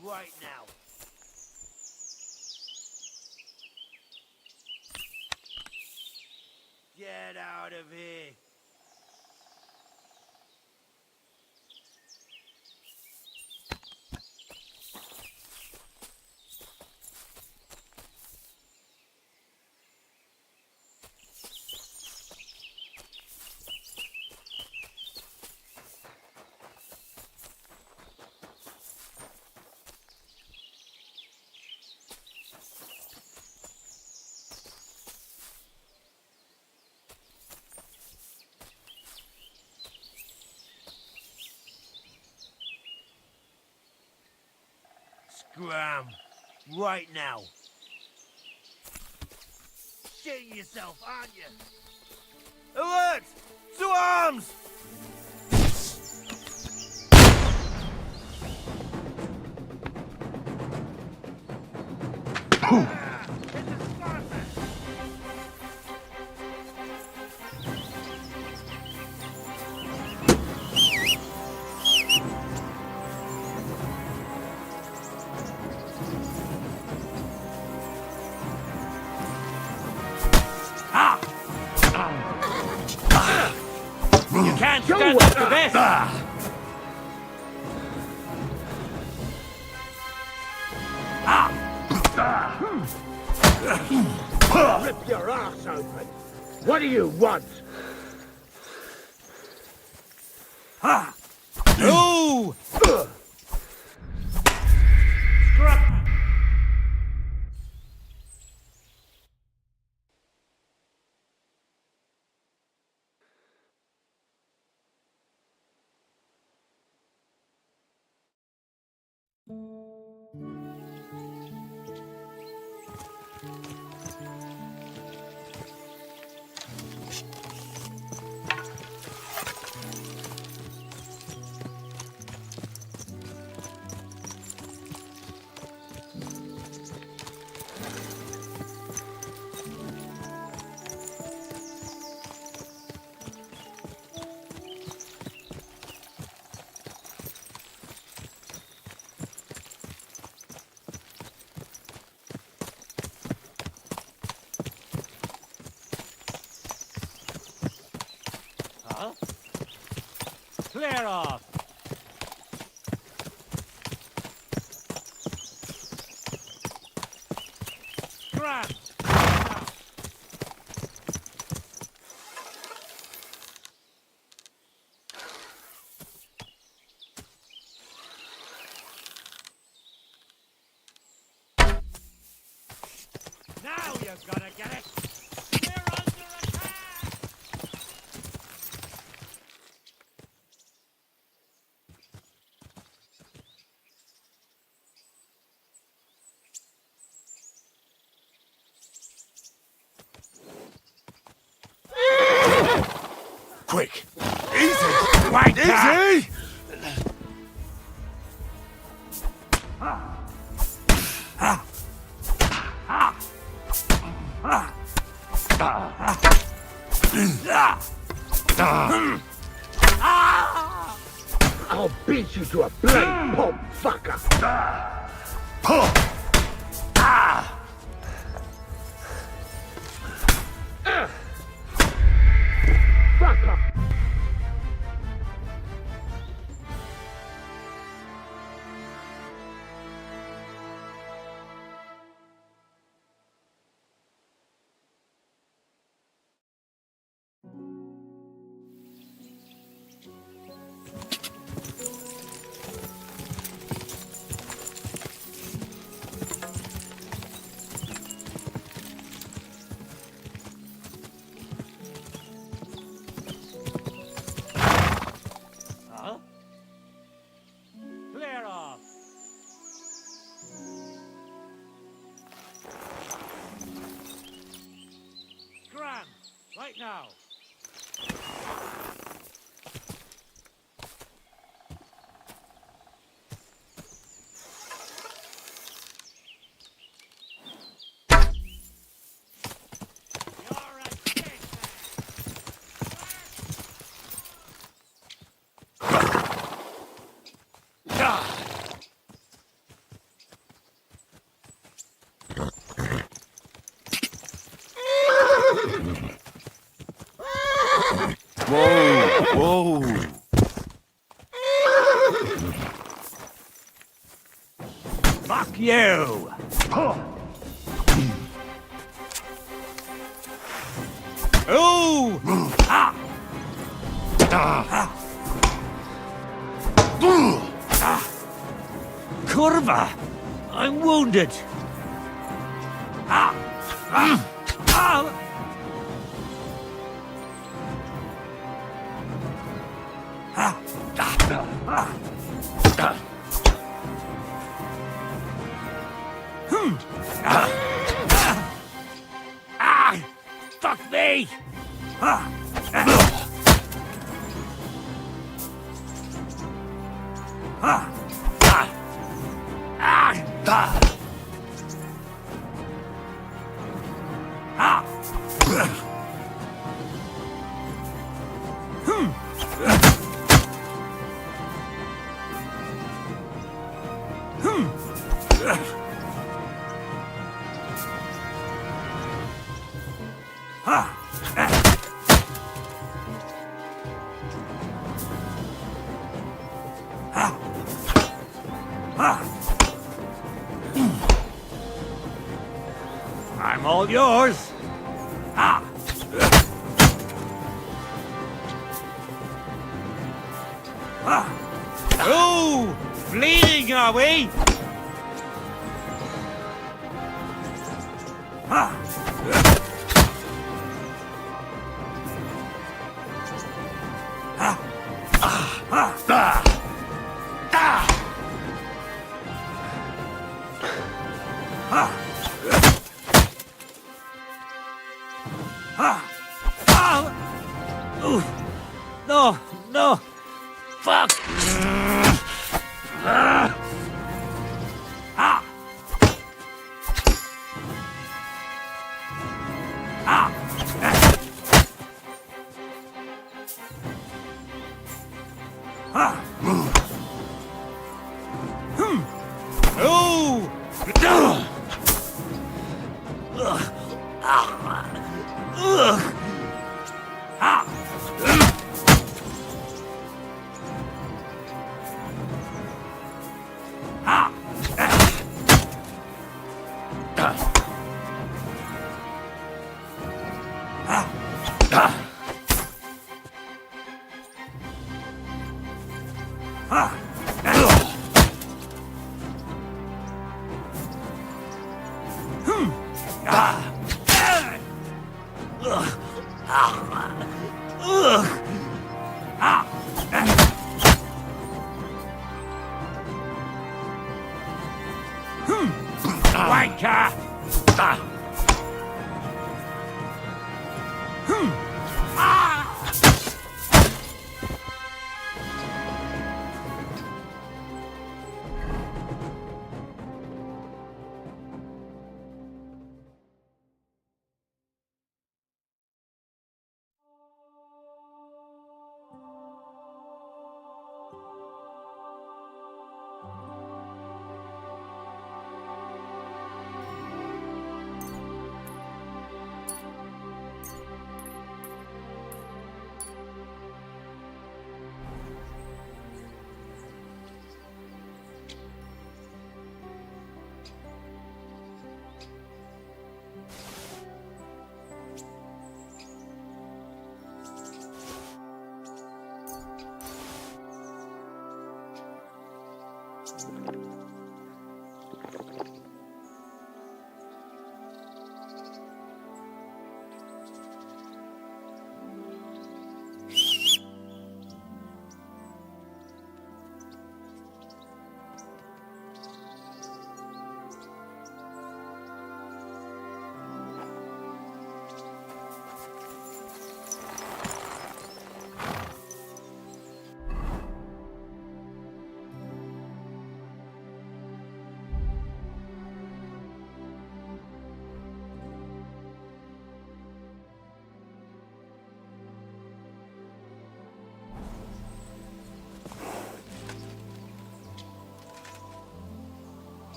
Right now. Get out of here. Scram. Right now. Shitting yourself, aren't you? Alert! To arms! You can't stand up to this! Rip your ass open. What do you want? No! Clear off! Grab! Now you're gonna get it! We're under attack! Quick! Easy! Wanker! Easy! I'll beat you to a blade, pulp fucker! Fucker! Clear off! Scram! Right now! Whoa! Whoa! Fuck you! Ooh! Ah! Kurva! I'm wounded! Ah! Ah! Ah! Fuck me! I'm all yours. Ah! Oh! Bleeding, are we? No, no, fuck! Wanker!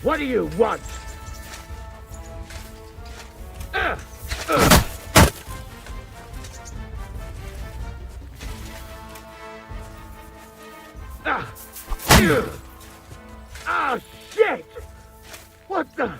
What do you want? Ah, shit! What the?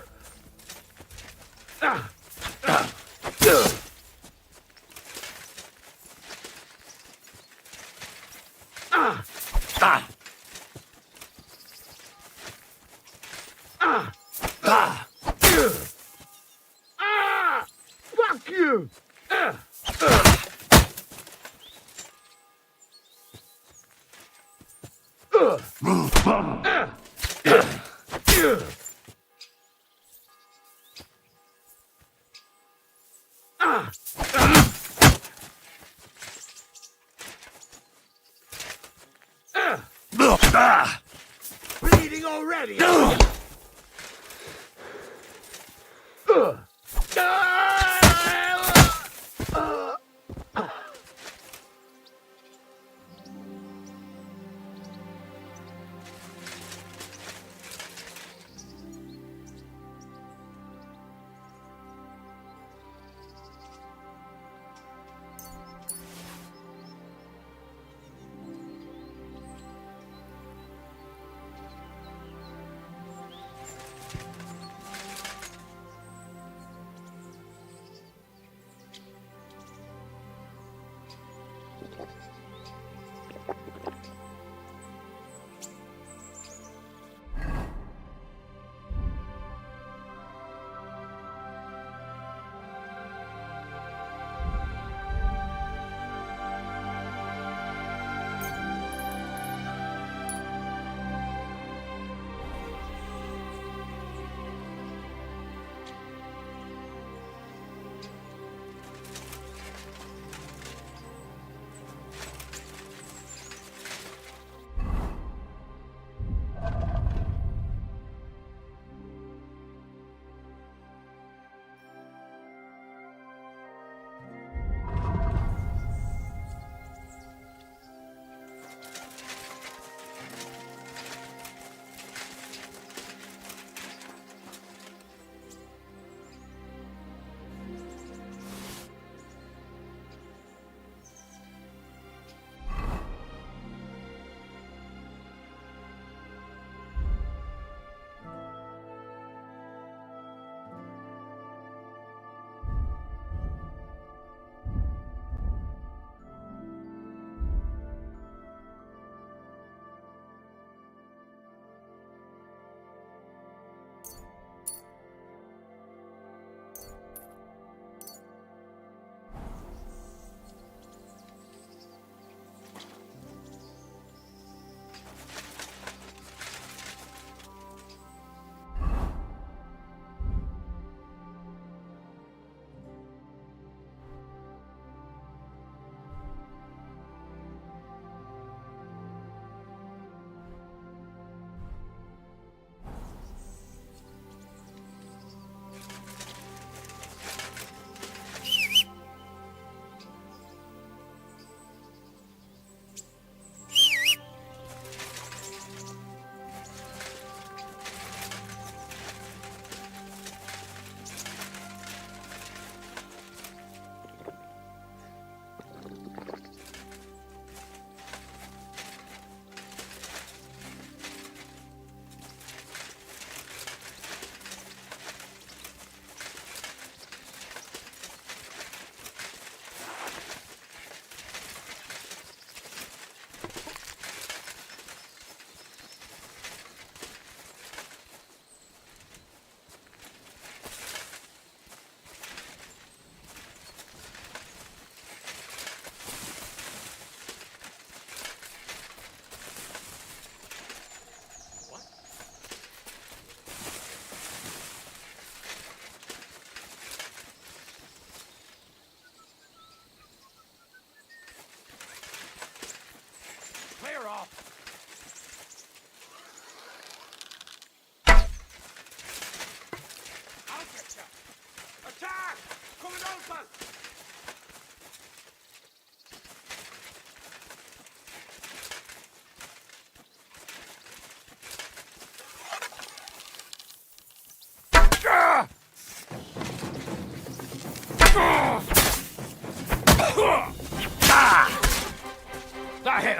Fuck you! Bleeding already!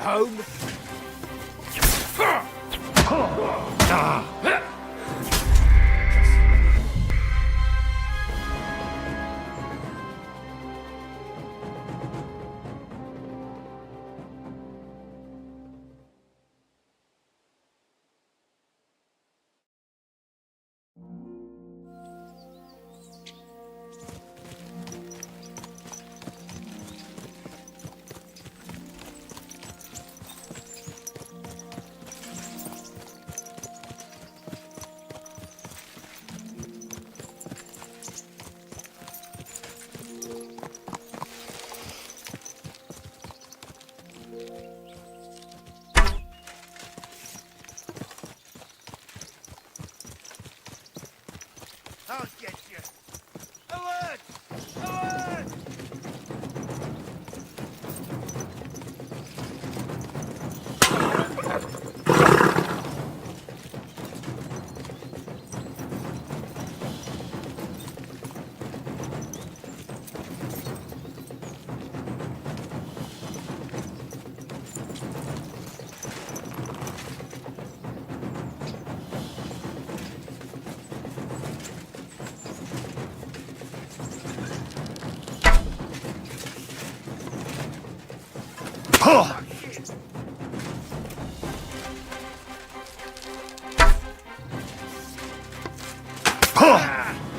home. I'll get you. Alert! Alert!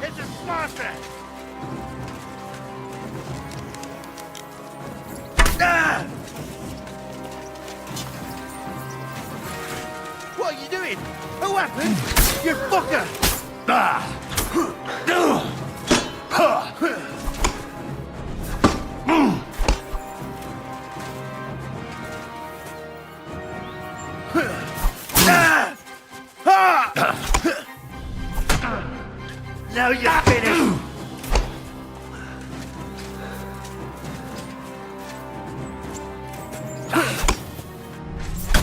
It's a slaughter! What are you doing? A weapon? You fucker! Now you're finished!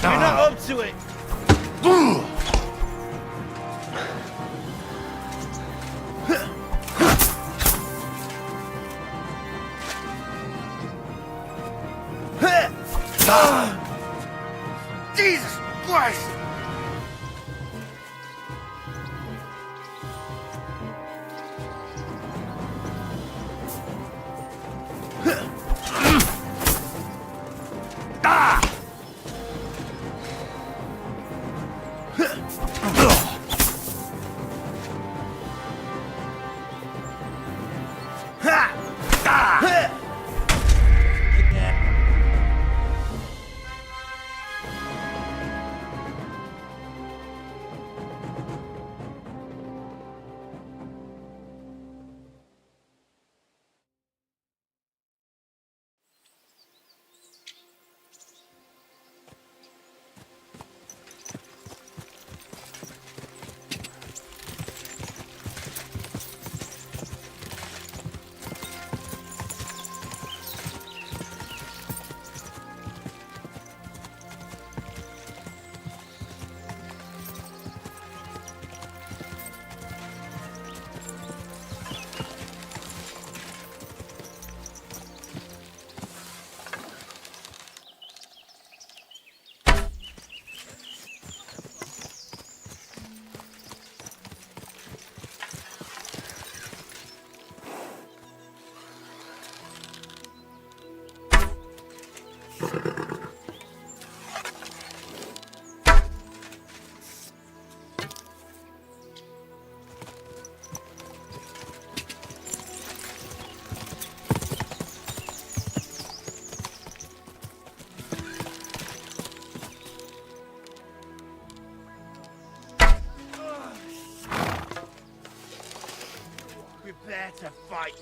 You're not up to it! Jesus Christ! Prepare to fight.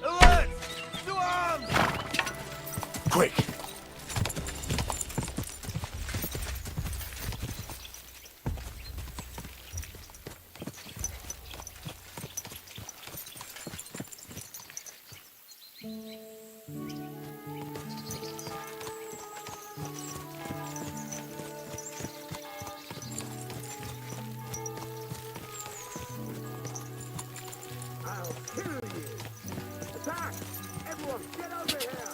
Alert! To arms! Quick! I'll kill you! Attack! Everyone, get over here!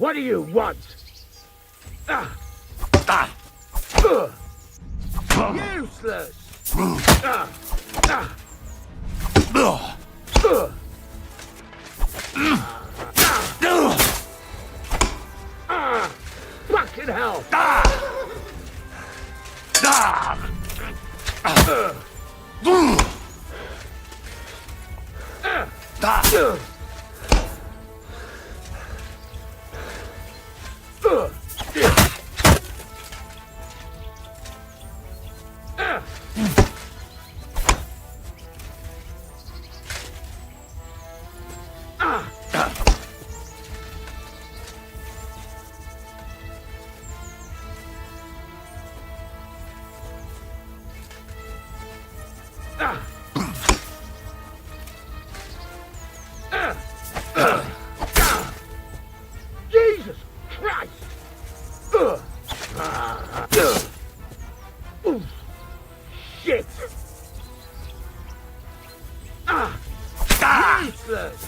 What do you want? Useless! Fucking hell! Jesus Christ! Shit! Useless!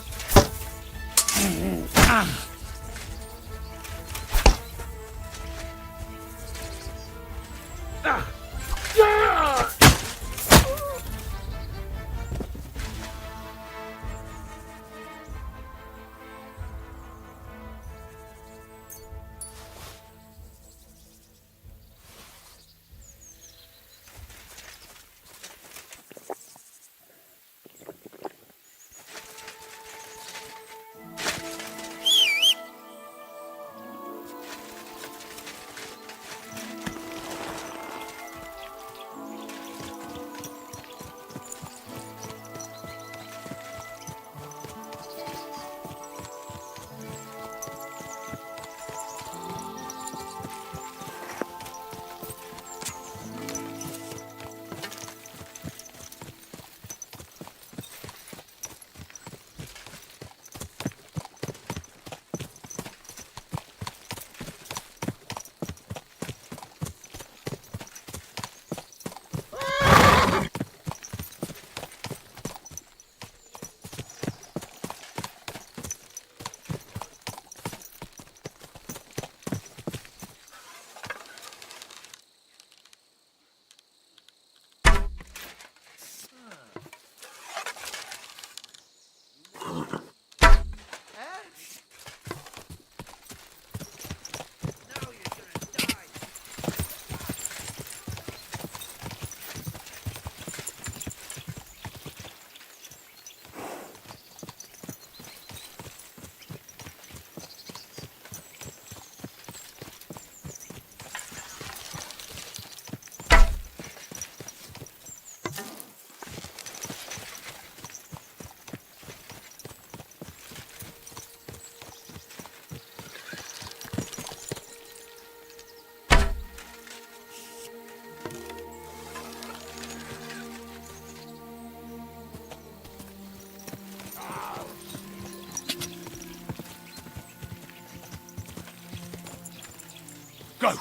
Go!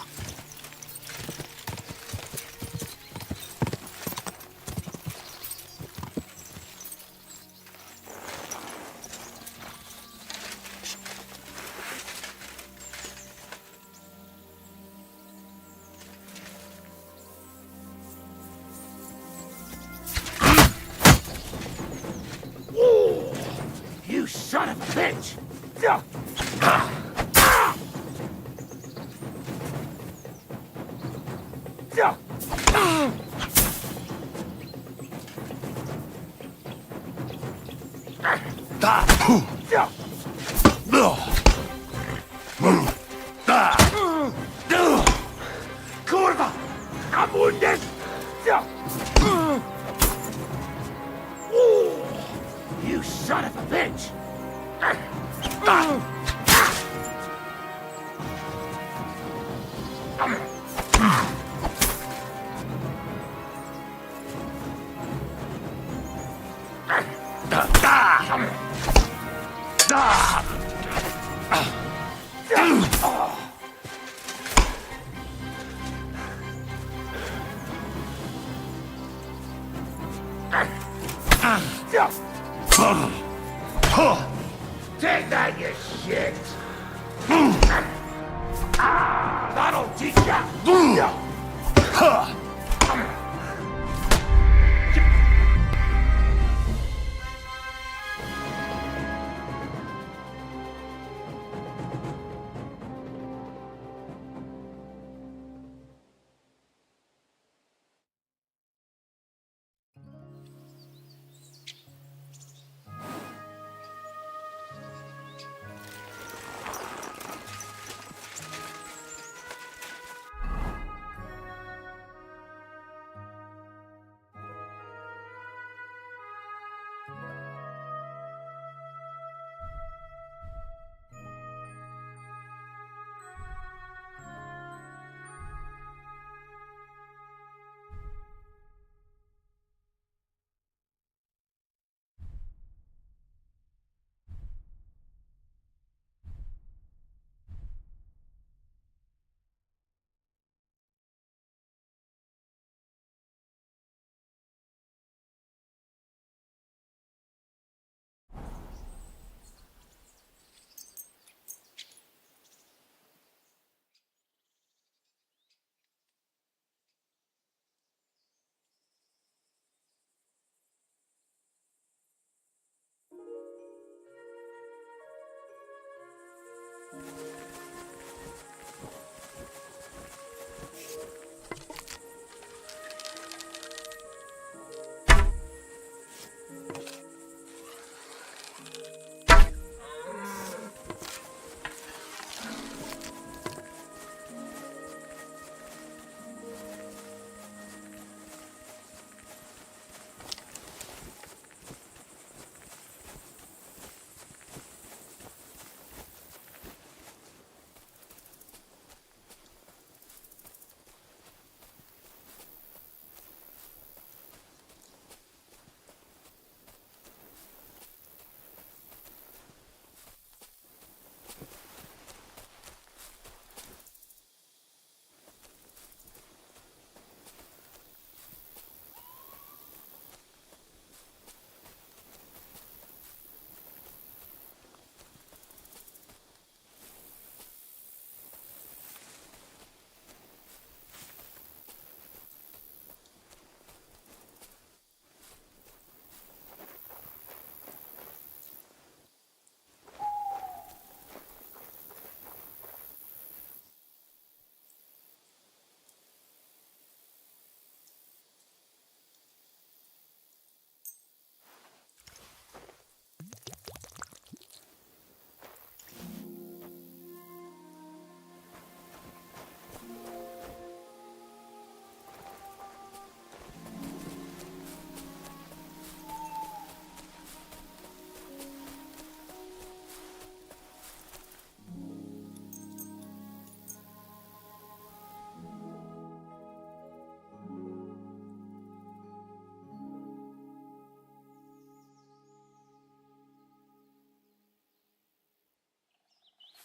You son of a bitch! Kurwa! I'm wounded! You son of a bitch! Take that, you shit!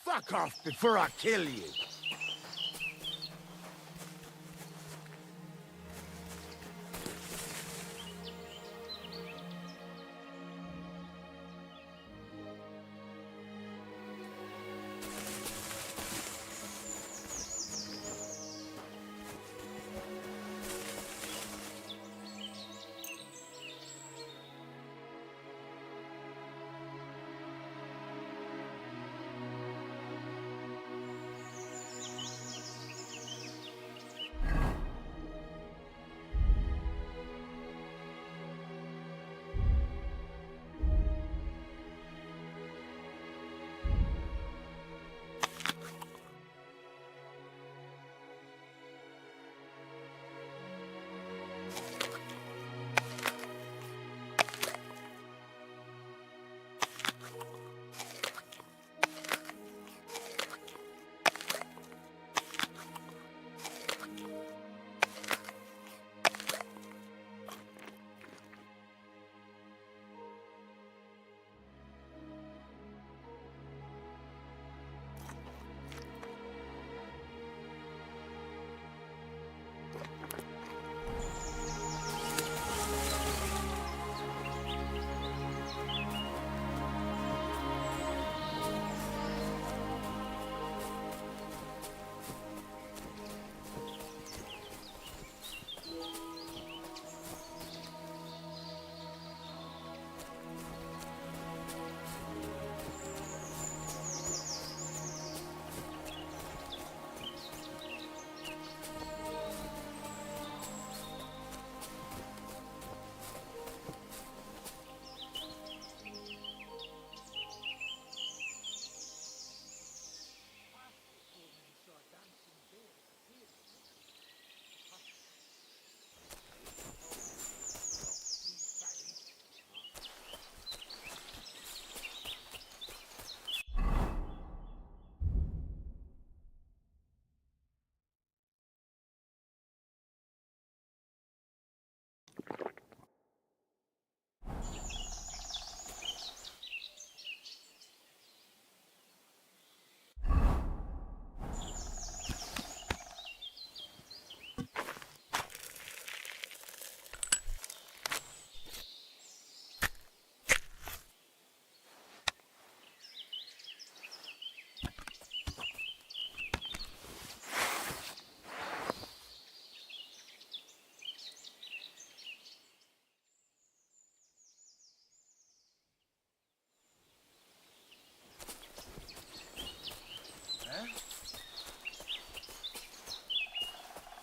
Fuck off before I kill you.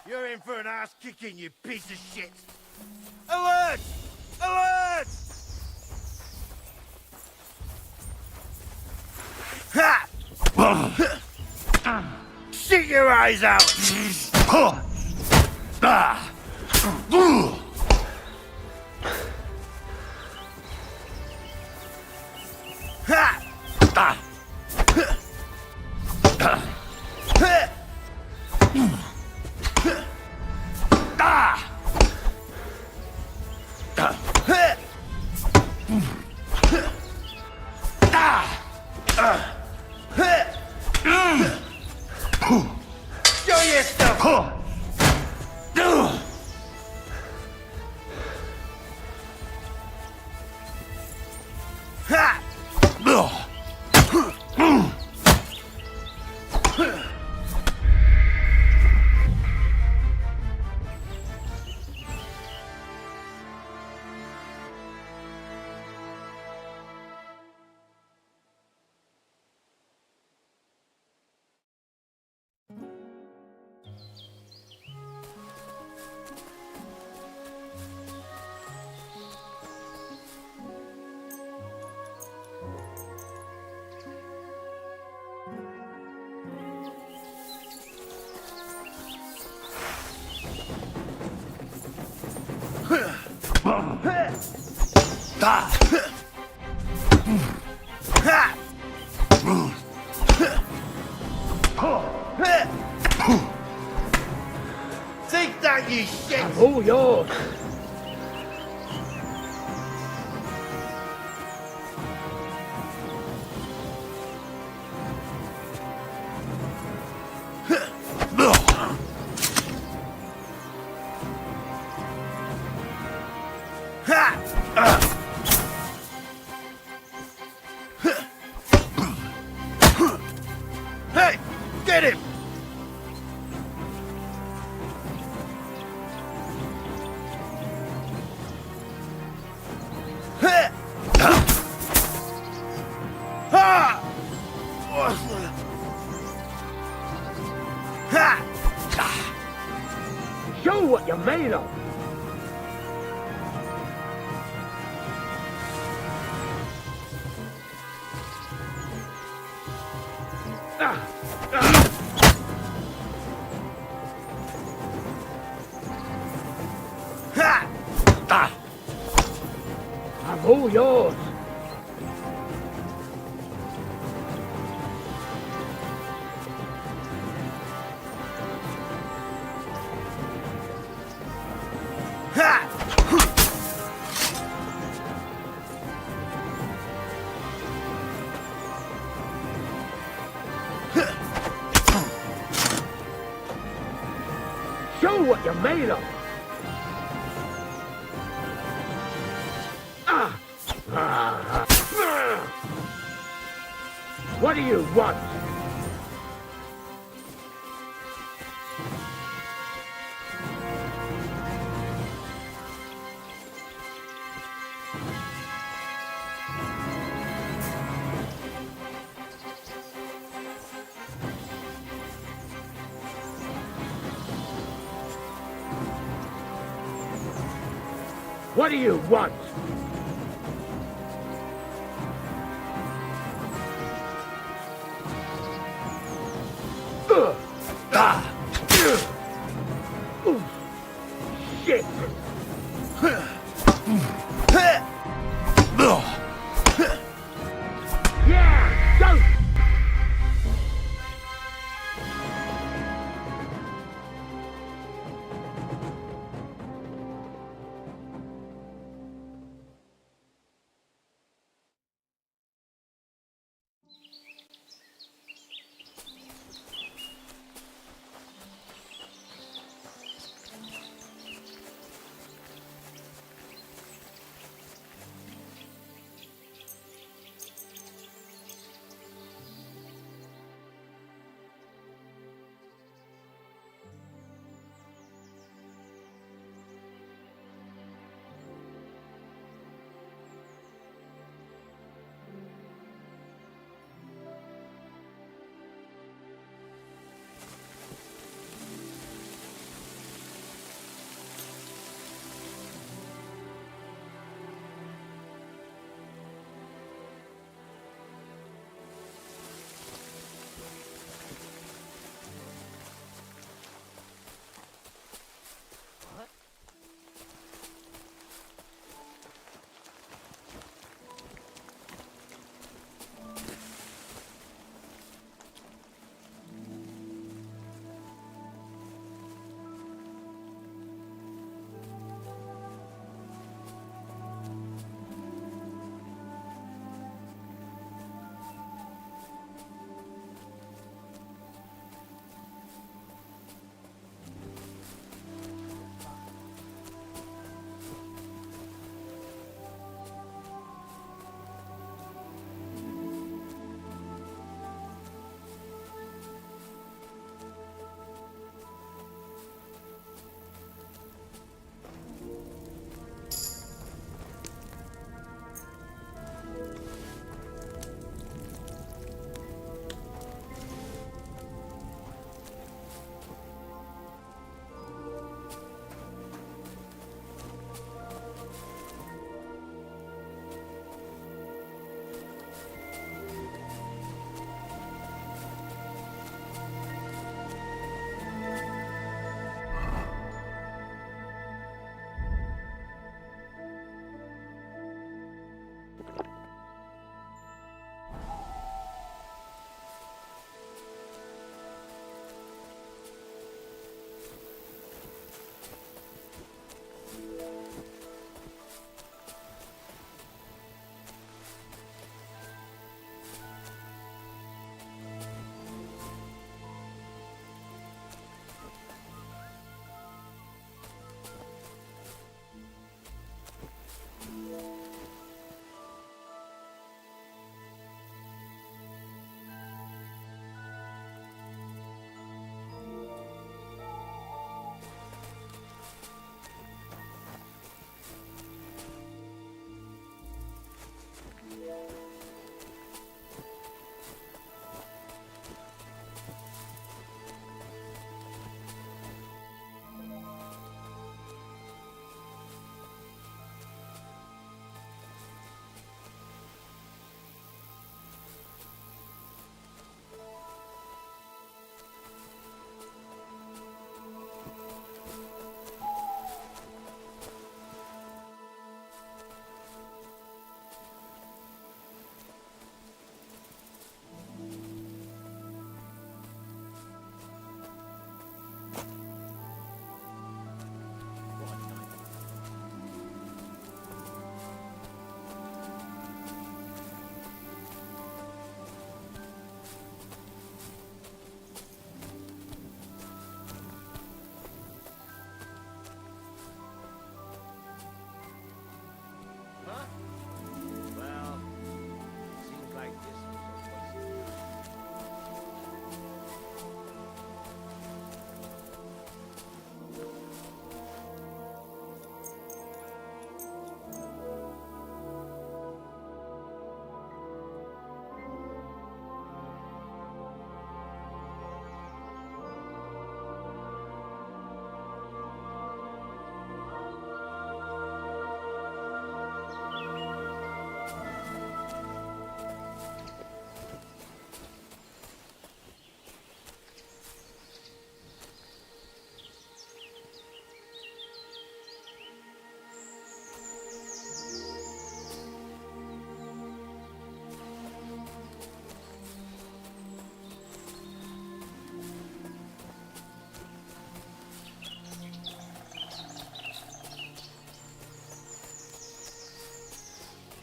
You're in for an ass kicking, you piece of shit! Alert! Alert! Ha! Shit your eyes out! Show your stuff! Take that, you shit! I'm all yours! Hey! Get him! Show what you're made of! I'm all yours! Show what you're made of! What do you want? What do you want? Shit! Yeah! Go!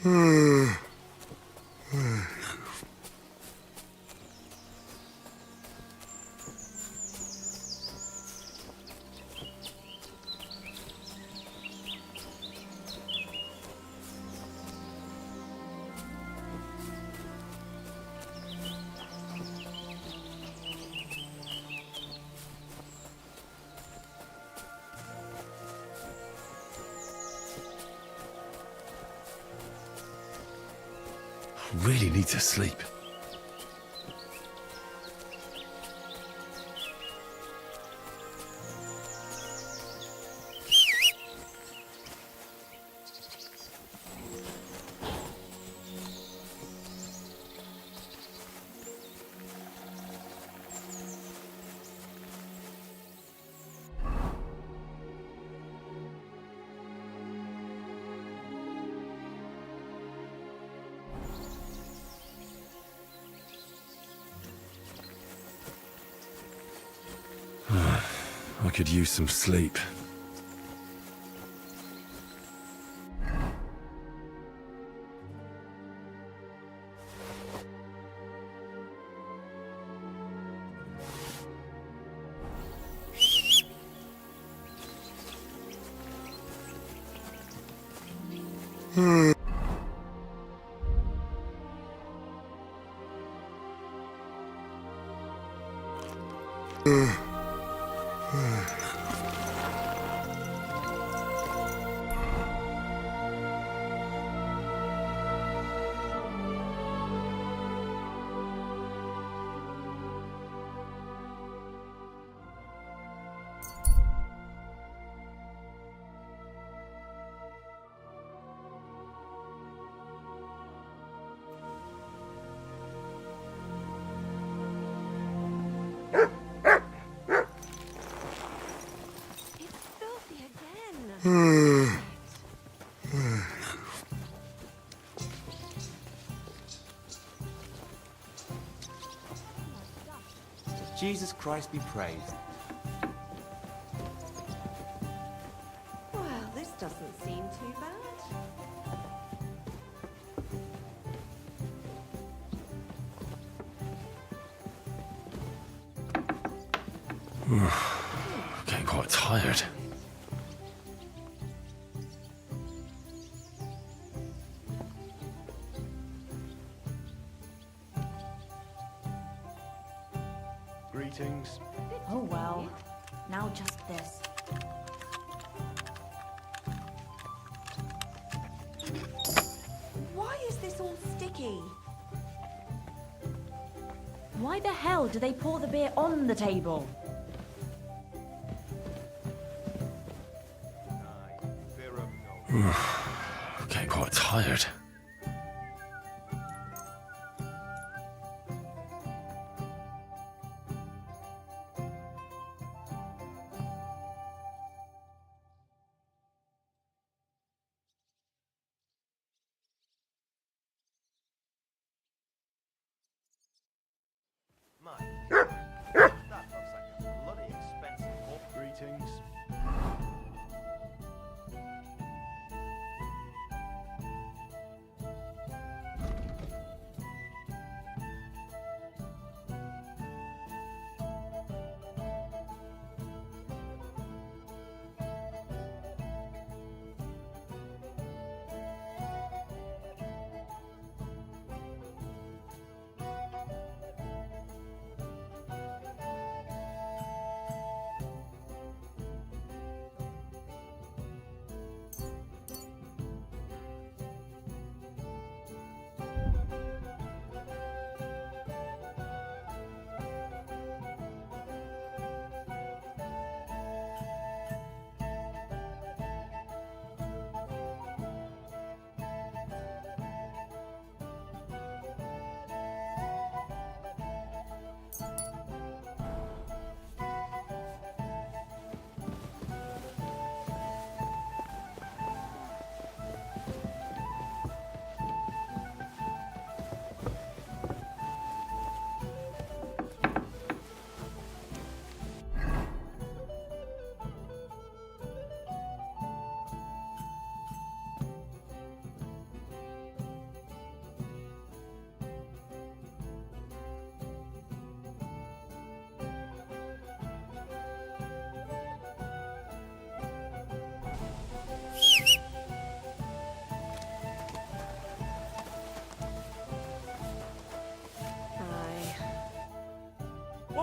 I really need to sleep. I could use some sleep. Jesus Christ be praised. Well, this doesn't seem too bad. Getting quite tired. Greetings. Oh well. Now just this. Why is this all sticky? Why the hell do they pour the beer on the table? Getting quite tired. That looks like a bloody expensive book. Greetings.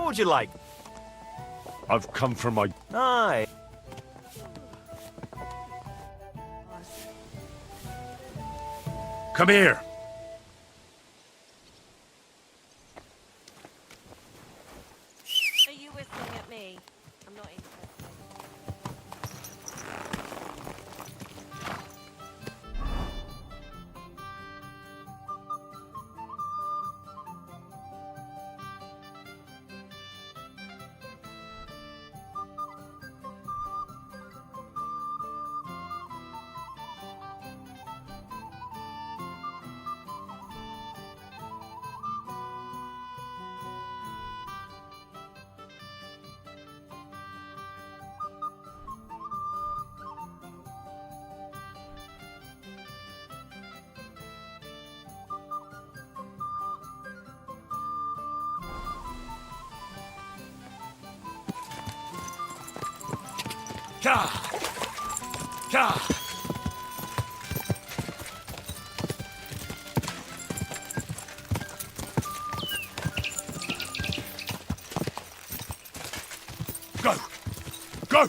would you like? I've come from my... Aye. Come here. Are you whistling at me? I'm not interested. Ka! Ka! Go! Go!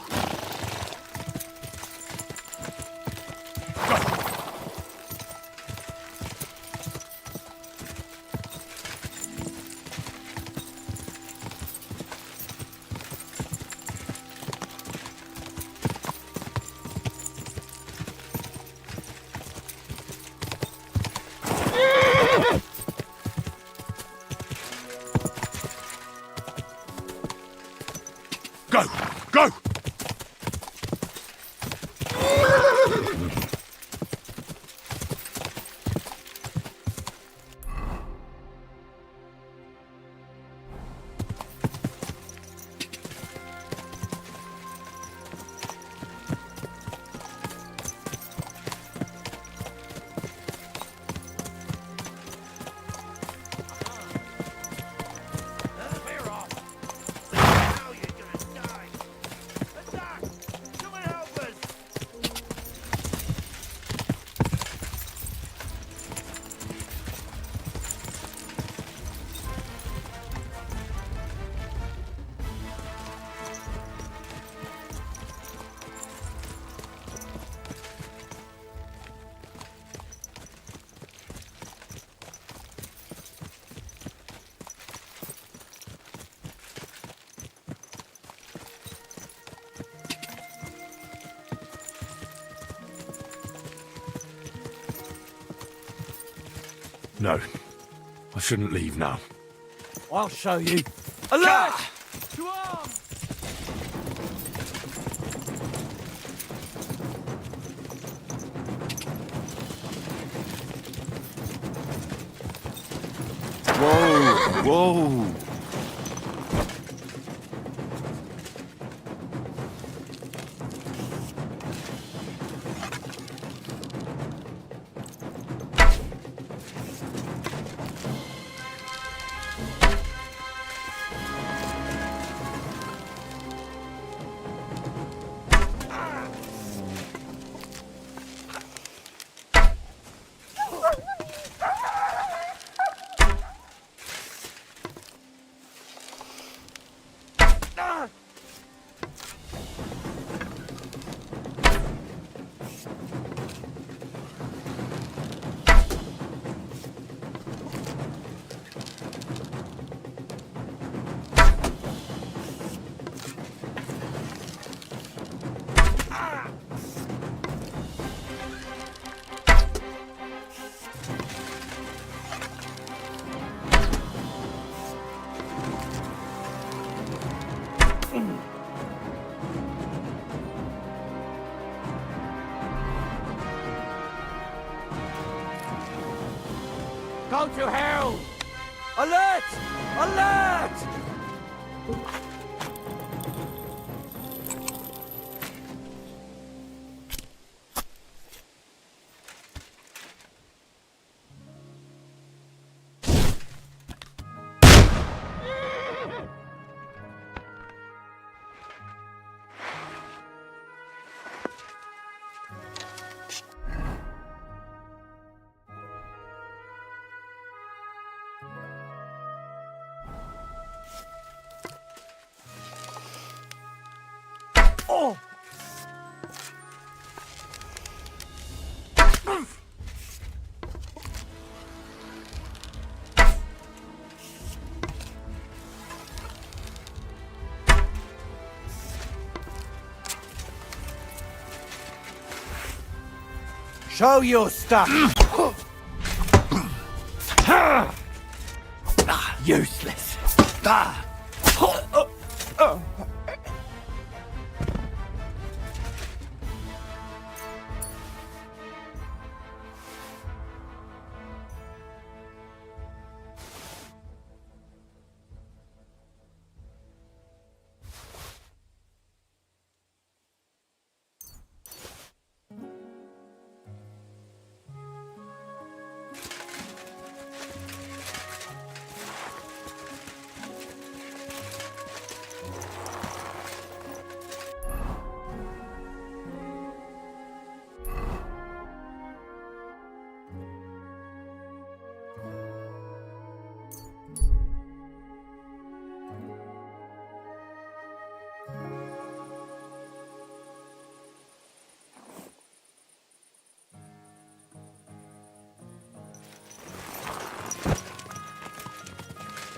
Go! Go! No. I shouldn't leave now. I'll show you. Alert! To arms! Whoa! Whoa! Go to hell! Alert! Alert! Show your stuff! Useless.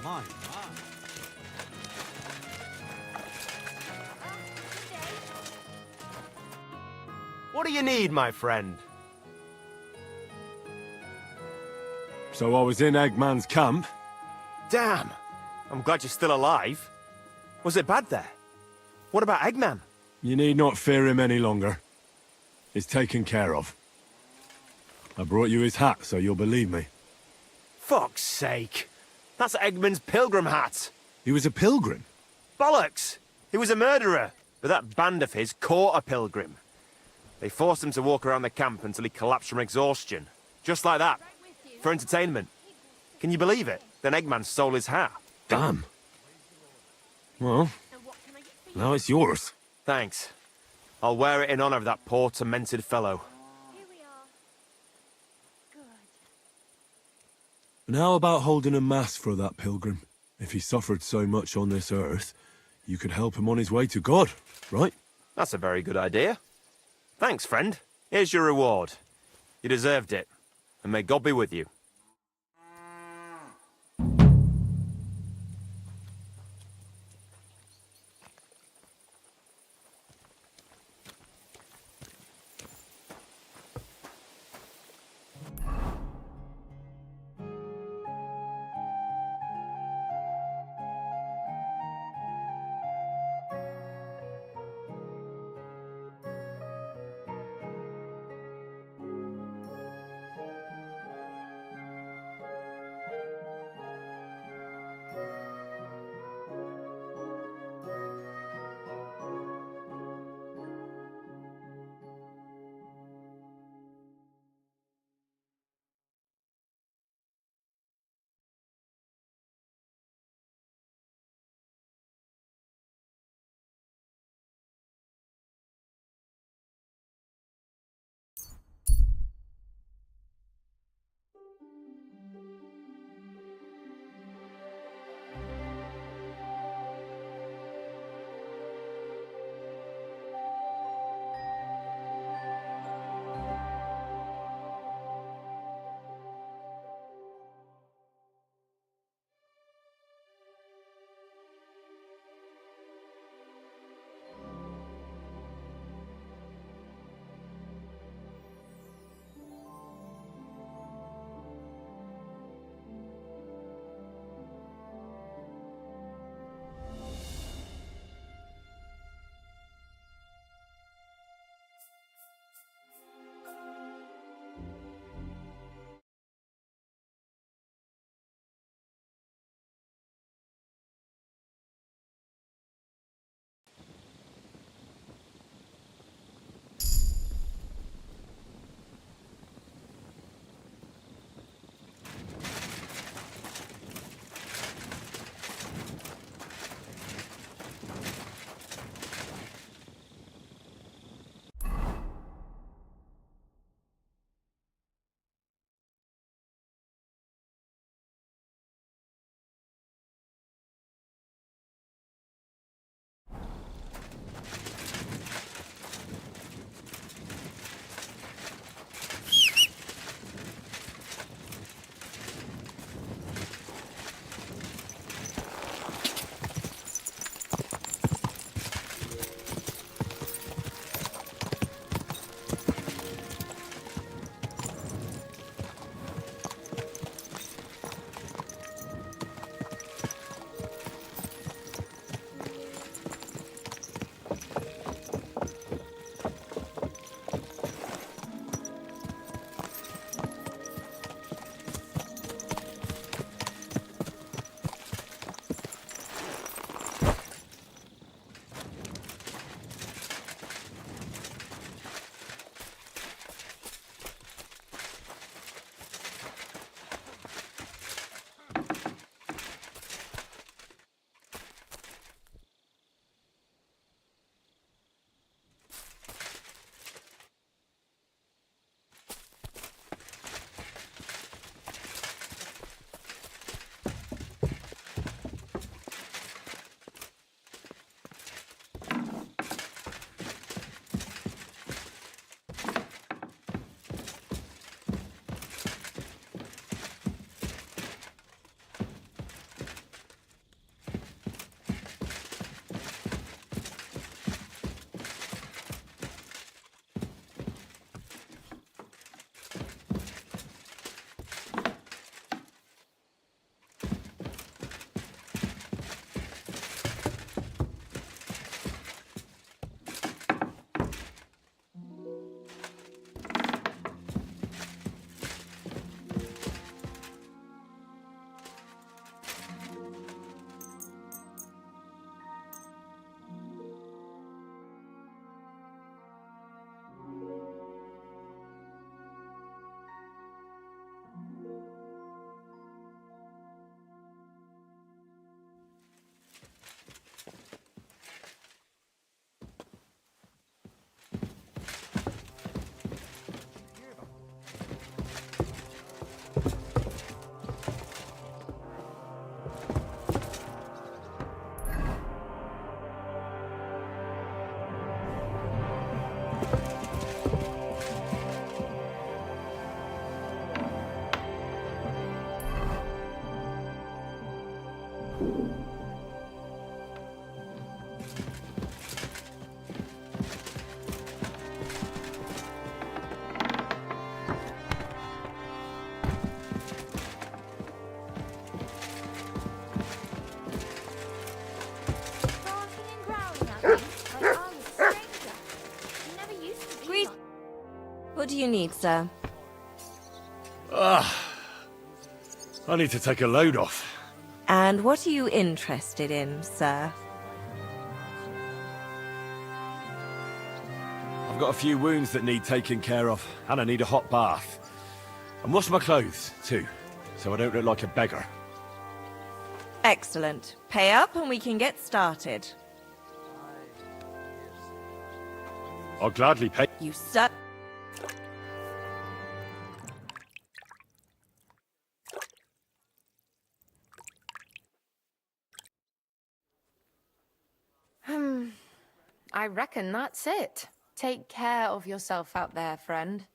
My, What do you need, my friend? So I was in Eggman's camp. Damn! I'm glad you're still alive. Was it bad there? What about Eggman? You need not fear him any longer. He's taken care of. I brought you his hat, so you'll believe me. Fuck's sake. That's Eggman's pilgrim hat. He was a pilgrim? Bollocks! He was a murderer, but that band of his caught a pilgrim. They forced him to walk around the camp until he collapsed from exhaustion. Just like that. For entertainment. Can you believe it? Then Eggman stole his hat. Damn. Well, now it's yours. Thanks. I'll wear it in honor of that poor, tormented fellow. And how about holding a mass for that pilgrim? If he suffered so much on this earth, you could help him on his way to God, right? That's a very good idea. Thanks, friend. Here's your reward. You deserved it. And may God be with you. you need, sir? I need to take a load off. And what are you interested in, sir? I've got a few wounds that need taking care of, and I need a hot bath. And wash my clothes, too, so I don't look like a beggar. Excellent. Pay up and we can get started. I'll gladly pay. You sir. I reckon that's it. Take care of yourself out there, friend.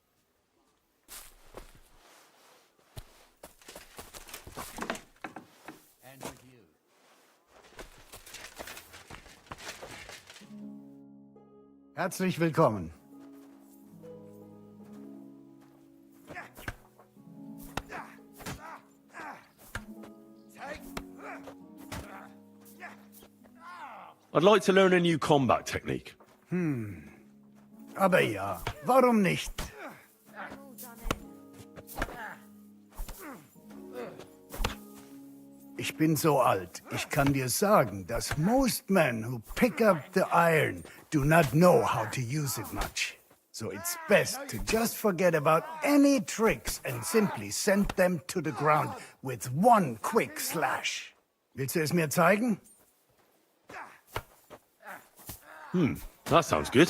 And with you. Herzlich willkommen. I'd like to learn a new combat technique. Aber ja, warum nicht? Ich bin so alt, ich kann dir sagen, dass most men who pick up the iron do not know how to use it much. So it's best to just forget about any tricks and simply send them to the ground with one quick slash. Willst du es mir zeigen? That sounds good.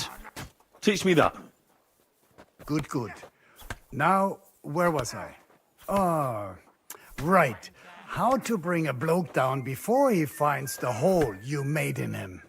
Teach me that. Good, good. Now, where was I? Ah, right. How to bring a bloke down before he finds the hole you made in him.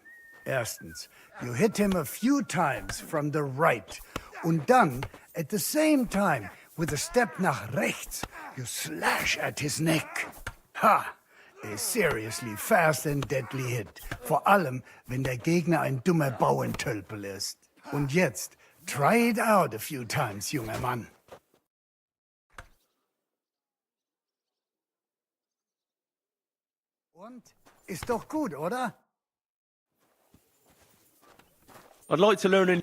Erstens, you hit him a few times from the right. Und dann, at the same time, with a step nach rechts, you slash at his neck. Ha! A seriously fast and deadly hit. Vor allem, wenn der Gegner ein dummer Bauentölpel ist. Und jetzt, try it out a few times, junger Mann. Und? Ist doch gut, oder? I'd like to learn a...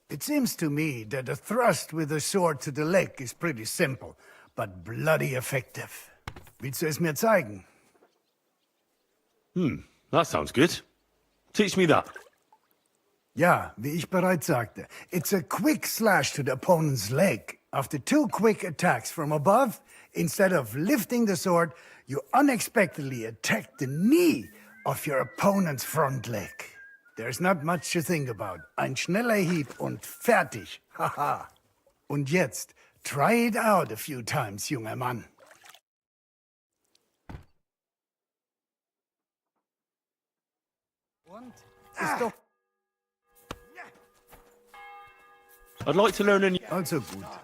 It seems to me that a thrust with a sword to the leg is pretty simple, but bloody effective. Willst du es mir zeigen? That sounds good. Teach me that. Ja, wie ich bereits sagte, it's a quick slash to the opponent's leg. After 2 quick attacks from above, instead of lifting the sword, you unexpectedly attack the knee of your opponent's front leg. There's not much to think about. Ein schneller Hieb und fertig. Haha. Und jetzt, try it out a few times, junger Mann. Und? Ist doch... I'd like to learn a new... Also gut.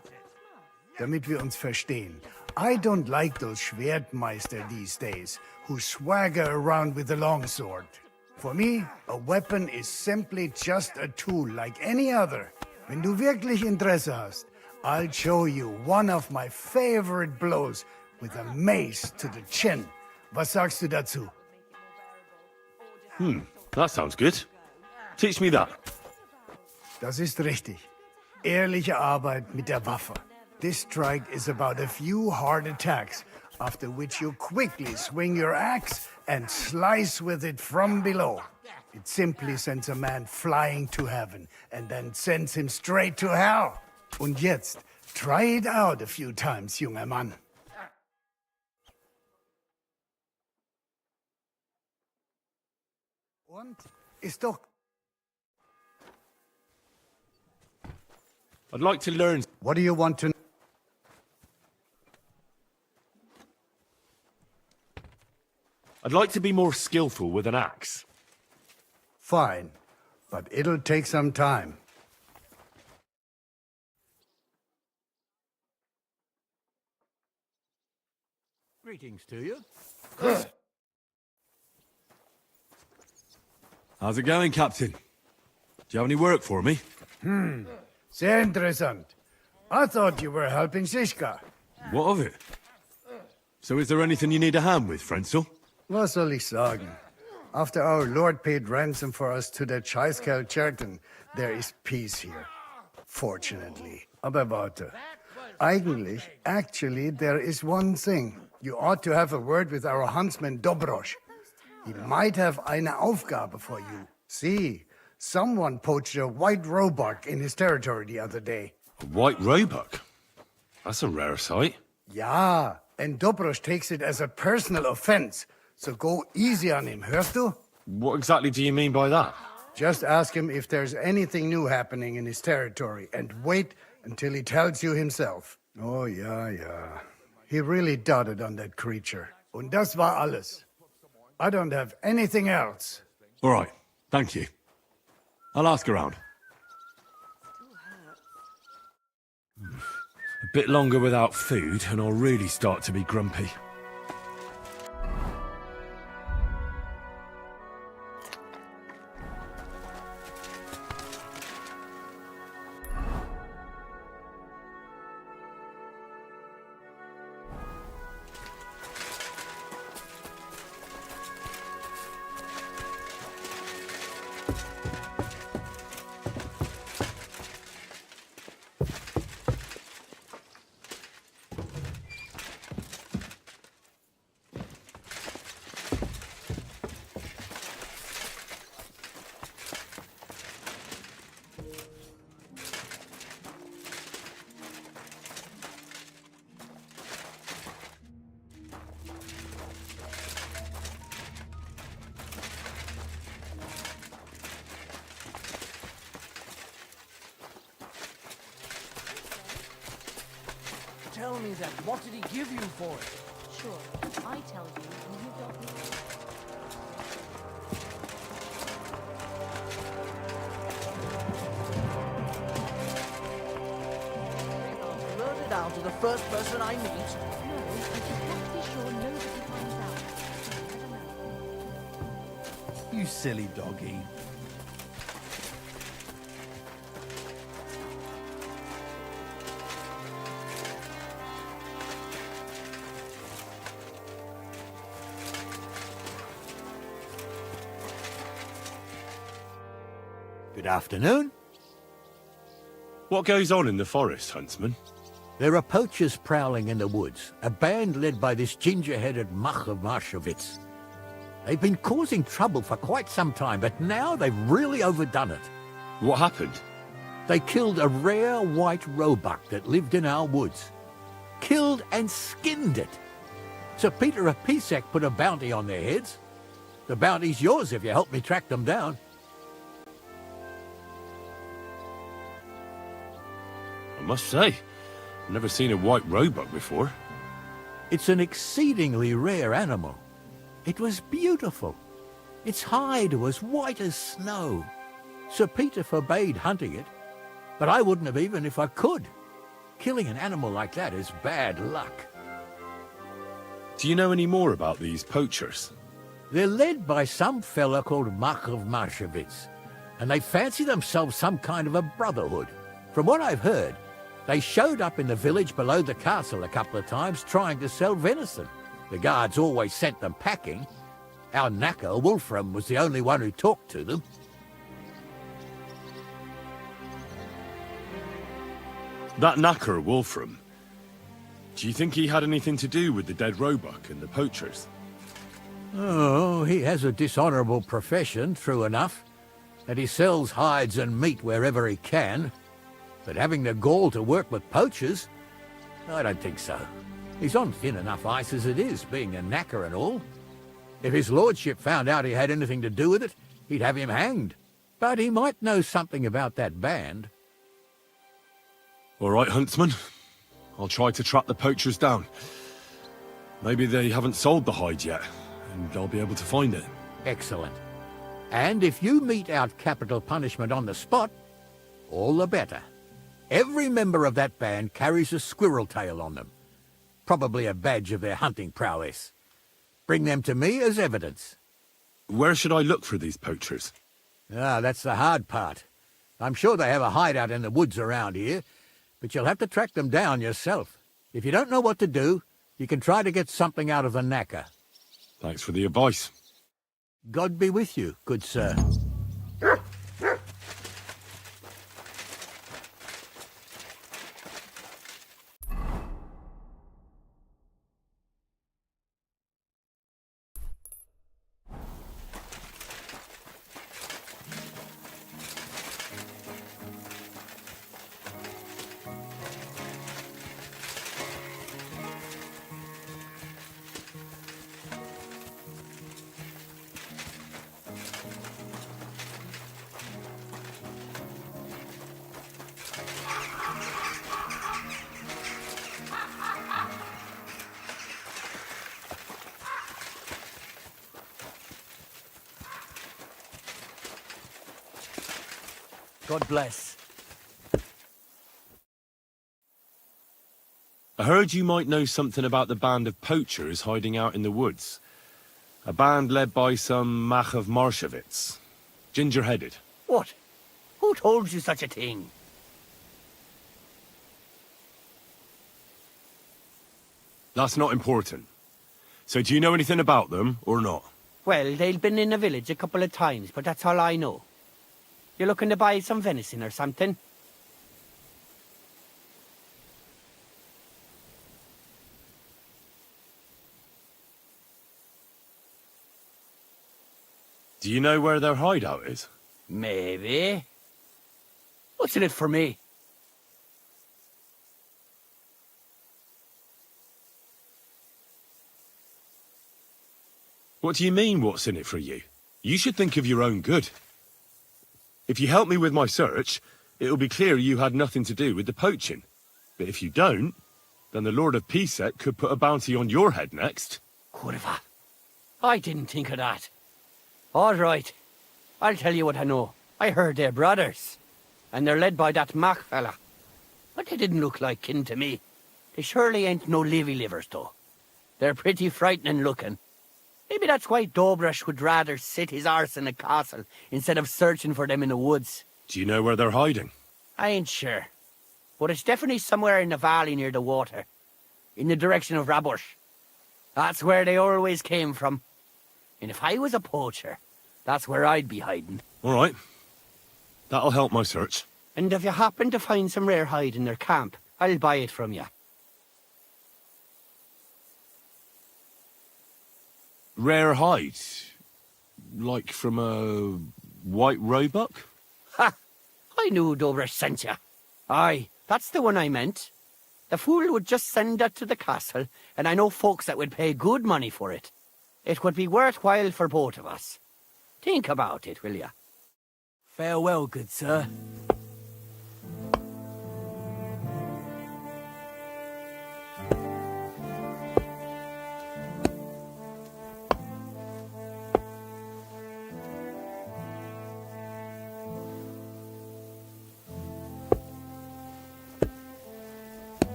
Damit wir uns verstehen. I don't like those Schwertmeister these days, who swagger around with a longsword. For me, a weapon is simply just a tool like any other. Wenn du wirklich Interesse hast, I'll show you one of my favorite blows with a mace to the chin. Was sagst du dazu? That sounds good. Teach me that. Das ist richtig. Ehrliche Arbeit mit der Waffe. This strike is about a few hard attacks, after which you quickly swing your axe and slice with it from below. It simply sends a man flying to heaven and then sends him straight to hell. Und jetzt, try it out a few times, junger Mann. Und? Ist doch... I'd like to learn... What do you want to... I'd like to be more skillful with an axe. Fine, but it'll take some time. Greetings to you. How's it going, Captain? Do you have any work for me? Sehr interessant. I thought you were helping Shishka. What of it? So is there anything you need a hand with, Frenzel? Was soll ich sagen? After our Lord paid ransom for us to the Chaiskel Cherton, there is peace here. Fortunately. Aber warte. Actually, there is one thing. You ought to have a word with our huntsman Dobrosch. He might have eine Aufgabe for you. See, someone poached a white roebuck in his territory the other day. A white roebuck? That's a rare sight. Ja, and Dobrosch takes it as a personal offense. So go easy on him, hörst du? What exactly do you mean by that? Just ask him if there's anything new happening in his territory, and wait until he tells you himself. Oh, ja. He really doted on that creature. Und das war alles. I don't have anything else. All right, thank you. I'll ask around. A bit longer without food, and I'll really start to be grumpy. Tell me then, what did he give you for it? Sure, I tell you, and you don't know. I'll blurt it out to the first person I meet. No, I just have to be sure nobody finds out. You silly doggy. Good afternoon. What goes on in the forest, Huntsman? There are poachers prowling in the woods, a band led by this ginger-headed Mach of Marshowitz. They've been causing trouble for quite some time, but now they've really overdone it. What happened? They killed a rare white roebuck that lived in our woods. Killed and skinned it. Sir Peter of Pisek put a bounty on their heads. The bounty's yours if you help me track them down. I must say, I've never seen a white roebuck before. It's an exceedingly rare animal. It was beautiful. Its hide was white as snow. Sir Peter forbade hunting it, but I wouldn't have even if I could. Killing an animal like that is bad luck. Do you know any more about these poachers? They're led by some fella called Mach of Marshowitz, and they fancy themselves some kind of a brotherhood. From what I've heard, they showed up in the village below the castle a couple of times trying to sell venison. The guards always sent them packing. Our knacker, Wolfram, was the only one who talked to them. That knacker, Wolfram, do you think he had anything to do with the dead roebuck and the poachers? Oh, he has a dishonourable profession, true enough, and he sells hides and meat wherever he can. But having the gall to work with poachers? I don't think so. He's on thin enough ice as it is, being a knacker and all. If his lordship found out he had anything to do with it, he'd have him hanged. But he might know something about that band. All right, Huntsman. I'll try to track the poachers down. Maybe they haven't sold the hide yet, and I'll be able to find it. Excellent. And if you mete out capital punishment on the spot, all the better. Every member of that band carries a squirrel tail on them. Probably a badge of their hunting prowess. Bring them to me as evidence. Where should I look for these poachers? Ah, that's the hard part. I'm sure they have a hideout in the woods around here, but you'll have to track them down yourself. If you don't know what to do, you can try to get something out of the knacker. Thanks for the advice. God be with you, good sir. God bless. I heard you might know something about the band of poachers hiding out in the woods. A band led by some Mach of Marshevitz. Ginger-headed. What? Who told you such a thing? That's not important. So do you know anything about them, or not? Well, they've been in the village a couple of times, but that's all I know. You looking to buy some venison or something? Do you know where their hideout is? Maybe. What's in it for me? What do you mean, what's in it for you? You should think of your own good. If you help me with my search, it'll be clear you had nothing to do with the poaching. But if you don't, then the Lord of Pisek could put a bounty on your head next. Curva. I didn't think of that. All right. I'll tell you what I know. I heard they're brothers. And they're led by that Mach fella. But they didn't look like kin to me. They surely ain't no livers, though. They're pretty frightening looking. Maybe that's why Dobresh would rather sit his arse in a castle instead of searching for them in the woods. Do you know where they're hiding? I ain't sure. But it's definitely somewhere in the valley near the water. In the direction of Rabush. That's where they always came from. And if I was a poacher, that's where I'd be hiding. All right. That'll help my search. And if you happen to find some rare hide in their camp, I'll buy it from you. Rare hide? Like from a white roebuck? Ha! I knew Dobresh sent you. Aye, that's the one I meant. The fool would just send that to the castle, and I know folks that would pay good money for it. It would be worthwhile for both of us. Think about it, will you? Farewell, good sir.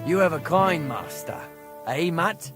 You have a kind master, eh, Matt?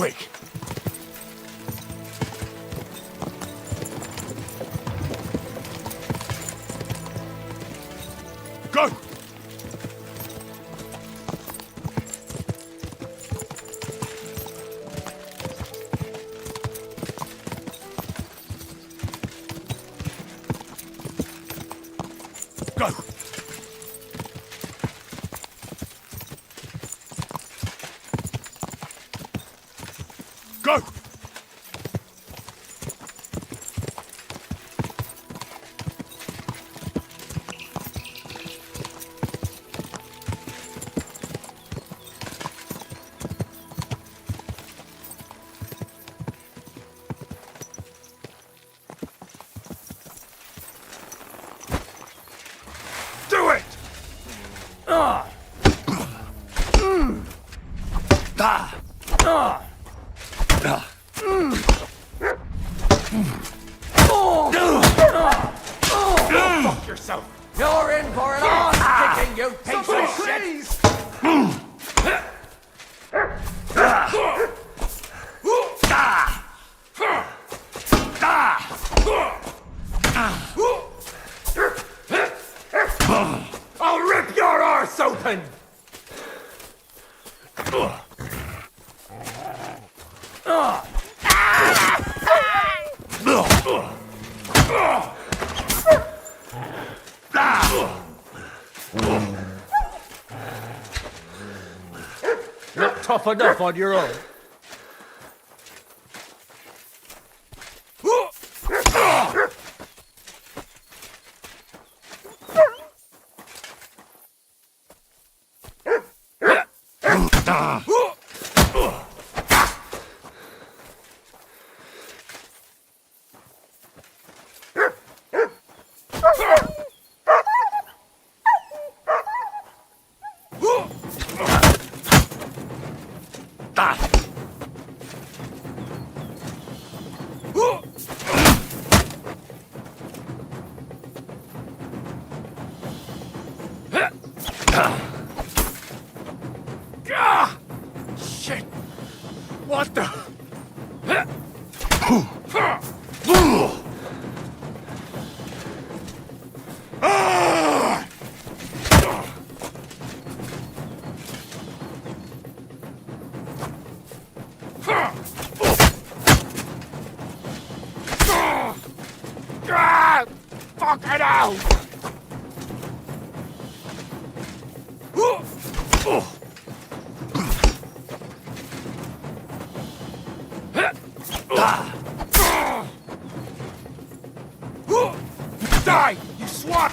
quick. Go! Go! Go! Do it! Ah! Fuck yourself! You're in for an ass kicking, you piece of shit! I'll rip your arse open! Not tough enough on your own. Shit! What the? Fucking hell! Die, you swat!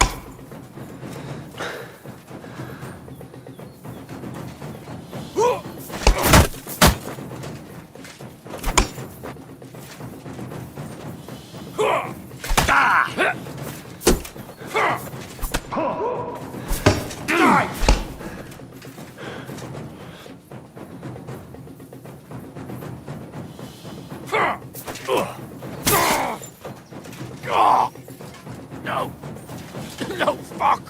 Die! No! No, fuck!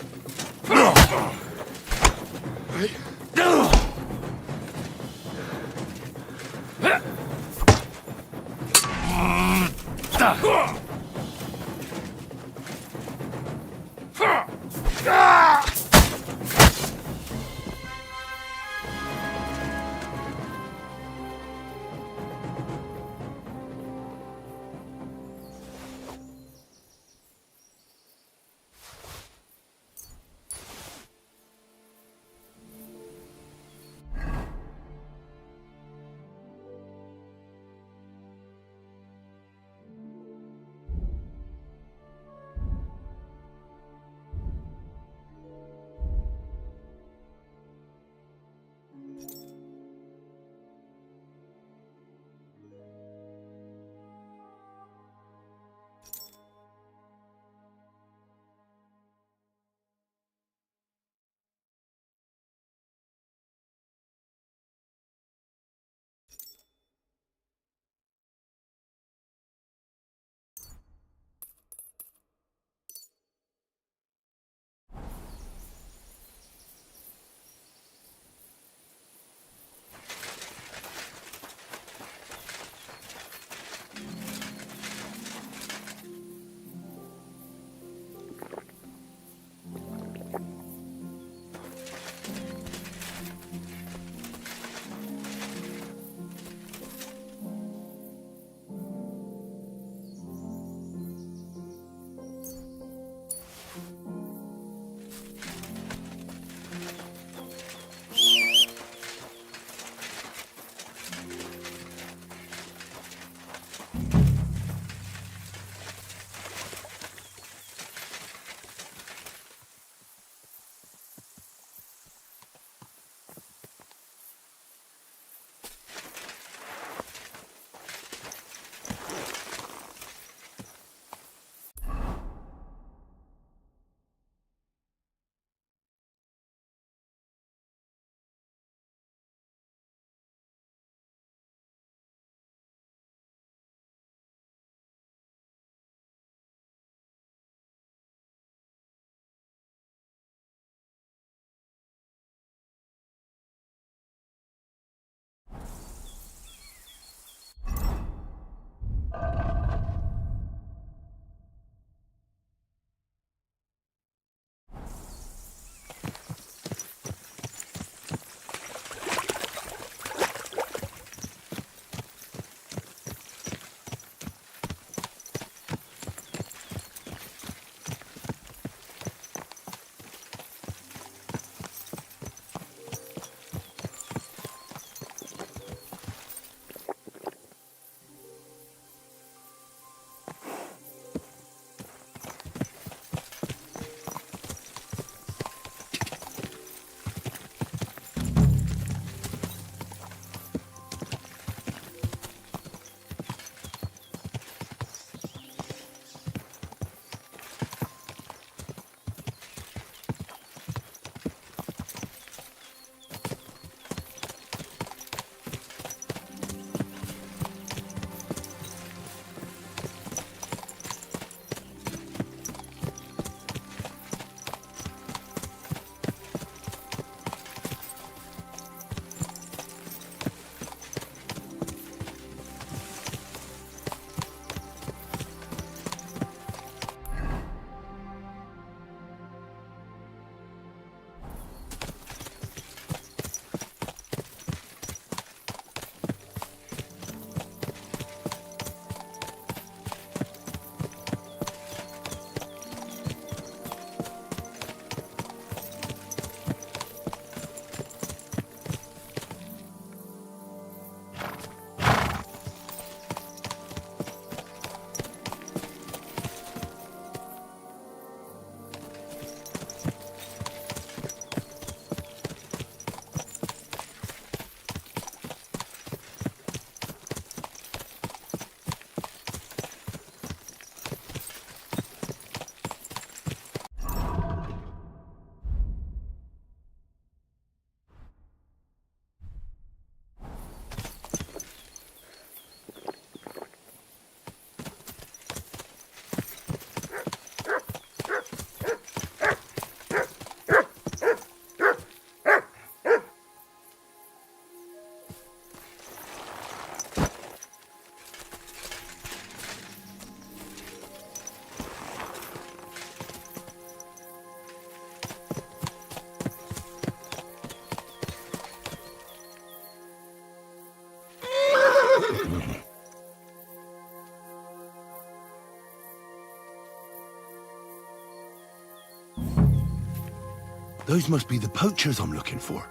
Those must be the poachers I'm looking for.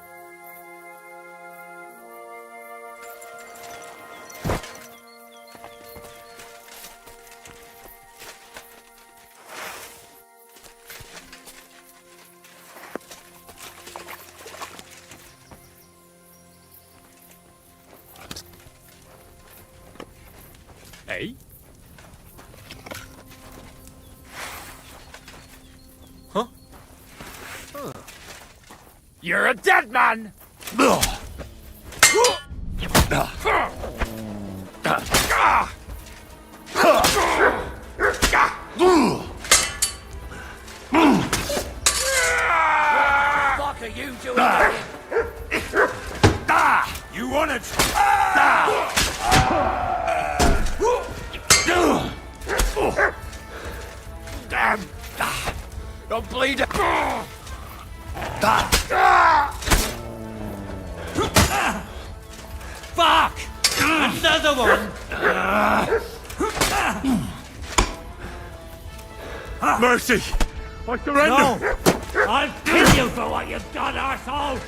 Hey? Huh? You're a dead man! What are you doing? You want it? Damn! Don't bleed! Fuck! Another one! Mercy! I surrender! No! I'll kill you for what you've done, arsehole!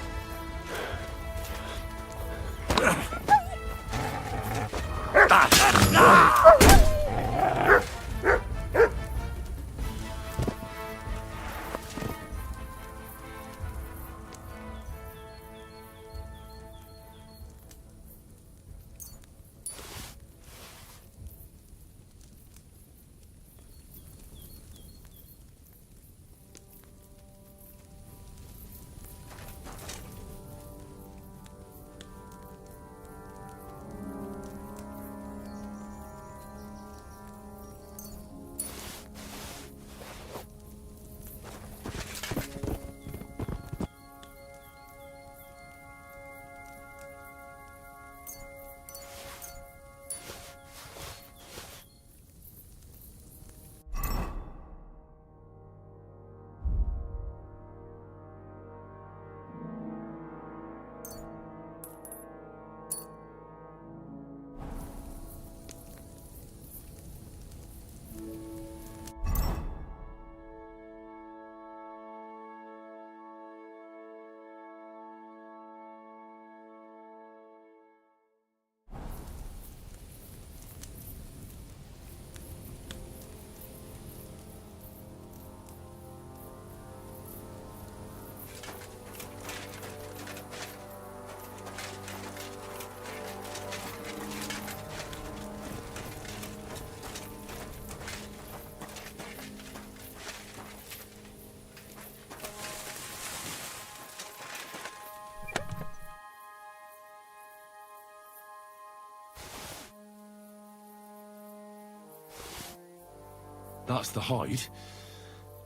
That's the hide.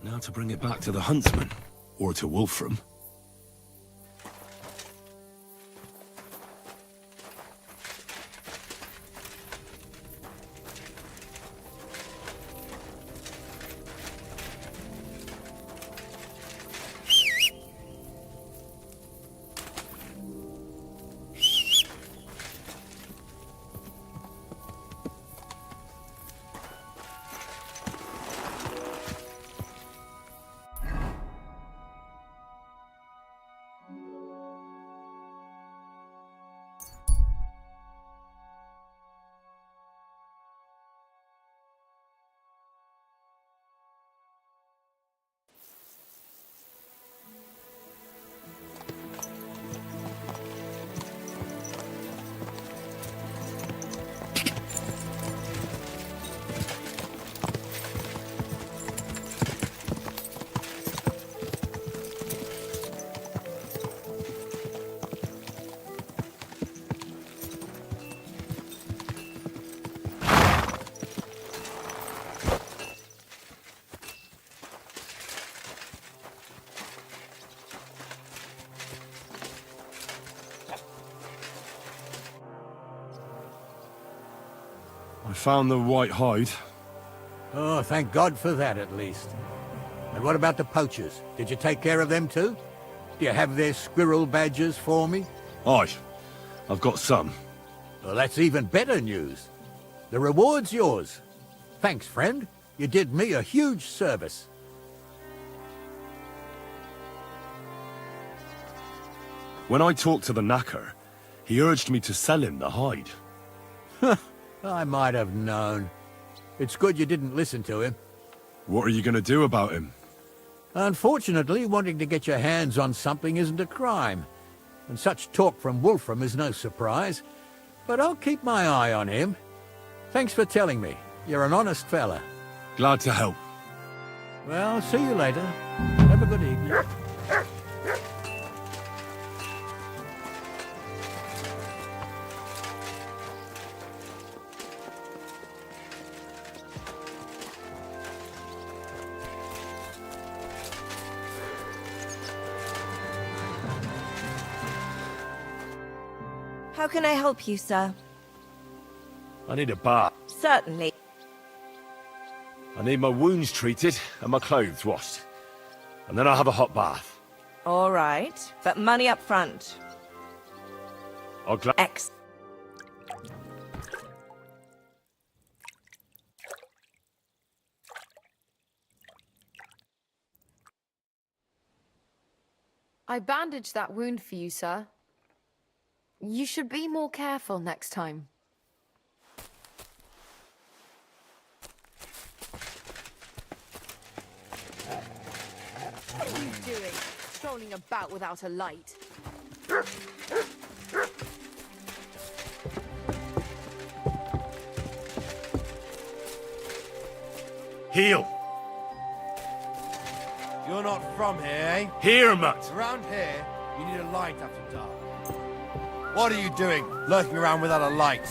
Now to bring it back to the huntsman. Or to Wolfram. I found the white hide. Oh, thank God for that, at least. And what about the poachers? Did you take care of them too? Do you have their squirrel badges for me? Aye, I've got some. Well, that's even better news. The reward's yours. Thanks, friend. You did me a huge service. When I talked to the knacker, he urged me to sell him the hide. I might have known. It's good you didn't listen to him. What are you going to do about him? Unfortunately, wanting to get your hands on something isn't a crime. And such talk from Wolfram is no surprise. But I'll keep my eye on him. Thanks for telling me. You're an honest fella. Glad to help. Well, see you later. Have a good evening. How can I help you, sir? I need a bath. Certainly. I need my wounds treated and my clothes washed. And then I'll have a hot bath. All right, but money up front. I'll X. I bandaged that wound for you, sir. You should be more careful next time. What are you doing? Strolling about without a light. Heal! You're not from here, eh? Here, mutt! Around here, you need a light after dark. What are you doing, lurking around without a light?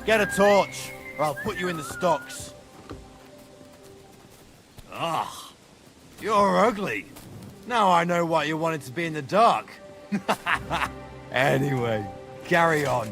Get a torch, or I'll put you in the stocks. Ah, you're ugly. Now I know why you wanted to be in the dark. Anyway, carry on.